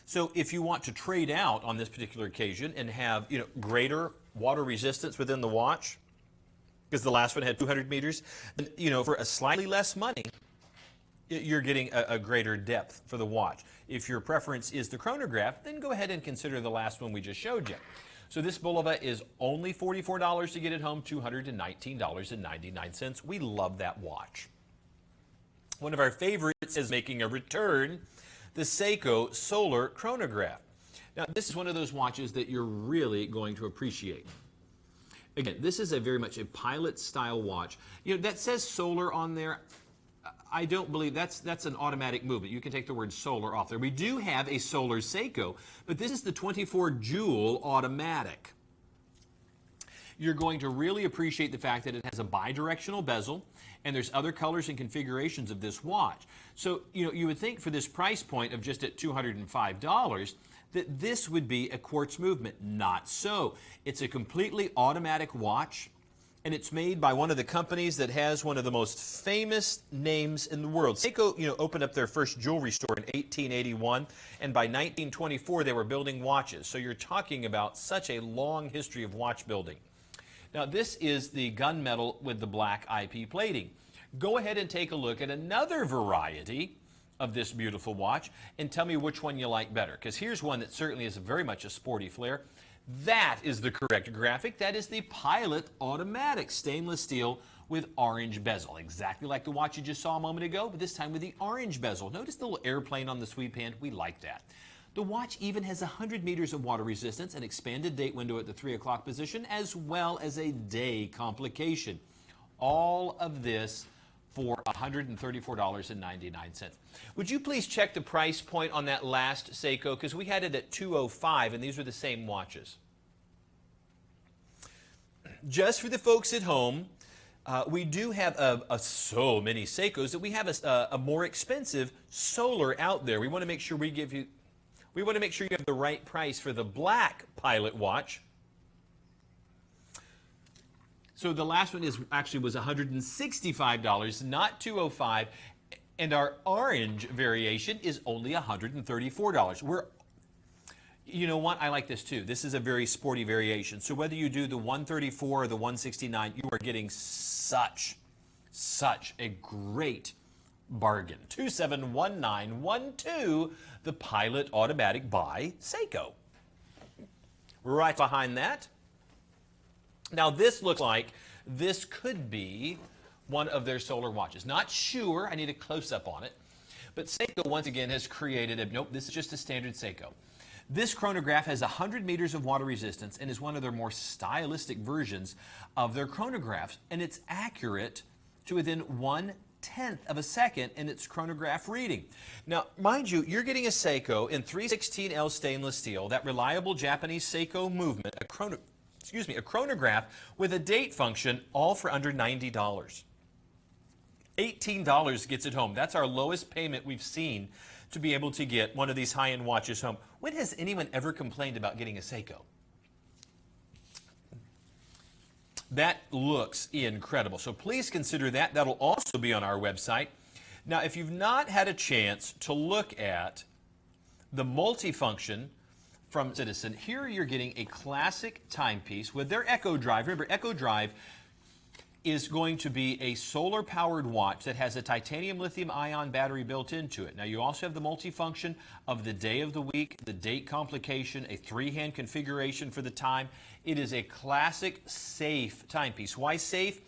So if you want to trade out on this particular occasion and have, greater water resistance within the watch, because the last one had 200 meters, then, for a slightly less money, you're getting a greater depth for the watch. If your preference is the chronograph, then go ahead and consider the last one we just showed you. So this Bulova is only $44 to get it home, $219.99. We love that watch. One of our favorites is making a return, the Seiko Solar Chronograph. Now, this is one of those watches that you're really going to appreciate. Again, this is very much a pilot-style watch. That says solar on there. I don't believe that's an automatic movement. You can take the word solar off there. We do have a solar Seiko, but this is the 24-joule automatic. You're going to really appreciate the fact that it has a bidirectional bezel, and there's other colors and configurations of this watch. So, you would think for this price point of just at $205 that this would be a quartz movement. Not so. It's a completely automatic watch, and it's made by one of the companies that has one of the most famous names in the world. Seiko, opened up their first jewelry store in 1881, and by 1924 they were building watches. So you're talking about such a long history of watch building. Now, this is the gunmetal with the black IP plating. Go ahead and take a look at another variety of this beautiful watch and tell me which one you like better, because here's one that certainly is very much a sporty flair. That is the correct graphic. That is the Pilot Automatic stainless steel with orange bezel, exactly like the watch you just saw a moment ago, but this time with the orange bezel. Notice the little airplane on the sweep hand? We like that. The watch even has 100 meters of water resistance, an expanded date window at the 3 o'clock position, as well as a day complication. All of this for $134.99. Would you please check the price point on that last Seiko? Because we had it at $205, and these are the same watches. Just for the folks at home, we do have so many Seikos that we have a more expensive Solar out there. We want to make sure you have the right price for the black Pilot watch. So the last one was $165, not $205, and our orange variation is only $134. You know what? I like this too. This is a very sporty variation. So whether you do the 134 or the 169, you are getting such a great bargain. 271912, the Pilot Automatic by Seiko. Right behind that. Now this looks like this could be one of their solar watches. Not sure, I need a close-up on it. But Seiko once again has created nope, this is just a standard Seiko. This chronograph has 100 meters of water resistance and is one of their more stylistic versions of their chronographs. And it's accurate to within 1/10 of a second in its chronograph reading. Now, mind you, you're getting a Seiko in 316L stainless steel, that reliable Japanese Seiko movement, a chronograph with a date function, all for under $90. $18 gets it home. That's our lowest payment we've seen to be able to get one of these high-end watches home. When has anyone ever complained about getting a Seiko? That looks incredible. So please consider that. That'll also be on our website. Now, if you've not had a chance to look at the multifunction from Citizen, here you're getting a classic timepiece with their Echo Drive. Remember, Echo Drive is going to be a solar-powered watch that has a titanium lithium-ion battery built into it. Now, you also have the multifunction of the day of the week, the date complication, a 3-hand configuration for the time. It is a classic, safe timepiece. Why safe?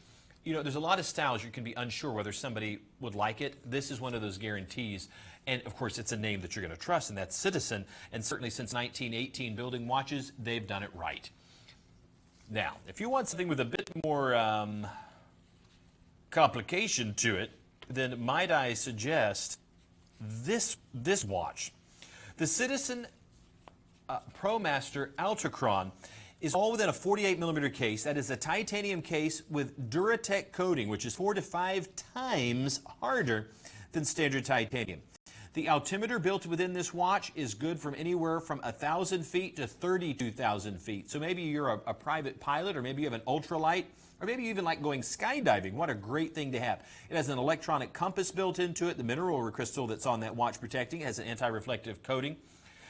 There's a lot of styles you can be unsure whether somebody would like it. This is one of those guarantees. And, of course, it's a name that you're going to trust, and that's Citizen. And certainly since 1918 building watches, they've done it right. Now, if you want something with a bit more complication to it, then might I suggest this watch. The Citizen ProMaster Ultrachron is all within a 48 millimeter case. That is a titanium case with Duratec coating, which is 4 to 5 times harder than standard titanium. The altimeter built within this watch is good from anywhere from 1,000 feet to 32,000 feet. So maybe you're a private pilot, or maybe you have an ultralight, or maybe you even like going skydiving. What a great thing to have. It has an electronic compass built into it. The mineral crystal that's on that watch protecting it has an anti-reflective coating.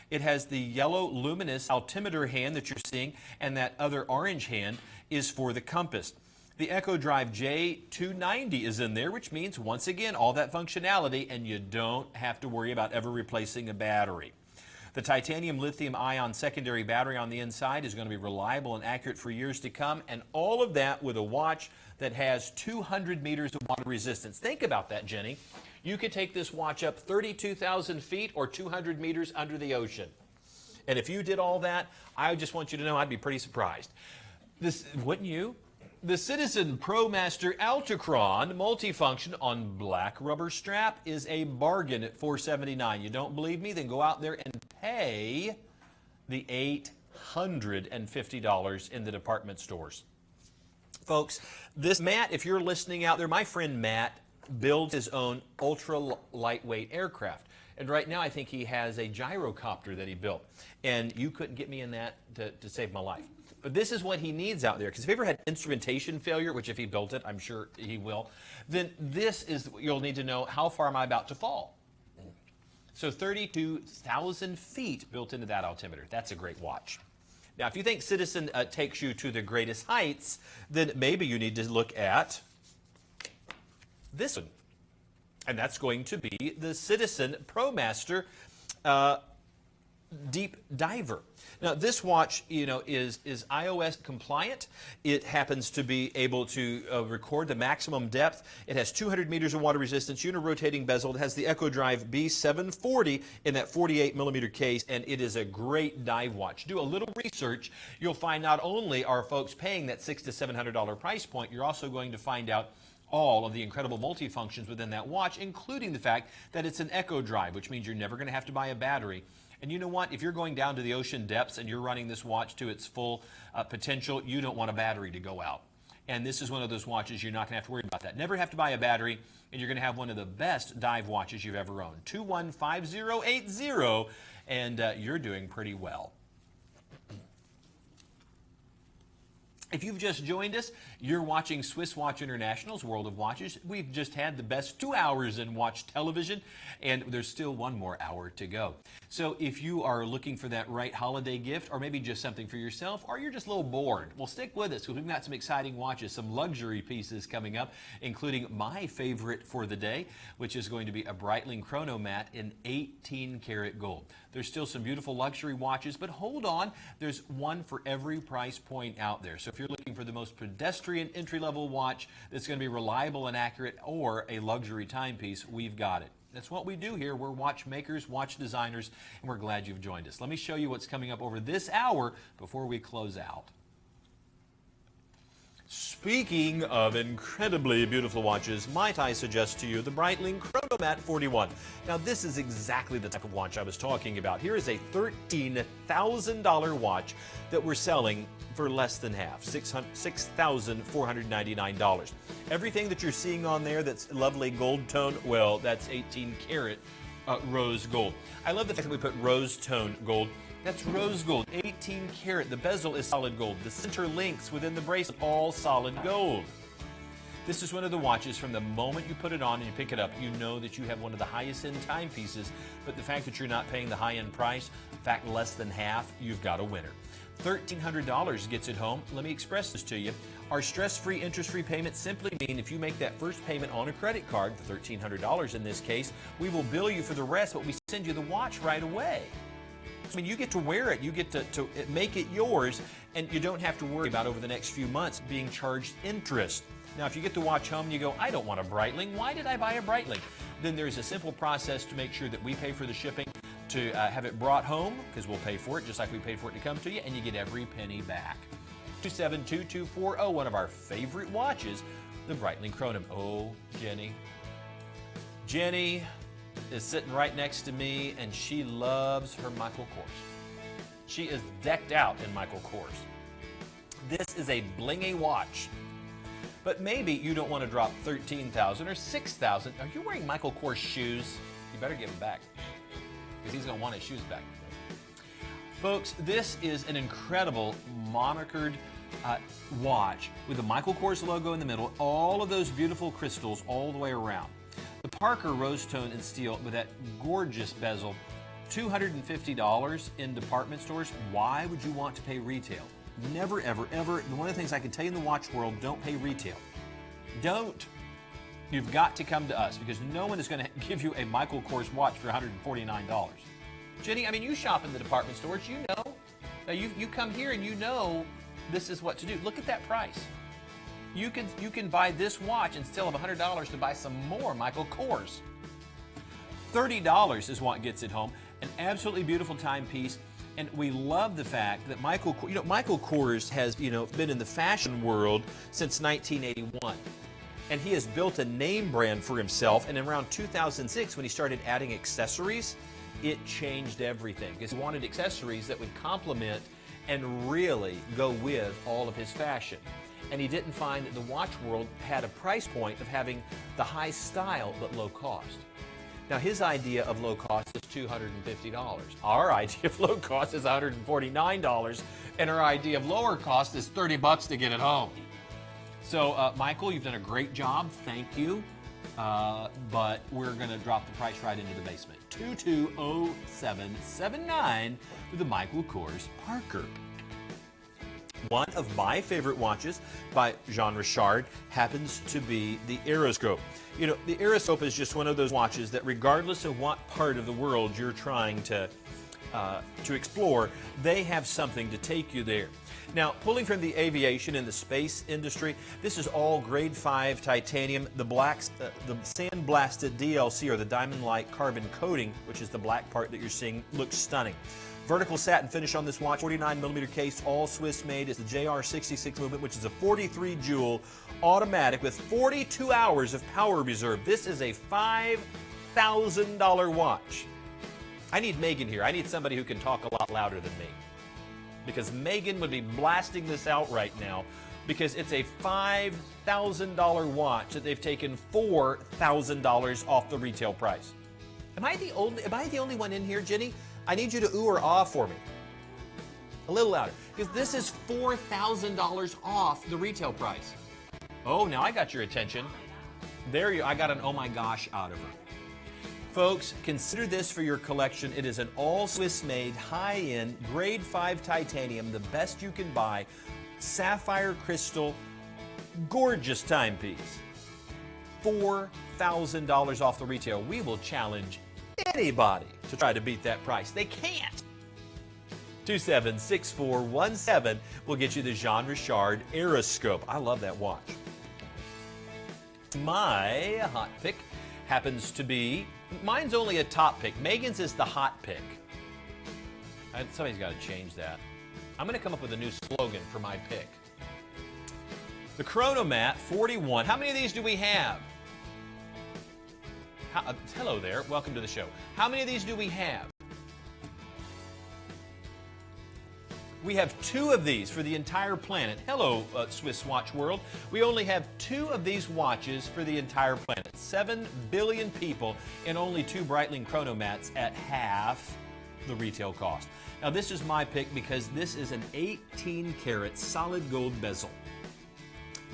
It has the yellow luminous altimeter hand that you're seeing, and that other orange hand is for the compass. The Echo Drive J290 is in there, which means, once again, all that functionality, and you don't have to worry about ever replacing a battery. The titanium lithium-ion secondary battery on the inside is going to be reliable and accurate for years to come, and all of that with a watch that has 200 meters of water resistance. Think about that, Jenny. You could take this watch up 32,000 feet or 200 meters under the ocean. And if you did all that, I just want you to know I'd be pretty surprised. Wouldn't you? The Citizen ProMaster Ultrachron multifunction on black rubber strap is a bargain at $479. You don't believe me? Then go out there and pay the $850 in the department stores. Folks, this Matt, if you're listening out there, my friend Matt builds his own ultra lightweight aircraft. And right now I think he has a gyrocopter that he built. And you couldn't get me in that to save my life. But this is what he needs out there. Because if he ever had instrumentation failure, which if he built it, I'm sure he will, then this is, you'll need to know, how far am I about to fall? So 32,000 feet built into that altimeter. That's a great watch. Now, if you think Citizen takes you to the greatest heights, then maybe you need to look at this one. And that's going to be the Citizen ProMaster Deep Diver. Now, this watch, is iOS compliant. It happens to be able to record the maximum depth. It has 200 meters of water resistance, unirotating bezel. It has the Echo Drive B740 in that 48 millimeter case, and it is a great dive watch. Do a little research. You'll find not only are folks paying that $600 to $700 price point, you're also going to find out all of the incredible multifunctions within that watch, including the fact that it's an Echo Drive, which means you're never going to have to buy a battery. And you know what? If you're going down to the ocean depths and you're running this watch to its full potential, you don't want a battery to go out. And this is one of those watches you're not going to have to worry about that. Never have to buy a battery, and you're going to have one of the best dive watches you've ever owned. 215080, and you're doing pretty well. If you've just joined us, you're watching Swiss Watch International's World of Watches. We've just had the best 2 hours in watch television, and there's still one more hour to go. So if you are looking for that right holiday gift, or maybe just something for yourself, or you're just a little bored, well, stick with us, because we've got some exciting watches, some luxury pieces coming up, including my favorite for the day, which is going to be a Breitling Chronomat in 18 karat gold. There's still some beautiful luxury watches, but hold on, there's one for every price point out there. So if you're looking for the most pedestrian entry-level watch that's going to be reliable and accurate, or a luxury timepiece, we've got it. That's what we do here. We're watchmakers, watch designers, and we're glad you've joined us. Let me show you what's coming up over this hour before we close out. Speaking of incredibly beautiful watches, might I suggest to you the Breitling Chronomat 41. Now, this is exactly the type of watch I was talking about. Here is a $13,000 watch that we're selling for less than half, $6,499. Everything that you're seeing on there that's lovely gold tone, well, that's 18 karat rose gold. I love the fact that we put rose tone gold. That's rose gold, 18 karat. The bezel is solid gold. The center links within the bracelet, all solid gold. This is one of the watches, from the moment you put it on and you pick it up, you know that you have one of the highest end timepieces, but the fact that you're not paying the high end price, in fact less than half, you've got a winner. $1,300 gets it home. Let me express this to you. Our stress-free, interest-free payments simply mean if you make that first payment on a credit card, the $1,300 in this case, we will bill you for the rest, but we send you the watch right away. I mean, you get to wear it, you get to make it yours, and you don't have to worry about over the next few months being charged interest. Now, if you get the watch home and you go, I don't want a Breitling, why did I buy a Breitling? Then there's a simple process to make sure that we pay for the shipping, to have it brought home, because we'll pay for it just like we paid for it to come to you, and you get every penny back. 272240, one of our favorite watches, the Breitling Chronom. Oh, Jenny. Jenny is sitting right next to me, and she loves her Michael Kors. She is decked out in Michael Kors. This is a blingy watch. But maybe you don't want to drop $13,000 or $6,000. Are you wearing Michael Kors shoes? You better give them back, because he's going to want his shoes back. Folks, this is an incredible monocred watch with the Michael Kors logo in the middle, all of those beautiful crystals all the way around. The Parker rose tone and steel with that gorgeous bezel, $250 in department stores. Why would you want to pay retail? Never, ever, ever. One of the things I can tell you in the watch world, don't pay retail. Don't. You've got to come to us, because no one is going to give you a Michael Kors watch for $149. Jenny, I mean, you shop in the department stores, you know. Now you come here and you know this is what to do. Look at that price. You can buy this watch and still have $100 to buy some more Michael Kors. $30 is what gets it home. An absolutely beautiful timepiece. And we love the fact that Michael Kors has, been in the fashion world since 1981. And he has built a name brand for himself. And around 2006, when he started adding accessories, it changed everything, because he wanted accessories that would complement and really go with all of his fashion. And he didn't find that the watch world had a price point of having the high style but low cost. Now, his idea of low cost is $250. Our idea of low cost is $149, and our idea of lower cost is $30 to get it home. So, Michael, you've done a great job. Thank you. But we're going to drop the price right into the basement. 220779 with the Michael Kors Parker. One of my favorite watches by Jean Richard happens to be the Aeroscope. The Aeroscope is just one of those watches that, regardless of what part of the world you're trying to explore, they have something to take you there. Now, pulling from the aviation and the space industry, this is all grade 5 titanium. The sandblasted DLC, or the diamond-like carbon coating, which is the black part that you're seeing, looks stunning. Vertical satin finish on this watch, 49mm case, all Swiss made. It's the JR66 movement, which is a 43 joule automatic with 42 hours of power reserve. This is a $5,000 watch. I need Megan here. I need somebody who can talk a lot louder than me, because Megan would be blasting this out right now, because it's a $5,000 watch that they've taken $4,000 off the retail price. Am I the only one in here, Jenny? I need you to ooh or ah for me. A little louder, because this is $4,000 off the retail price. Oh, now I got your attention. I got an oh my gosh out of her. Folks, consider this for your collection. It is an all Swiss-made, high-end, grade 5 titanium, the best you can buy, sapphire crystal, gorgeous timepiece. $4,000 off the retail. We will challenge anybody to try to beat that price. They can't. 276417 will get you the Jean Richard Aeroscope. I love that watch. My hot pick happens to be, mine's only a top pick. Megan's is the hot pick. Somebody's got to change that. I'm going to come up with a new slogan for my pick. The Chronomat 41. How many of these do we have? Hello there. Welcome to the show. How many of these do we have? We have 2 of these for the entire planet. Hello, Swiss watch world. We only have 2 of these watches for the entire planet. 7 billion people, and only 2 Breitling Chronomats at half the retail cost. Now, this is my pick because this is an 18-karat solid gold bezel.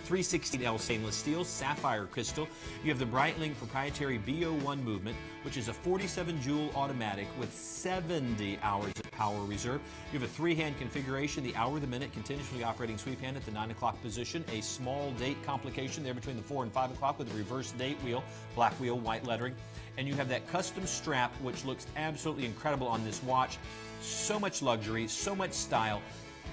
316L stainless steel, sapphire crystal. You have the Breitling proprietary BO1 movement, which is a 47 joule automatic with 70 hours of power reserve. You have a 3-hand configuration, the hour, the minute, continuously operating sweep hand at the 9 o'clock position, a small date complication there between the 4 and 5 o'clock with a reverse date wheel, black wheel, white lettering. And you have that custom strap, which looks absolutely incredible on this watch. So much luxury, so much style.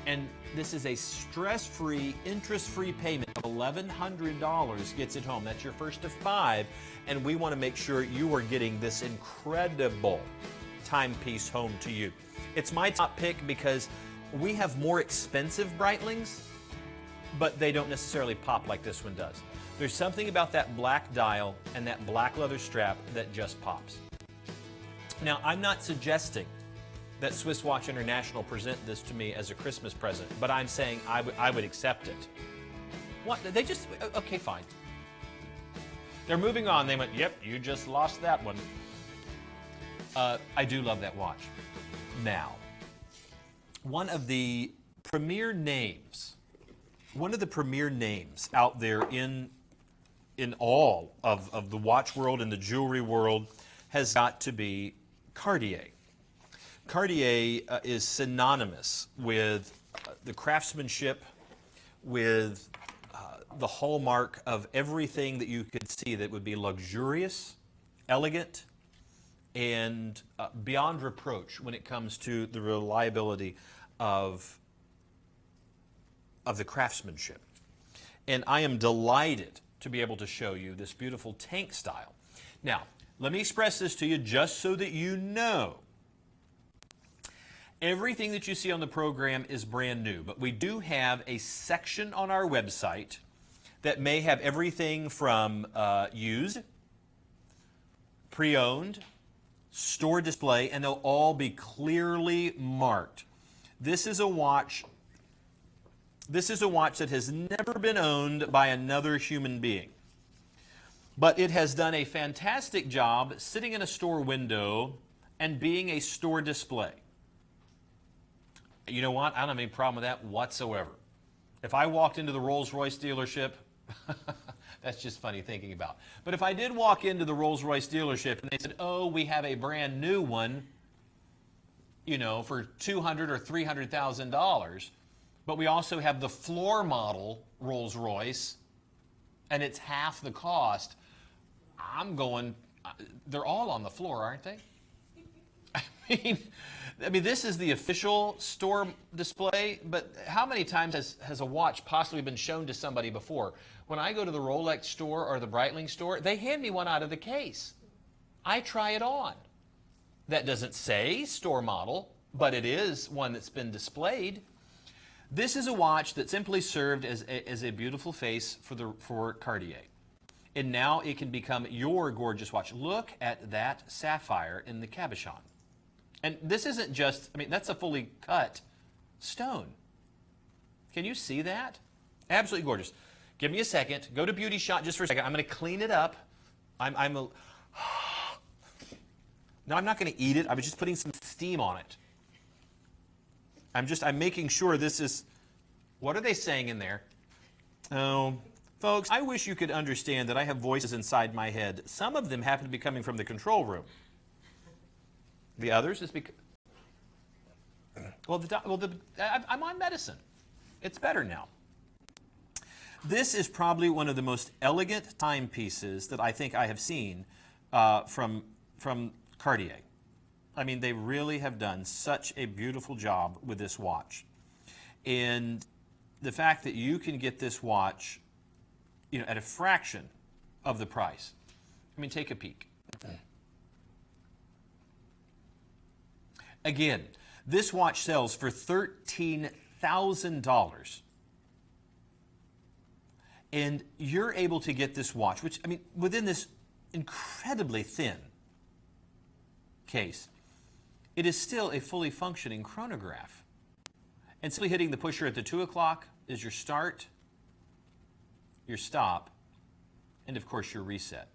And this is a stress-free, interest-free payment of $1,100 gets it home. That's your first of 5, and we want to make sure you are getting this incredible timepiece home to you. It's my top pick because we have more expensive Breitlings, but they don't necessarily pop like this one does. There's something about that black dial and that black leather strap that just pops. Now, I'm not suggesting that Swiss Watch International present this to me as a Christmas present, but I'm saying I would accept it. What? They just, okay, fine. They're moving on. They went, yep, you just lost that one. I do love that watch. Now, one of the premier names out there in all of the watch world and the jewelry world has got to be Cartier. Cartier is synonymous with the craftsmanship, with the hallmark of everything that you could see that would be luxurious, elegant, and beyond reproach when it comes to the reliability of the craftsmanship. And I am delighted to be able to show you this beautiful tank style. Now, let me express this to you just so that you know. Everything that you see on the program is brand new, but we do have a section on our website that may have everything from used, pre-owned, store display, and they'll all be clearly marked. This is a watch that has never been owned by another human being. But it has done a fantastic job sitting in a store window and being a store display. You know what? I don't have any problem with that whatsoever. If I walked into the Rolls-Royce dealership, that's just funny thinking about. But if I did walk into the Rolls-Royce dealership and they said, oh, we have a brand new one, you know, for $200,000 or $300,000, but we also have the floor model Rolls-Royce, and it's half the cost, I'm going, they're all on the floor, aren't they? I mean, this is the official store display, but how many times has a watch possibly been shown to somebody before? When I go to the Rolex store or the Breitling store, they hand me one out of the case. I try it on. That doesn't say store model, but it is one that's been displayed. This is a watch that simply served as a beautiful face for Cartier. And now it can become your gorgeous watch. Look at that sapphire in the cabochon. And this isn't just, I mean, that's a fully cut stone. Can you see that? Absolutely gorgeous. Give me a second. Go to Beauty Shot just for a second. I'm going to clean it up. No, I'm not going to eat it. I was just putting some steam on it. I'm making sure this is, what are they saying in there? Oh, folks, I wish you could understand that I have voices inside my head. Some of them happen to be coming from the control room. The others is because, I'm on medicine. It's better now. This is probably one of the most elegant timepieces that I think I have seen from Cartier. I mean, they really have done such a beautiful job with this watch. And the fact that you can get this watch, you know, at a fraction of the price. I mean, take a peek. Again, this watch sells for $13,000. And you're able to get this watch, which, I mean, within this incredibly thin case, it is still a fully functioning chronograph. And simply hitting the pusher at the 2 o'clock is your start, your stop, and of course your reset.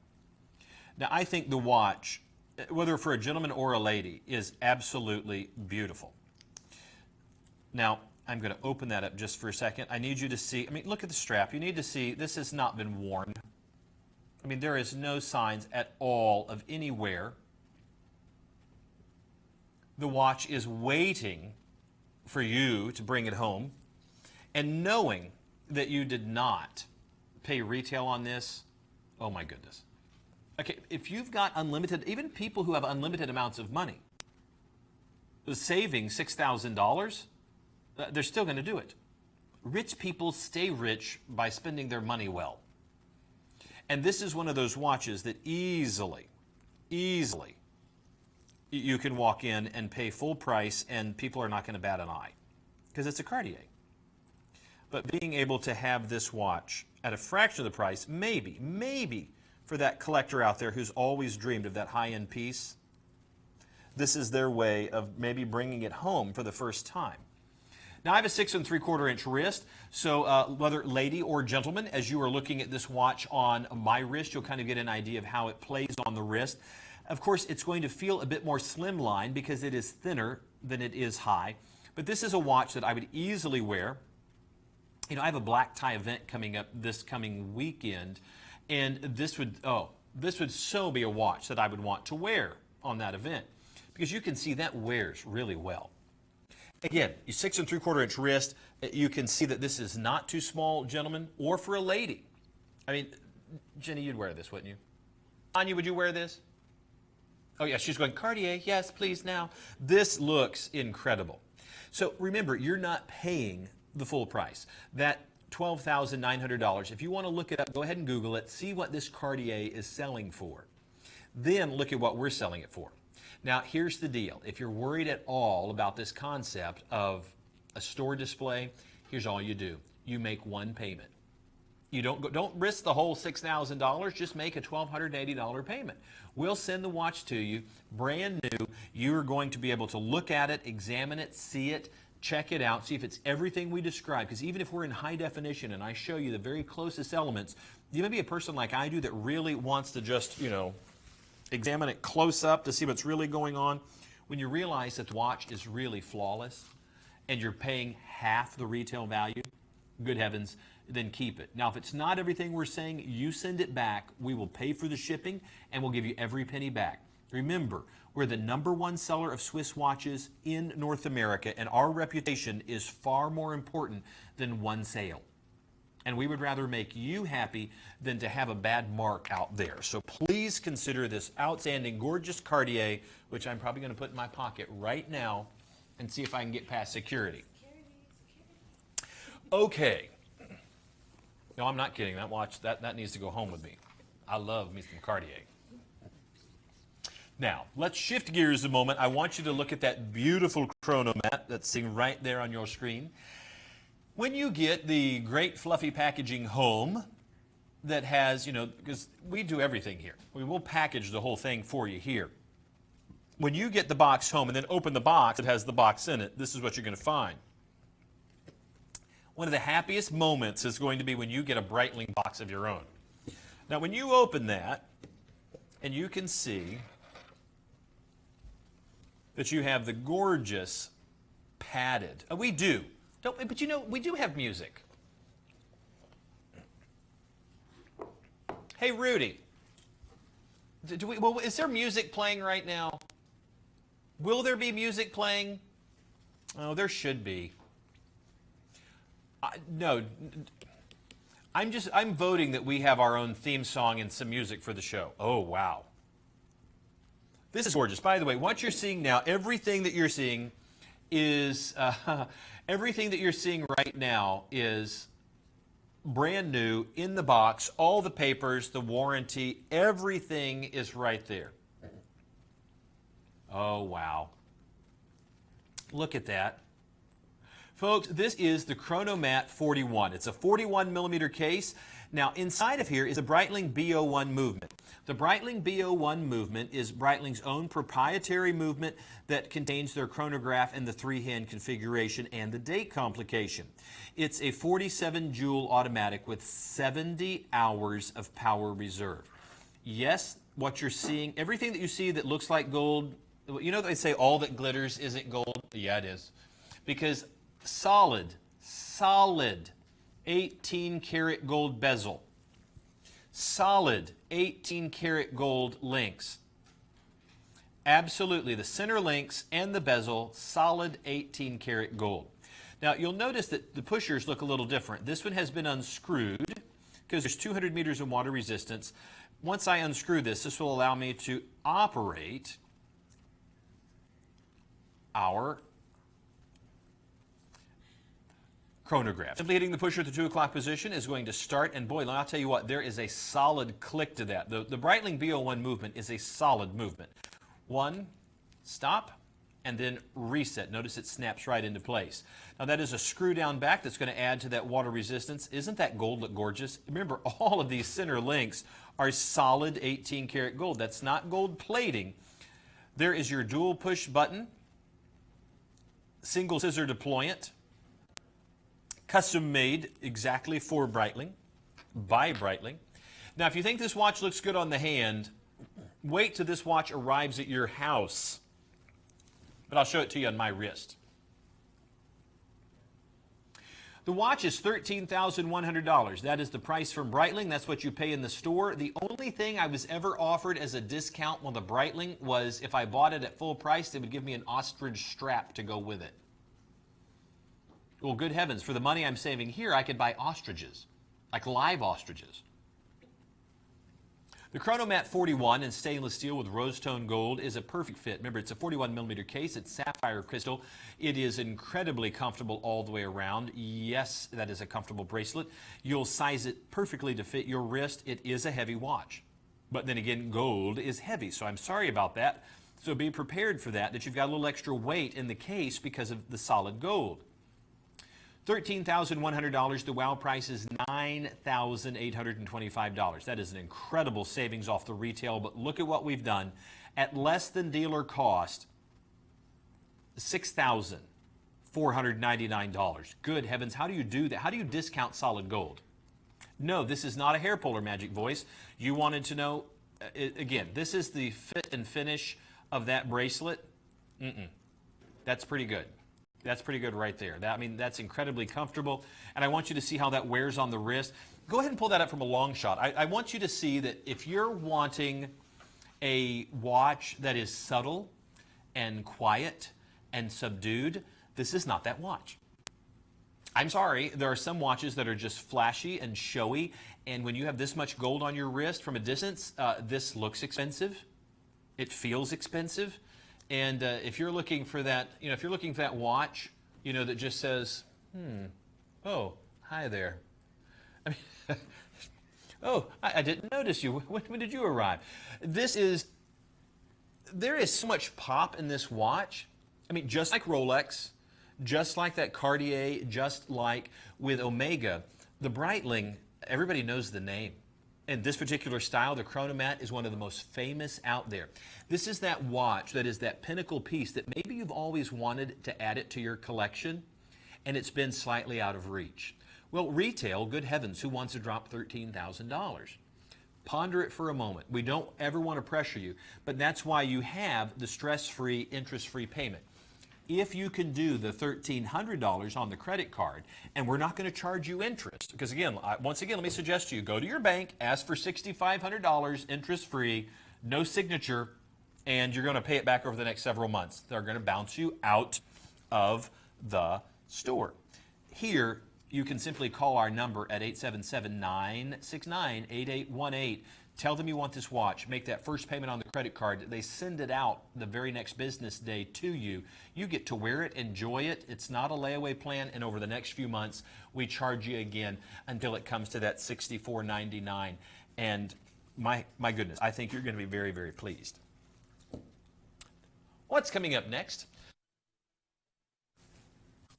Now, I think the watch, whether for a gentleman or a lady, is absolutely beautiful. Now, I'm going to open that up just for a second. I need you to see, I mean, look at the strap. You need to see this has not been worn. I mean, there is no signs at all of any wear. The watch is waiting for you to bring it home. And knowing that you did not pay retail on this, oh my goodness. Okay, if you've got unlimited, even people who have unlimited amounts of money, saving $6,000, they're still going to do it. Rich people stay rich by spending their money well. And this is one of those watches that easily, you can walk in and pay full price and people are not going to bat an eye because it's a Cartier. But being able to have this watch at a fraction of the price, maybe for that collector out there who's always dreamed of that high-end piece, this is their way of maybe bringing it home for the first time. Now I have a 6 3/4 inch wrist, so whether lady or gentleman, as you are looking at this watch on my wrist, you'll kind of get an idea of how it plays on the wrist. Of course, it's going to feel a bit more slimline because it is thinner than it is high, but this is a watch that I would easily wear. You know, I have a black tie event coming up this coming weekend, and this would so be a watch that I would want to wear on that event, because you can see that wears really well. Again, your 6 3/4 inch wrist, you can see that this is not too small, gentlemen, or for a lady. I mean, Jenny, you'd wear this, wouldn't you? Anya, would you wear this? Oh yeah, she's going, Cartier, yes, please now. This looks incredible. So remember, you're not paying the full price. That $12,900. If you want to look it up, go ahead and Google it, see what this Cartier is selling for. Then look at what we're selling it for. Now, here's the deal. If you're worried at all about this concept of a store display, here's all you do. You make one payment. You don't risk the whole $6,000, just make a $1,280 payment. We'll send the watch to you, brand new. You're going to be able to look at it, examine it, see it, check it out, see if it's everything we described. Because even if we're in high definition and I show you the very closest elements, you may be a person like I do that really wants to just, you know, examine it close up to see what's really going on. When you realize that the watch is really flawless and you're paying half the retail value, good heavens, then keep it. Now, if it's not everything we're saying, you send it back. We will pay for the shipping and we'll give you every penny back. Remember, we're the #1 seller of Swiss watches in North America, and our reputation is far more important than one sale. And we would rather make you happy than to have a bad mark out there. So please consider this outstanding, gorgeous Cartier, which I'm probably going to put in my pocket right now and see if I can get past security. Okay. No, I'm not kidding. That watch, that needs to go home with me. I love me some Cartier. Now, let's shift gears a moment. I want you to look at that beautiful chronomat that's sitting right there on your screen. When you get the great fluffy packaging home that has, you know, because we do everything here. We will package the whole thing for you here. When you get the box home and then open the box, it has the box in it. This is what you're going to find. One of the happiest moments is going to be when you get a Breitling box of your own. Now, when you open that, and you can see that you have the gorgeous padded. We do. But you know, we do have music. Hey, Rudy. Well, is there music playing right now? Will there be music playing? Oh, there should be. No. I'm voting that we have our own theme song and some music for the show. Oh, wow. This is gorgeous. By the way, what you're seeing now, everything that you're seeing is everything that you're seeing right now is brand new in the box. All the papers, the warranty, everything is right there. Oh, wow. Look at that. Folks, this is the Chronomat 41. It's a 41 millimeter case. Now, inside of here is a Breitling B01 movement. The Breitling B01 movement is Breitling's own proprietary movement that contains their chronograph and the 3-hand configuration and the date complication. It's a 47 joule automatic with 70 hours of power reserve. Yes, what you're seeing, everything that you see that looks like gold, you know they say all that glitters isn't gold? Yeah, it is. Because solid 18 karat gold bezel. Solid 18 karat gold links. Absolutely, the center links and the bezel, solid 18 karat gold. Now, you'll notice that the pushers look a little different. This one has been unscrewed because there's 200 meters of water resistance. Once I unscrew this, this will allow me to operate our chronograph. Simply hitting the pusher at the 2 o'clock position is going to start, and boy, I'll tell you what, there is a solid click to that. The Breitling B01 movement is a solid movement. 1, stop, and then reset. Notice it snaps right into place. Now that is a screw down back that's going to add to that water resistance. Isn't that gold look gorgeous? Remember, all of these center links are solid 18 karat gold. That's not gold plating. There is your dual push button, single scissor deployant, custom made exactly for Breitling, by Breitling. Now, if you think this watch looks good on the hand, wait till this watch arrives at your house. But I'll show it to you on my wrist. The watch is $13,100. That is the price from Breitling. That's what you pay in the store. The only thing I was ever offered as a discount on the Breitling was if I bought it at full price, they would give me an ostrich strap to go with it. Well, good heavens, for the money I'm saving here, I could buy ostriches, like live ostriches. The Chronomat 41 in stainless steel with rose tone gold is a perfect fit. Remember, it's a 41 millimeter case. It's sapphire crystal. It is incredibly comfortable all the way around. Yes, that is a comfortable bracelet. You'll size it perfectly to fit your wrist. It is a heavy watch. But then again, gold is heavy, so I'm sorry about that. So be prepared for that you've got a little extra weight in the case because of the solid gold. $13,100. The WOW price is $9,825. That is an incredible savings off the retail, but look at what we've done. At less than dealer cost, $6,499. Good heavens, how do you do that? How do you discount solid gold? No, this is not a hair puller, Magic Voice. You wanted to know, again, this is the fit and finish of that bracelet. That's pretty good. That's pretty good right there. That's incredibly comfortable. And I want you to see how that wears on the wrist. Go ahead and pull that up from a long shot. I want you to see that if you're wanting a watch that is subtle and quiet and subdued, this is not that watch. I'm sorry, there are some watches that are just flashy and showy, and when you have this much gold on your wrist from a distance, this looks expensive. It feels expensive. And if you're looking for that, if you're looking for that watch, that just says, oh, hi there. Oh, I didn't notice you. When did you arrive? There is so much pop in this watch. Just like Rolex, just like that Cartier, just like with Omega, the Breitling, everybody knows the name. And this particular style, the Chronomat, is one of the most famous out there. This is that watch that is that pinnacle piece that maybe you've always wanted to add it to your collection, and it's been slightly out of reach. Well, retail, good heavens, who wants to drop $13,000? Ponder it for a moment. We don't ever want to pressure you, but that's why you have the stress-free, interest-free payment. If you can do the $1,300 on the credit card, and we're not going to charge you interest, because again, once again, let me suggest to you, go to your bank, ask for $6,500 interest-free, no signature, and you're going to pay it back over the next several months. They're going to bounce you out of the store. Here, you can simply call our number at 877-969-8818. Tell them you want this watch. Make that first payment on the credit card. They send it out the very next business day to you. You get to wear it, enjoy it. It's not a layaway plan, and over the next few months, we charge you again until it comes to that $64.99. And my goodness, I think you're going to be very, very pleased. What's coming up next?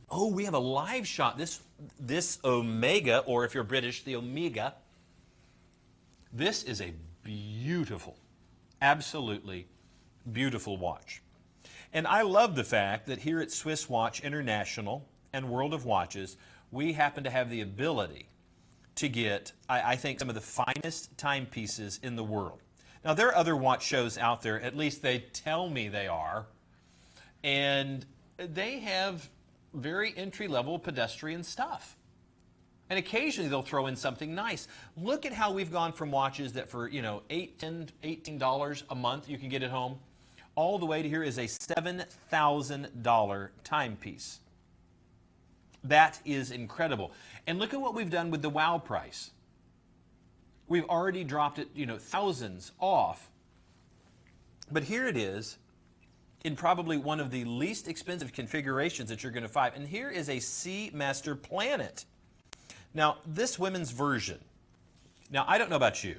Oh, we have a live shot. This Omega, or if you're British, the Omega. This is a beautiful, absolutely beautiful watch. And I love the fact that here at Swiss Watch International and World of Watches, we happen to have the ability to get, I think, some of the finest timepieces in the world. Now, there are other watch shows out there, at least they tell me they are, and they have very entry-level pedestrian stuff. And occasionally they'll throw in something nice. Look at how we've gone from watches that for, $8, $10, $18 a month you can get at home, all the way to here is a $7,000 timepiece. That is incredible. And look at what we've done with the WOW price. We've already dropped it, thousands off. But here it is in probably one of the least expensive configurations that you're going to find. And here is a Seamaster Planet. Now, this women's version, now I don't know about you.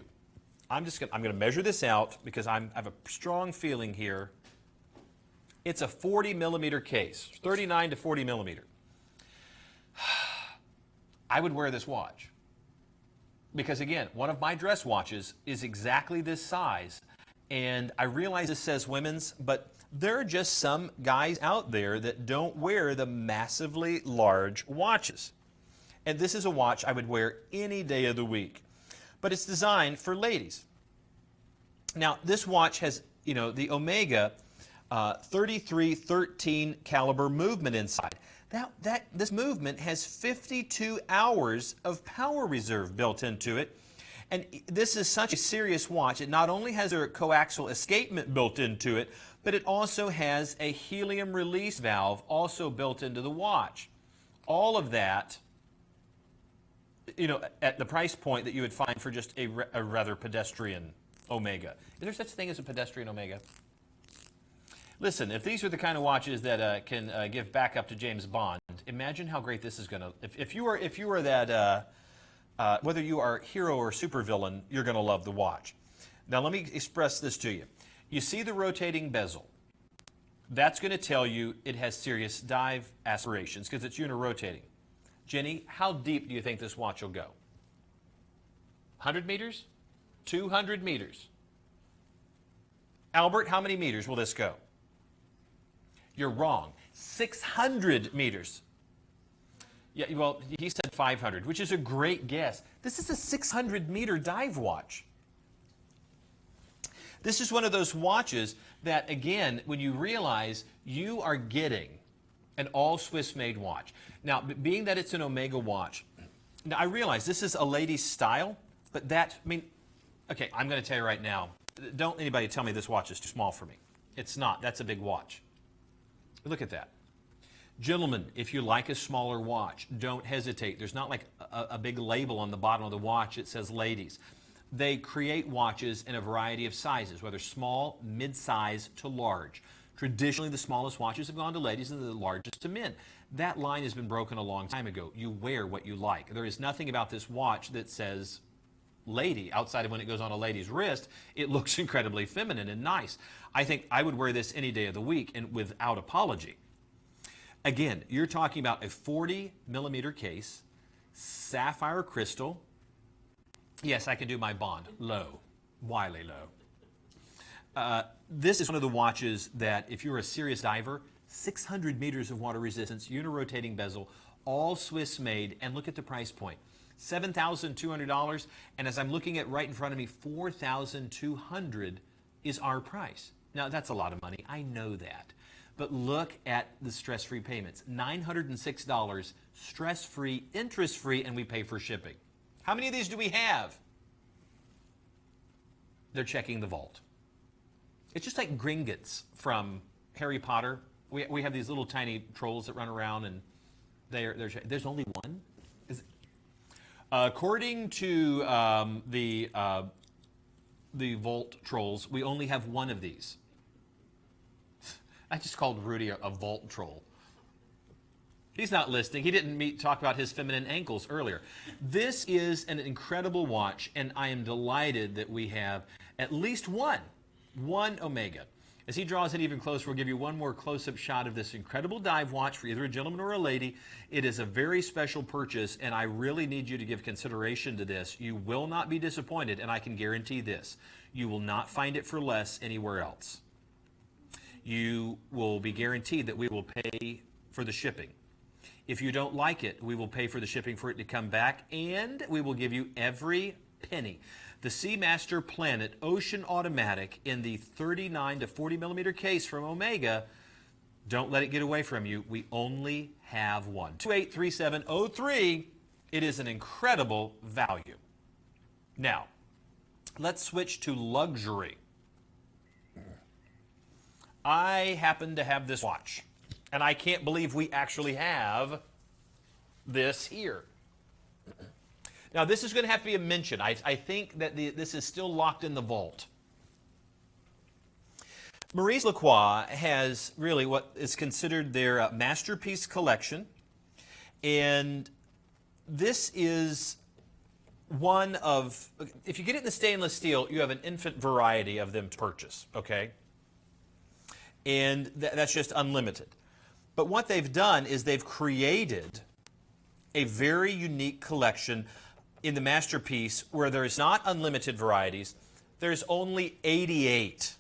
I'm going to measure this out because I have a strong feeling here. It's a 40 millimeter case, 39 to 40 millimeter. I would wear this watch. Because again, one of my dress watches is exactly this size, And I realize this says women's, but there are just some guys out there that don't wear the massively large watches. And this is a watch I would wear any day of the week. But it's designed for ladies. Now, this watch has, the Omega 3313 caliber movement inside. This movement has 52 hours of power reserve built into it. And this is such a serious watch. It not only has a coaxial escapement built into it, but it also has a helium release valve also built into the watch. All of that, at the price point that you would find for just a rather pedestrian Omega. Is there such a thing as a pedestrian Omega? Listen, if these are the kind of watches that can give backup to James Bond, imagine how great this is going to. If you are that, whether you are hero or supervillain, you're going to love the watch. Now let me express this to you. You see the rotating bezel. That's going to tell you it has serious dive aspirations because it's unirotating. Jenny, how deep do you think this watch will go? 100 meters? 200 meters? Albert, how many meters will this go? You're wrong. 600 meters. Yeah, well, he said 500, which is a great guess. This is a 600-meter dive watch. This is one of those watches that, again, when you realize you are getting an all-Swiss-made watch. Now, being that it's an Omega watch, now I realize this is a lady's style, but okay, I'm going to tell you right now, don't anybody tell me this watch is too small for me. It's not. That's a big watch. Look at that. Gentlemen, if you like a smaller watch, don't hesitate. There's not like a big label on the bottom of the watch that says ladies. They create watches in a variety of sizes, whether small, mid-size to large. Traditionally, the smallest watches have gone to ladies and the largest to men. That line has been broken a long time ago. You wear what you like. There is nothing about this watch that says lady, outside of when it goes on a lady's wrist. It looks incredibly feminine and nice. I think I would wear this any day of the week and without apology. Again, you're talking about a 40-millimeter case, sapphire crystal. Yes, I can do my Bond. Low. Wily low. This is one of the watches that, if you're a serious diver, 600 meters of water resistance, unirotating bezel, all Swiss made, and look at the price point. $7,200, and as I'm looking at right in front of me, $4,200 is our price. Now, that's a lot of money. I know that. But look at the stress-free payments. $906, stress-free, interest-free, and we pay for shipping. How many of these do we have? They're checking the vault. It's just like Gringotts from Harry Potter. We have these little tiny trolls that run around, and there's only one? According to the Vault trolls, we only have one of these. I just called Rudy a Vault troll. He's not listening. He didn't talk about his feminine ankles earlier. This is an incredible watch, and I am delighted that we have at least one Omega. As he draws it even closer, we'll give you one more close-up shot of this incredible dive watch for either a gentleman or a lady. It is a very special purchase, and I really need you to give consideration to this. You will not be disappointed, and I can guarantee this. You will not find it for less anywhere else. You will be guaranteed that we will pay for the shipping. If you don't like it, we will pay for the shipping for it to come back, and we will give you every penny. The Seamaster Planet Ocean Automatic in the 39 to 40 millimeter case from Omega, don't let it get away from you. We only have one. 283703. It is an incredible value. Now, let's switch to luxury. I happen to have this watch, and I can't believe we actually have this here. Now, this is going to have to be a mention. I think that this is still locked in the vault. Maurice Lacroix has really what is considered their masterpiece collection, and this is one of, if you get it in the stainless steel, you have an infinite variety of them to purchase, okay? And that's just unlimited. But what they've done is they've created a very unique collection in the masterpiece where there is not unlimited varieties, there's only 88.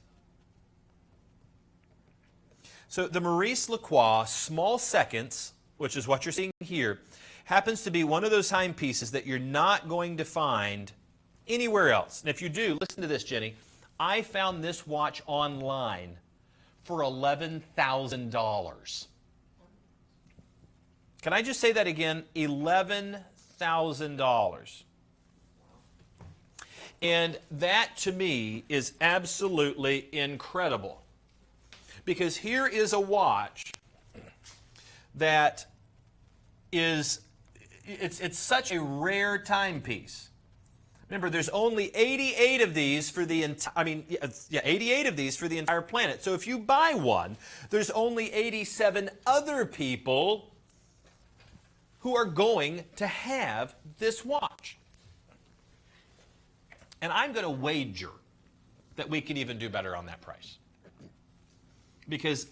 So the Maurice Lacroix small seconds, which is what you're seeing here, happens to be one of those timepieces that you're not going to find anywhere else. And if you do, listen to this, Jenny. I found this watch online for $11,000. Can I just say that again? $11,000. And that, to me, is absolutely incredible. Because here is a watch that is, it's such a rare timepiece. Remember, there's only 88 of these for the entire, 88 of these for the entire planet. So if you buy one, there's only 87 other people who are going to have this watch. And I'm going to wager that we can even do better on that price. Because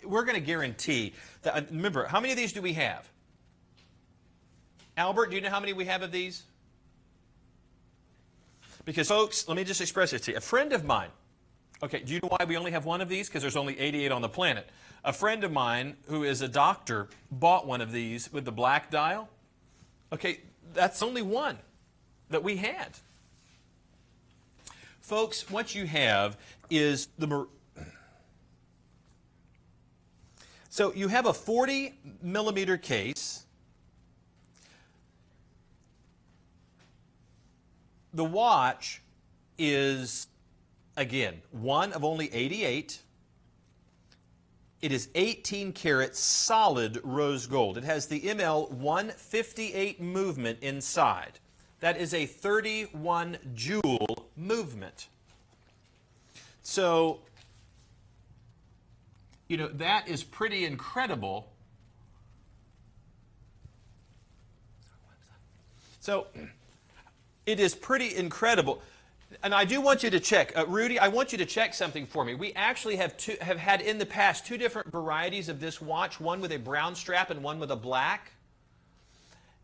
we're going to guarantee that, remember, how many of these do we have? Albert, do you know how many we have of these? Because, folks, let me just express it to you. A friend of mine, okay, do you know why we only have one of these? Because there's only 88 on the planet. A friend of mine who is a doctor bought one of these with the black dial. Okay, that's only one that we had. Folks, what you have is so you have a 40 millimeter case. The watch is, again, one of only 88. It is 18 karat solid rose gold. It has the ML 158 movement inside. That is a 31 jewel movement. So, you know, that is pretty incredible. So, it is pretty incredible. And I do want you to check. Rudy, I want you to check something for me. We actually have had in the past two different varieties of this watch, one with a brown strap and one with a black.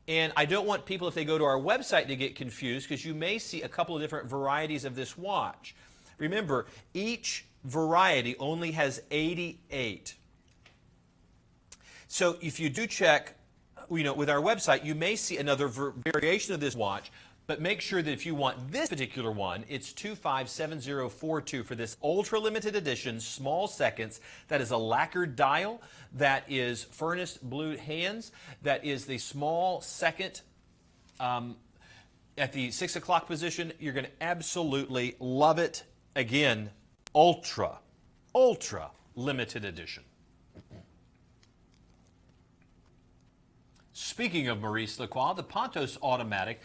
And I don't want people, if they go to our website, to get confused, because you may see a couple of different varieties of this watch. Remember, each variety only has 88. So if you do check, you know, with our website, you may see another variation of this watch. But make sure that if you want this particular one, it's 257042 for this ultra limited edition, small seconds. That is a lacquered dial. That is furnace blue hands. That is the small second at the 6 o'clock position. You're going to absolutely love it. Again, ultra limited edition. Speaking of Maurice Lacroix, the Pontos Automatic.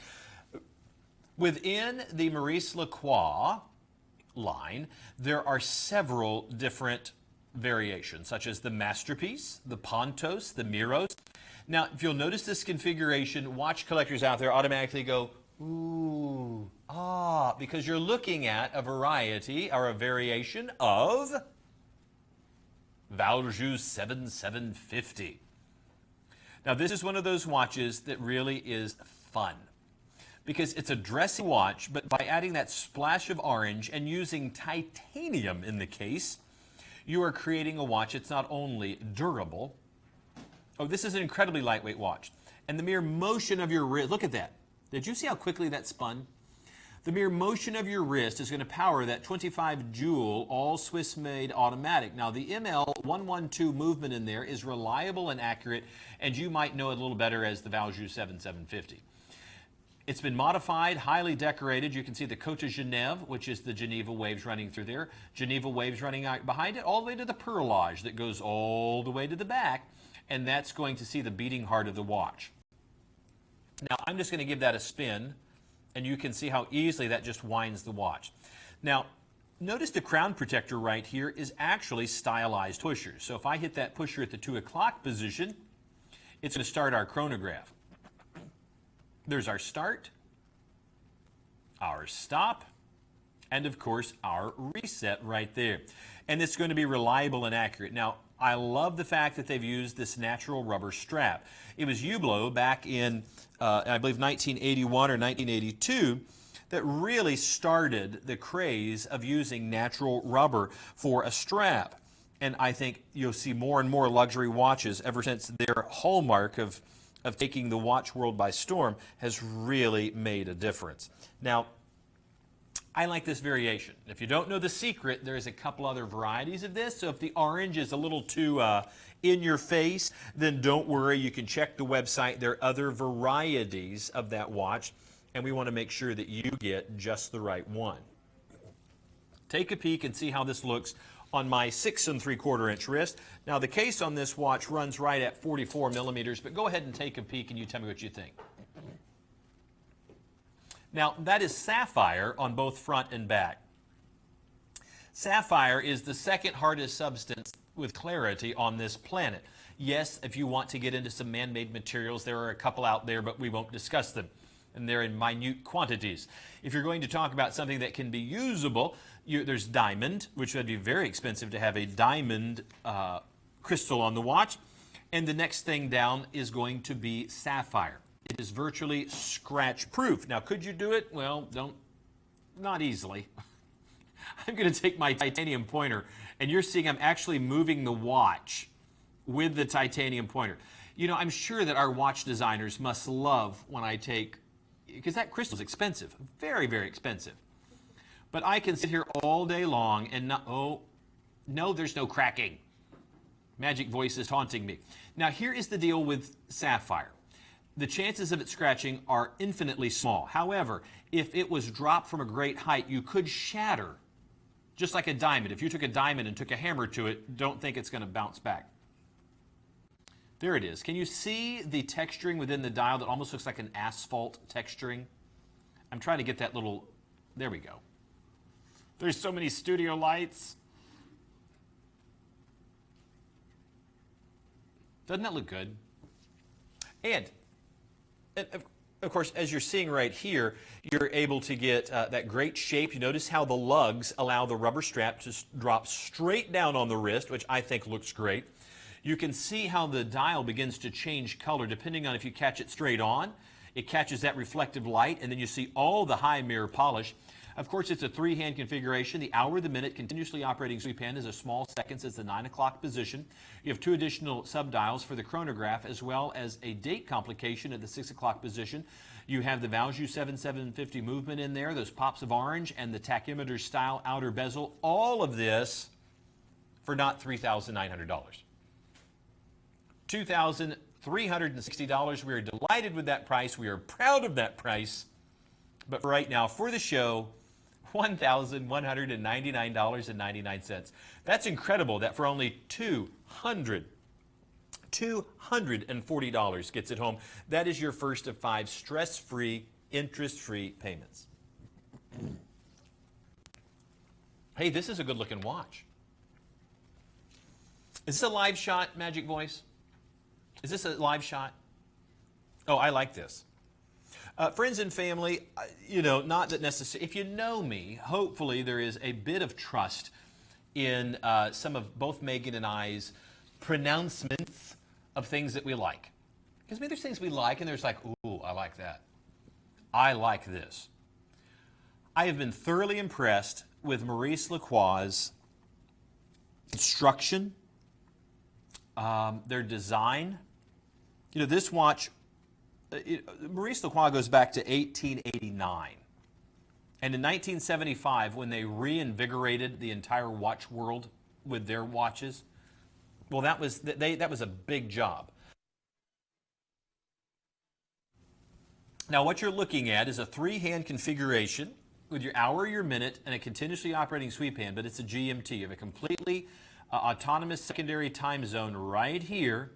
Within the Maurice Lacroix line, there are several different variations, such as the Masterpiece, the Pontos, the Miros. Now, if you'll notice this configuration, watch collectors out there automatically go, ooh, ah, because you're looking at a variety or a variation of Valjoux 7750. Now, this is one of those watches that really is fun, because it's a dressy watch, but by adding that splash of orange and using titanium in the case, you are creating a watch that's not only durable. Oh, this is an incredibly lightweight watch. And the mere motion of your wrist, look at that. Did you see how quickly that spun? The mere motion of your wrist is going to power that 25 jewel, all Swiss-made automatic. Now, the ML112 movement in there is reliable and accurate, and you might know it a little better as the Valjoux 7750. It's been modified, highly decorated. You can see the Côte de Genève, which is the Geneva waves running through there. Geneva waves running out behind it, all the way to the perlage that goes all the way to the back. And that's going to see the beating heart of the watch. Now, I'm just going to give that a spin, and you can see how easily that just winds the watch. Now, notice the crown protector right here is actually stylized pushers. So if I hit that pusher at the 2 o'clock position, it's going to start our chronograph. There's our start, our stop, and of course our reset right there. And it's going to be reliable and accurate. Now, I love the fact that they've used this natural rubber strap. It was Hublot back in, I believe, 1981 or 1982 that really started the craze of using natural rubber for a strap. And I think you'll see more and more luxury watches ever since their hallmark of taking the watch world by storm has really made a difference. Now, I like this variation. If you don't know the secret, there's a couple other varieties of this. So if the orange is a little too in your face, then don't worry. You can check the website. There are other varieties of that watch, and we want to make sure that you get just the right one. Take a peek and see how this looks on my 6 3/4 inch wrist. Now the case on this watch runs right at 44 millimeters, but go ahead and take a peek and you tell me what you think. Now that is sapphire on both front and back. Sapphire is the second hardest substance with clarity on this planet. Yes, if you want to get into some man-made materials, there are a couple out there, but we won't discuss them. And they're in minute quantities. If you're going to talk about something that can be usable, there's diamond, which would be very expensive to have a diamond crystal on the watch. And the next thing down is going to be sapphire. It is virtually scratch-proof. Now, could you do it? Well, not easily. I'm going to take my titanium pointer, and you're seeing I'm actually moving the watch with the titanium pointer. You know, I'm sure that our watch designers must love when I take, because that crystal is expensive, very, very expensive. But I can sit here all day long and not, oh, no, there's no cracking. Magic voice is taunting me. Now, here is the deal with sapphire. The chances of it scratching are infinitely small. However, if it was dropped from a great height, you could shatter, just like a diamond. If you took a diamond and took a hammer to it, don't think it's going to bounce back. There it is. Can you see the texturing within the dial that almost looks like an asphalt texturing? I'm trying to get that little, there we go. There's so many studio lights. Doesn't that look good? And of course, as you're seeing right here, you're able to get that great shape. You notice how the lugs allow the rubber strap to drop straight down on the wrist, which I think looks great. You can see how the dial begins to change color depending on if you catch it straight on. It catches that reflective light, and then you see all the high mirror polish. Of course, it's a 3-hand configuration. The hour, the minute, continuously operating sweep hand is a small seconds as the 9 o'clock position. You have 2 additional subdials for the chronograph, as well as a date complication at the 6 o'clock position. You have the Valjoux 7750 movement in there, those pops of orange, and the tachymeter style outer bezel. All of this for not $3,900. $2,360. We are delighted with that price. We are proud of that price. But for right now, for the show, $1,199.99. That's incredible that for only $240 gets it home. That is your first of 5 stress-free, interest-free payments. Hey, this is a good-looking watch. Is this a live shot, Magic Voice? Is this a live shot? Oh, I like this. Friends and family, you know, not that necessarily, if you know me, hopefully there is a bit of trust in some of both Megan and I's pronouncements of things that we like. Because maybe there's things we like and there's like, ooh, I like that. I like this. I have been thoroughly impressed with Maurice Lacroix's construction, their design. You know, this watch, Maurice Lacroix goes back to 1889. And in 1975, when they reinvigorated the entire watch world with their watches, well, that was a big job. Now, what you're looking at is a 3-hand configuration with your hour, your minute, and a continuously operating sweep hand, but it's a GMT. You have a completely autonomous secondary time zone right here,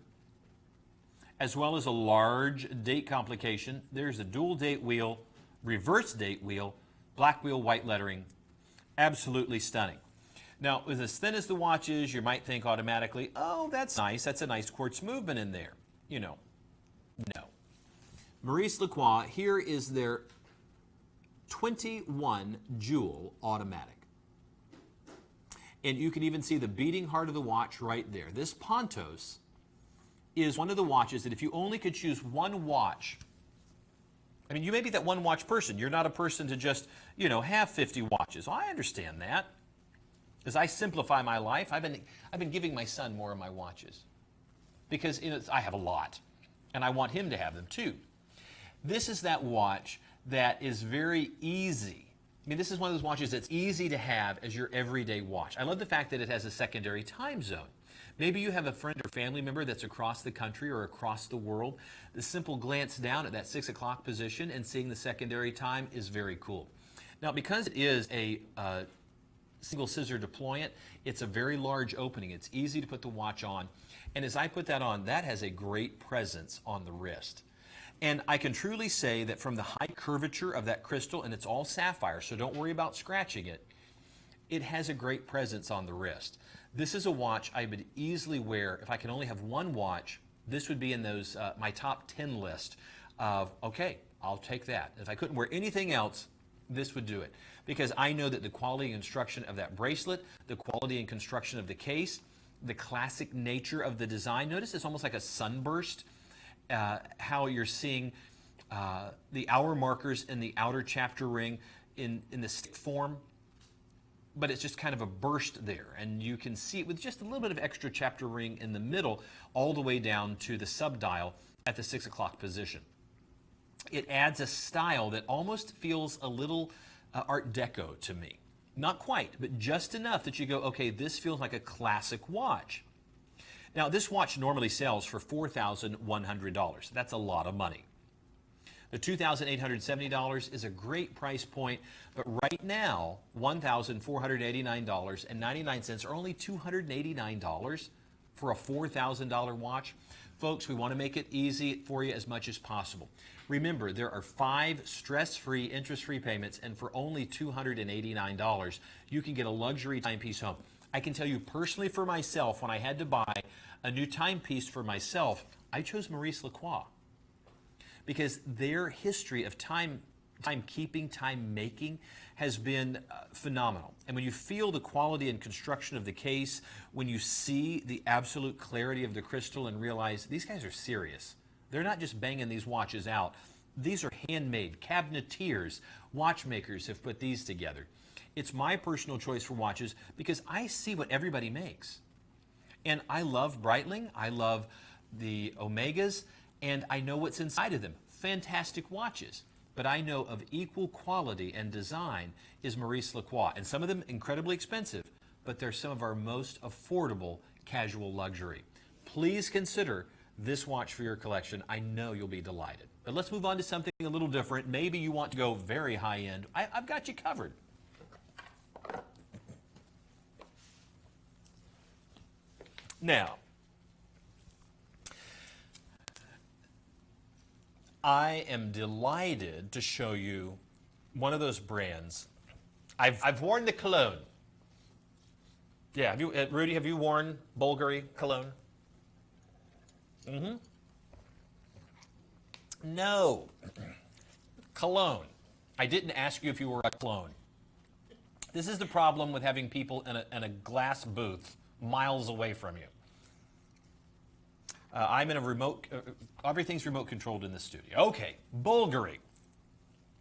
as well as a large date complication. There's a dual date wheel, reverse date wheel, black wheel, white lettering. Absolutely stunning. Now, with as thin as the watch is, you might think automatically, oh, that's nice. That's a nice quartz movement in there. You know, no. Maurice Lacroix, here is their 21 jewel automatic. And you can even see the beating heart of the watch right there. This Pontos is one of the watches that if you only could choose one watch I mean, you may be that one watch person. You're not a person to just, have 50 watches. Well, I understand that. As I simplify my life, I've been giving my son more of my watches because I have a lot, and I want him to have them too. This is that watch that is very easy. I mean, this is one of those watches that's easy to have as your everyday watch. I love the fact that it has a secondary time zone. Maybe you have a friend or family member that's across the country or across the world. The simple glance down at that 6 o'clock position and seeing the secondary time is very cool. Now, because it is a single scissor deployant, it's a very large opening. It's easy to put the watch on. And as I put that on, that has a great presence on the wrist. And I can truly say that from the high curvature of that crystal, and it's all sapphire, so don't worry about scratching it, it has a great presence on the wrist. This is a watch I would easily wear. If I can only have one watch, this would be in those my top 10 list of, okay, I'll take that. If I couldn't wear anything else, this would do it. Because I know that the quality and construction of that bracelet, the quality and construction of the case, the classic nature of the design. Notice it's almost like a sunburst. How you're seeing the hour markers in the outer chapter ring in the stick form, but it's just kind of a burst there, and you can see it with just a little bit of extra chapter ring in the middle all the way down to the subdial at the 6 o'clock position. It adds a style that almost feels a little Art Deco to me. Not quite, but just enough that you go, okay, this feels like a classic watch. Now, this watch normally sells for $4,100. That's a lot of money. The $2,870 is a great price point, but right now, $1,489.99 are only $289 for a $4,000 watch. Folks, we want to make it easy for you as much as possible. Remember, there are 5 stress-free, interest-free payments, and for only $289, you can get a luxury timepiece home. I can tell you personally for myself, when I had to buy a new timepiece for myself, I chose Maurice Lacroix because their history of timekeeping, time making has been phenomenal. And when you feel the quality and construction of the case, when you see the absolute clarity of the crystal and realize these guys are serious. They're not just banging these watches out. These are handmade. Cabinetiers, watchmakers have put these together. It's my personal choice for watches because I see what everybody makes. And I love Breitling, I love the Omegas, and I know what's inside of them. Fantastic watches. But I know of equal quality and design is Maurice Lacroix. And some of them incredibly expensive, but they're some of our most affordable casual luxury. Please consider this watch for your collection. I know you'll be delighted. But let's move on to something a little different. Maybe you want to go very high end. I've got you covered. Now, I am delighted to show you one of those brands. I've worn the cologne. Yeah, have you, Rudy, have you worn Bulgari cologne? Mm-hmm. No. Cologne. I didn't ask you if you were a clone. This is the problem with having people in a glass booth miles away from you. I'm in a remote, everything's remote controlled in this studio. Okay, Bulgari.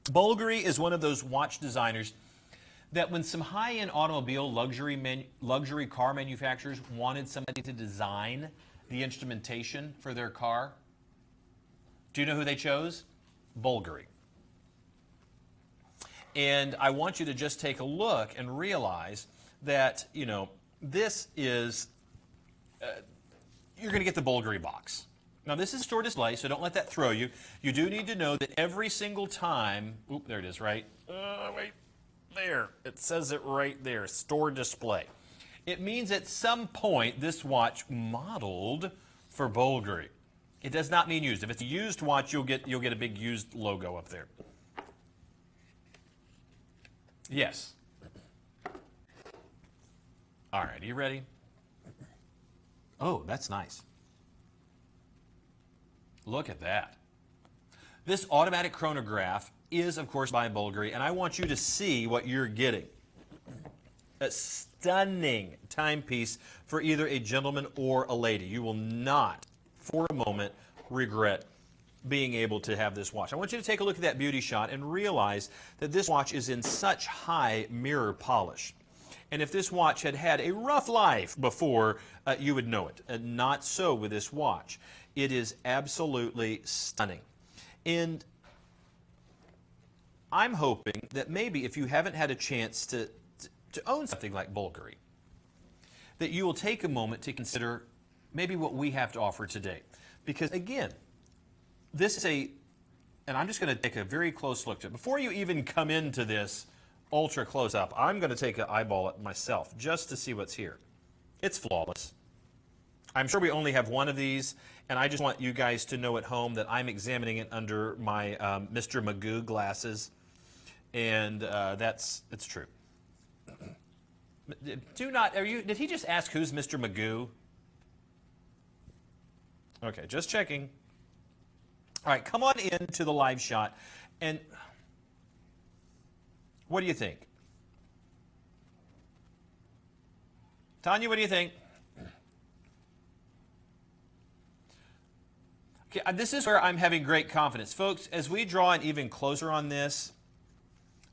Bulgari is one of those watch designers that when some high-end automobile luxury car manufacturers wanted somebody to design the instrumentation for their car, do you know who they chose? Bulgari. And I want you to just take a look and realize that, this is, you're going to get the Bulgari box. Now, this is store display, so don't let that throw you. You do need to know that every single time, there it is, right? Wait, there. It says it right there, store display. It means at some point this watch modeled for Bulgari. It does not mean used. If it's a used watch, you'll get a big used logo up there. Yes. All right, are you ready? Oh, that's nice. Look at that. This automatic chronograph is, of course, by Bulgari, and I want you to see what you're getting. A stunning timepiece for either a gentleman or a lady. You will not, for a moment, regret being able to have this watch. I want you to take a look at that beauty shot and realize that this watch is in such high mirror polish. And if this watch had had a rough life before, you would know it. Not so with this watch. It is absolutely stunning. And I'm hoping that maybe if you haven't had a chance to own something like Bulgari, that you will take a moment to consider maybe what we have to offer today. Because again, this is and I'm just going to take a very close look at it. Before you even come into this ultra close up, I'm going to take an eyeball at myself just to see what's here. It's flawless. I'm sure we only have one of these, and I just want you guys to know at home that I'm examining it under my Mr. Magoo glasses, and it's true. Did he just ask who's Mr. Magoo? Okay, just checking. All right, come on into the live shot, and what do you think? Tanya, what do you think? Okay, this is where I'm having great confidence. Folks, as we draw in even closer on this,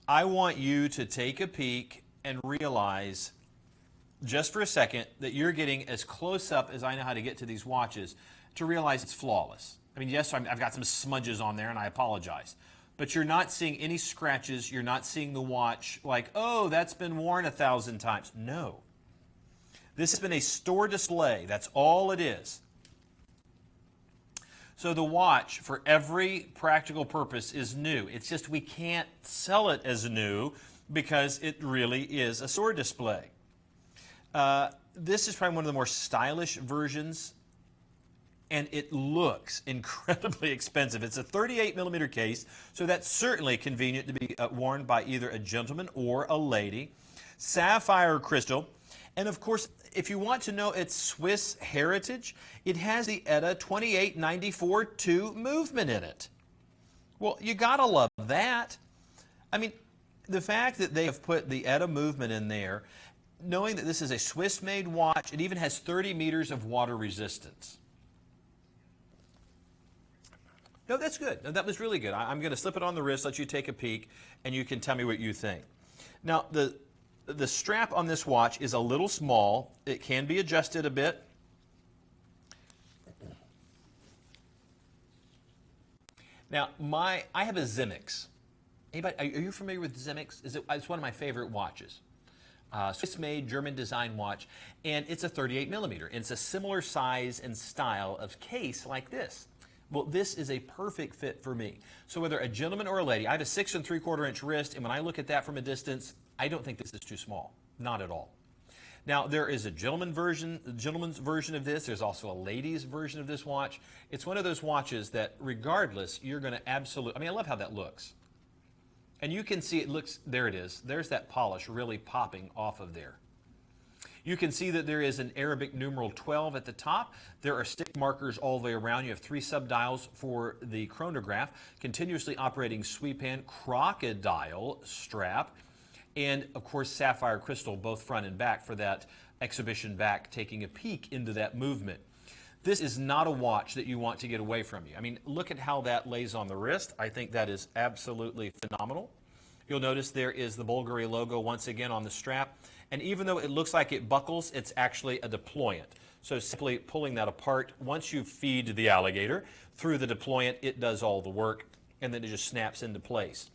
I want you to take a peek and realize just for a second that you're getting as close up as I know how to get to these watches to realize it's flawless. I mean, yes, I've got some smudges on there, and I apologize. But you're not seeing any scratches. You're not seeing the watch like, oh, that's been worn 1,000 times. No. This has been a store display. That's all it is. So the watch, for every practical purpose, is new. It's just we can't sell it as new because it really is a store display. This is probably one of the more stylish versions, and it looks incredibly expensive. It's a 38 millimeter case, so that's certainly convenient to be worn by either a gentleman or a lady. Sapphire crystal, and of course, if you want to know its Swiss heritage, it has the ETA 2894-2 movement in it. Well, you gotta love that. I mean, the fact that they have put the ETA movement in there, knowing that this is a Swiss-made watch, it even has 30 meters of water resistance. No, that's good. No, that was really good. I'm going to slip it on the wrist, let you take a peek, and you can tell me what you think. Now, the strap on this watch is a little small. It can be adjusted a bit. Now, I have a Zimix. Anybody, are you familiar with Zimix? It's one of my favorite watches. Swiss-made, German-designed watch, and it's a 38 millimeter. And it's a similar size and style of case like this. Well, this is a perfect fit for me. So whether a gentleman or a lady, I have a 6 3/4 inch wrist, and when I look at that from a distance, I don't think this is too small. Not at all. Now, there is a gentleman's version of this. There's also a lady's version of this watch. It's one of those watches that, regardless, you're going to absolutely, I mean, I love how that looks. And you can see it looks, there it is. There's that polish really popping off of there. You can see that there is an Arabic numeral 12 at the top. There are stick markers all the way around. You have 3 subdials for the chronograph, continuously operating sweep hand, crocodile strap, and of course sapphire crystal, both front and back for that exhibition back, taking a peek into that movement. This is not a watch that you want to get away from you. I mean, look at how that lays on the wrist. I think that is absolutely phenomenal. You'll notice there is the Bulgari logo once again on the strap. And even though it looks like it buckles, it's actually a deployant. So simply pulling that apart, once you feed the alligator through the deployant, it does all the work, and then it just snaps into place.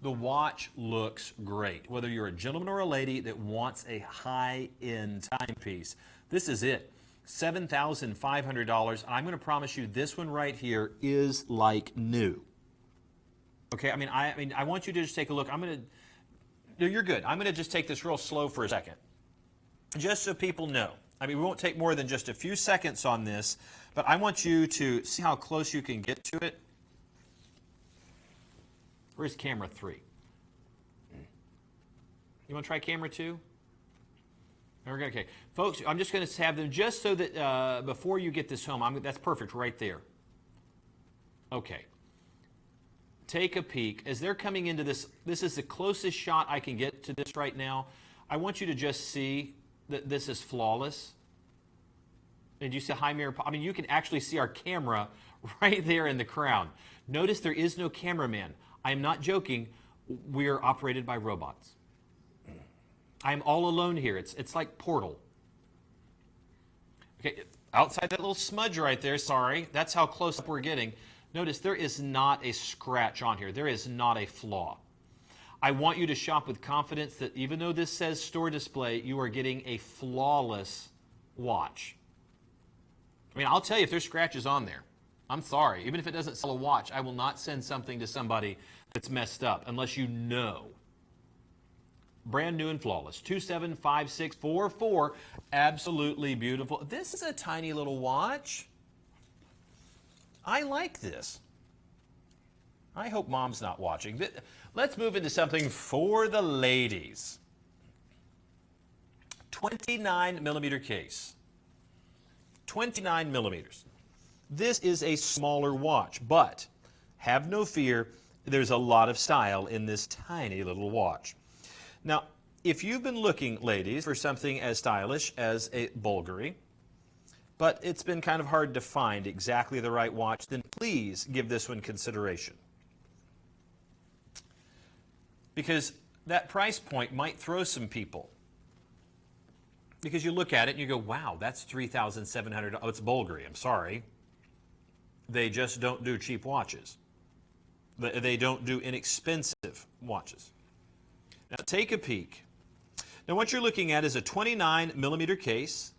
The watch looks great. Whether you're a gentleman or a lady that wants a high-end timepiece, this is it. $7,500, and I'm going to promise you this one right here is like new. Okay, I mean, I want you to just take a look. No, you're good. I'm going to just take this real slow for a second, just so people know. I mean, we won't take more than just a few seconds on this, but I want you to see how close you can get to it. Where's camera 3? You want to try camera 2? Okay, folks, I'm just going to have them just so that before you get this home, that's perfect right there. Okay. Take a peek. As they're coming into this, this is the closest shot I can get to this right now. I want you to just see that this is flawless. And you see a high mirror, I mean, you can actually see our camera right there in the crown. Notice there is no cameraman. I am not joking. We are operated by robots. I am all alone here. It's like Portal. Okay, outside that little smudge right there, sorry, that's how close up we're getting. Notice there is not a scratch on here. There is not a flaw. I want you to shop with confidence that even though this says store display, you are getting a flawless watch. I mean, I'll tell you if there's scratches on there. I'm sorry. Even if it doesn't sell a watch, I will not send something to somebody that's messed up unless you know. Brand new and flawless. 275644. Absolutely beautiful. This is a tiny little watch. I like this. I hope mom's not watching. Let's move into something for the ladies. 29 millimeter case. 29 millimeters. This is a smaller watch, but have no fear, there's a lot of style in this tiny little watch. Now, if you've been looking, ladies, for something as stylish as a Bulgari, but it's been kind of hard to find exactly the right watch, then please give this one consideration. Because that price point might throw some people. Because you look at it and you go, wow, that's $3,700. Oh, it's Bulgari, I'm sorry. They just don't do cheap watches. They don't do inexpensive watches. Now take a peek. Now what you're looking at is a 29 millimeter case.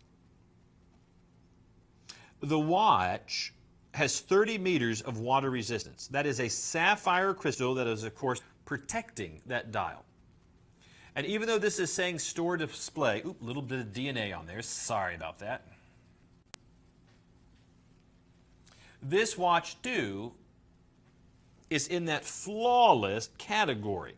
The watch has 30 meters of water resistance. That is a sapphire crystal that is, of course, protecting that dial. And even though this is saying store display, a little bit of DNA on there, sorry about that. This watch, too, is in that flawless category.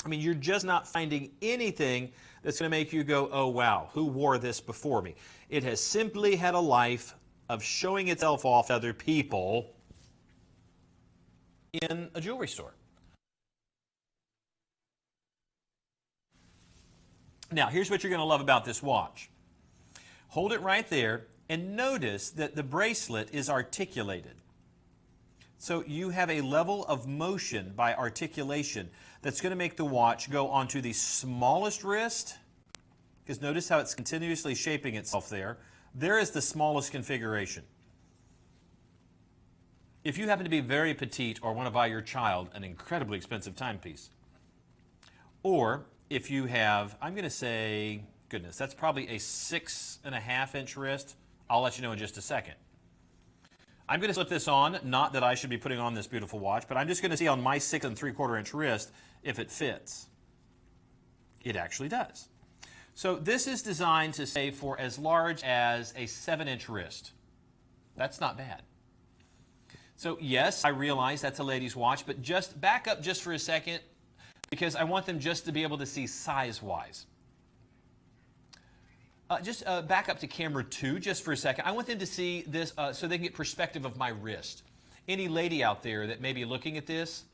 I mean, you're just not finding anything that's going to make you go, oh, wow, who wore this before me? It has simply had a life of showing itself off to other people in a jewelry store. Now, here's what you're going to love about this watch. Hold it right there and notice that the bracelet is articulated. So you have a level of motion by articulation that's going to make the watch go onto the smallest wrist, because notice how it's continuously shaping itself there. There is the smallest configuration. If you happen to be very petite or want to buy your child an incredibly expensive timepiece, or if you have, I'm going to say, goodness, that's probably a 6.5 inch wrist. I'll let you know in just a second. I'm going to slip this on, not that I should be putting on this beautiful watch, but I'm just going to see on my 6 3/4 inch wrist if it fits. It actually does. So this is designed to say for as large as a 7-inch wrist. That's not bad. So yes, I realize that's a lady's watch, but just back up just for a second, because I want them just to be able to see size-wise. Just back up to camera 2 just for a second. I want them to see this so they can get perspective of my wrist. Any lady out there that may be looking at this,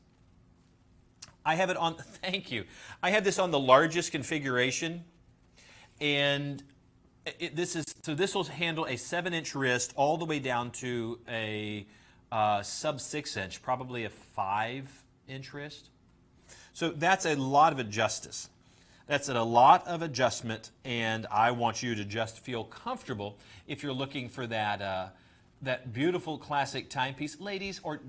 I have it on, thank you. I have this on the largest configuration, and this will handle a 7-inch wrist all the way down to a sub 6-inch, probably a 5-inch wrist. So that's a lot of adjustment. That's a lot of adjustment, and I want you to just feel comfortable if you're looking for that, that beautiful classic timepiece. Ladies or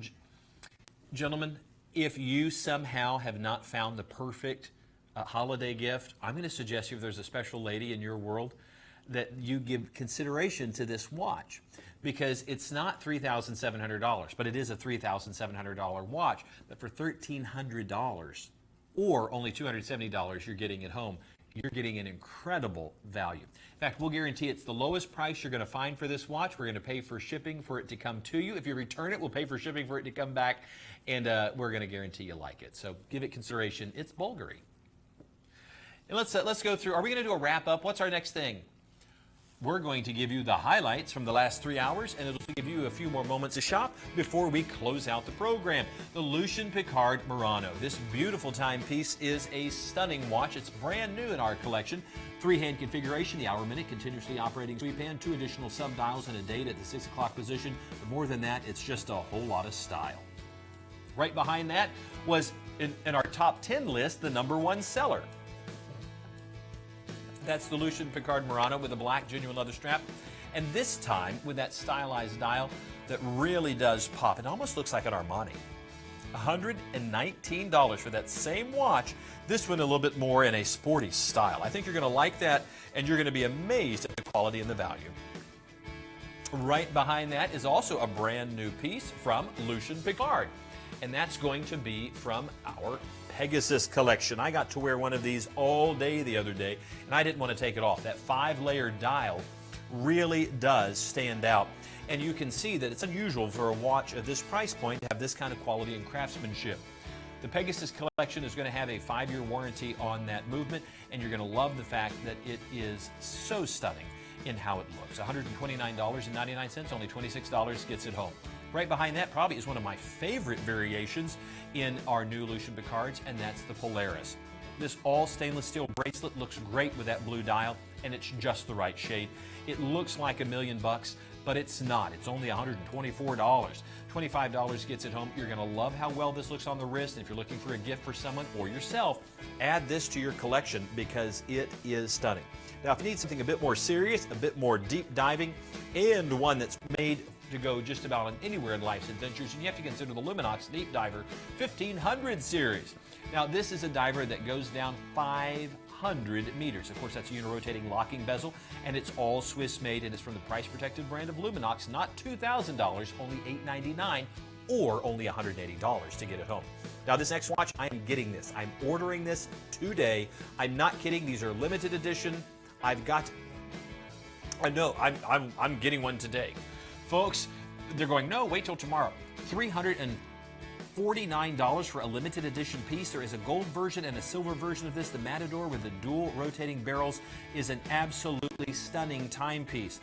gentlemen, if you somehow have not found the perfect holiday gift, I'm going to suggest if there's a special lady in your world that you give consideration to this watch, because it's not $3,700, but it is a $3,700 watch. But for $1,300 or only $270 you're getting at home, you're getting an incredible value. In fact, we'll guarantee it's the lowest price you're going to find for this watch. We're going to pay for shipping for it to come to you. If you return it, we'll pay for shipping for it to come back, and we're going to guarantee you like it. So give it consideration. It's Bulgari. And let's go through. Are we going to do a wrap up? What's our next thing? We're going to give you the highlights from the last 3 hours, and it'll give you a few more moments to shop before we close out the program. The LUCIEN PICCARD Murano. This beautiful timepiece is a stunning watch. It's brand new in our collection. 3-hand configuration, the hour minute, continuously operating sweep hand, 2 additional sub-dials and a date at the 6 o'clock position. But more than that, it's just a whole lot of style. Right behind that was, in our top 10 list, the #1 seller. That's the LUCIEN PICCARD Murano with a black genuine leather strap. And this time with that stylized dial that really does pop. It almost looks like an Armani. $119 for that same watch. This one a little bit more in a sporty style. I think you're going to like that, and you're going to be amazed at the quality and the value. Right behind that is also a brand new piece from LUCIEN PICCARD. And that's going to be from our Pegasus collection. I got to wear one of these all day the other day, and I didn't want to take it off. That 5-layer dial really does stand out. And you can see that it's unusual for a watch at this price point to have this kind of quality and craftsmanship. The Pegasus collection is going to have a 5-year warranty on that movement, and you're going to love the fact that it is so stunning in how it looks. $129.99, only $26 gets it home. Right behind that probably is one of my favorite variations in our new LUCIEN PICCARDs, and that's the Polaris. This all stainless steel bracelet looks great with that blue dial, and it's just the right shade. It looks like $1 million, but it's not. It's only $124. $25 gets it home. You're going to love how well this looks on the wrist, and if you're looking for a gift for someone or yourself, add this to your collection because it is stunning. Now, if you need something a bit more serious, a bit more deep diving, and one that's made to go just about on anywhere in life's adventures, and you have to consider the LUMINOX Deep Diver 1500 series. Now, this is a diver that goes down 500 meters. Of course, that's a unirotating locking bezel, and it's all Swiss made, and it's from the price-protected brand of LUMINOX, not $2,000, only $899, or only $180 to get it home. Now, this next watch, I am getting this. I'm ordering this today. I'm not kidding. These are limited edition. I know, I'm getting one today. Folks, they're going, no, wait till tomorrow. $349 for a limited edition piece. There is a gold version and a silver version of this. The Matador with the dual rotating barrels is an absolutely stunning timepiece.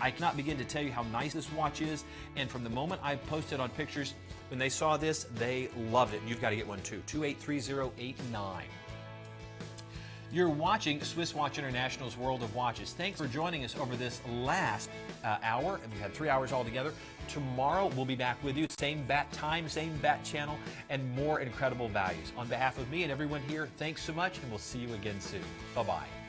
I cannot begin to tell you how nice this watch is, and from the moment I posted on pictures, when they saw this, they loved it. You've got to get one too. 283089. You're watching Swiss Watch International's World of Watches. Thanks for joining us over this last hour. We've had 3 hours altogether. Tomorrow, we'll be back with you. Same bat time, same bat channel, and more incredible values. On behalf of me and everyone here, thanks so much, and we'll see you again soon. Bye-bye.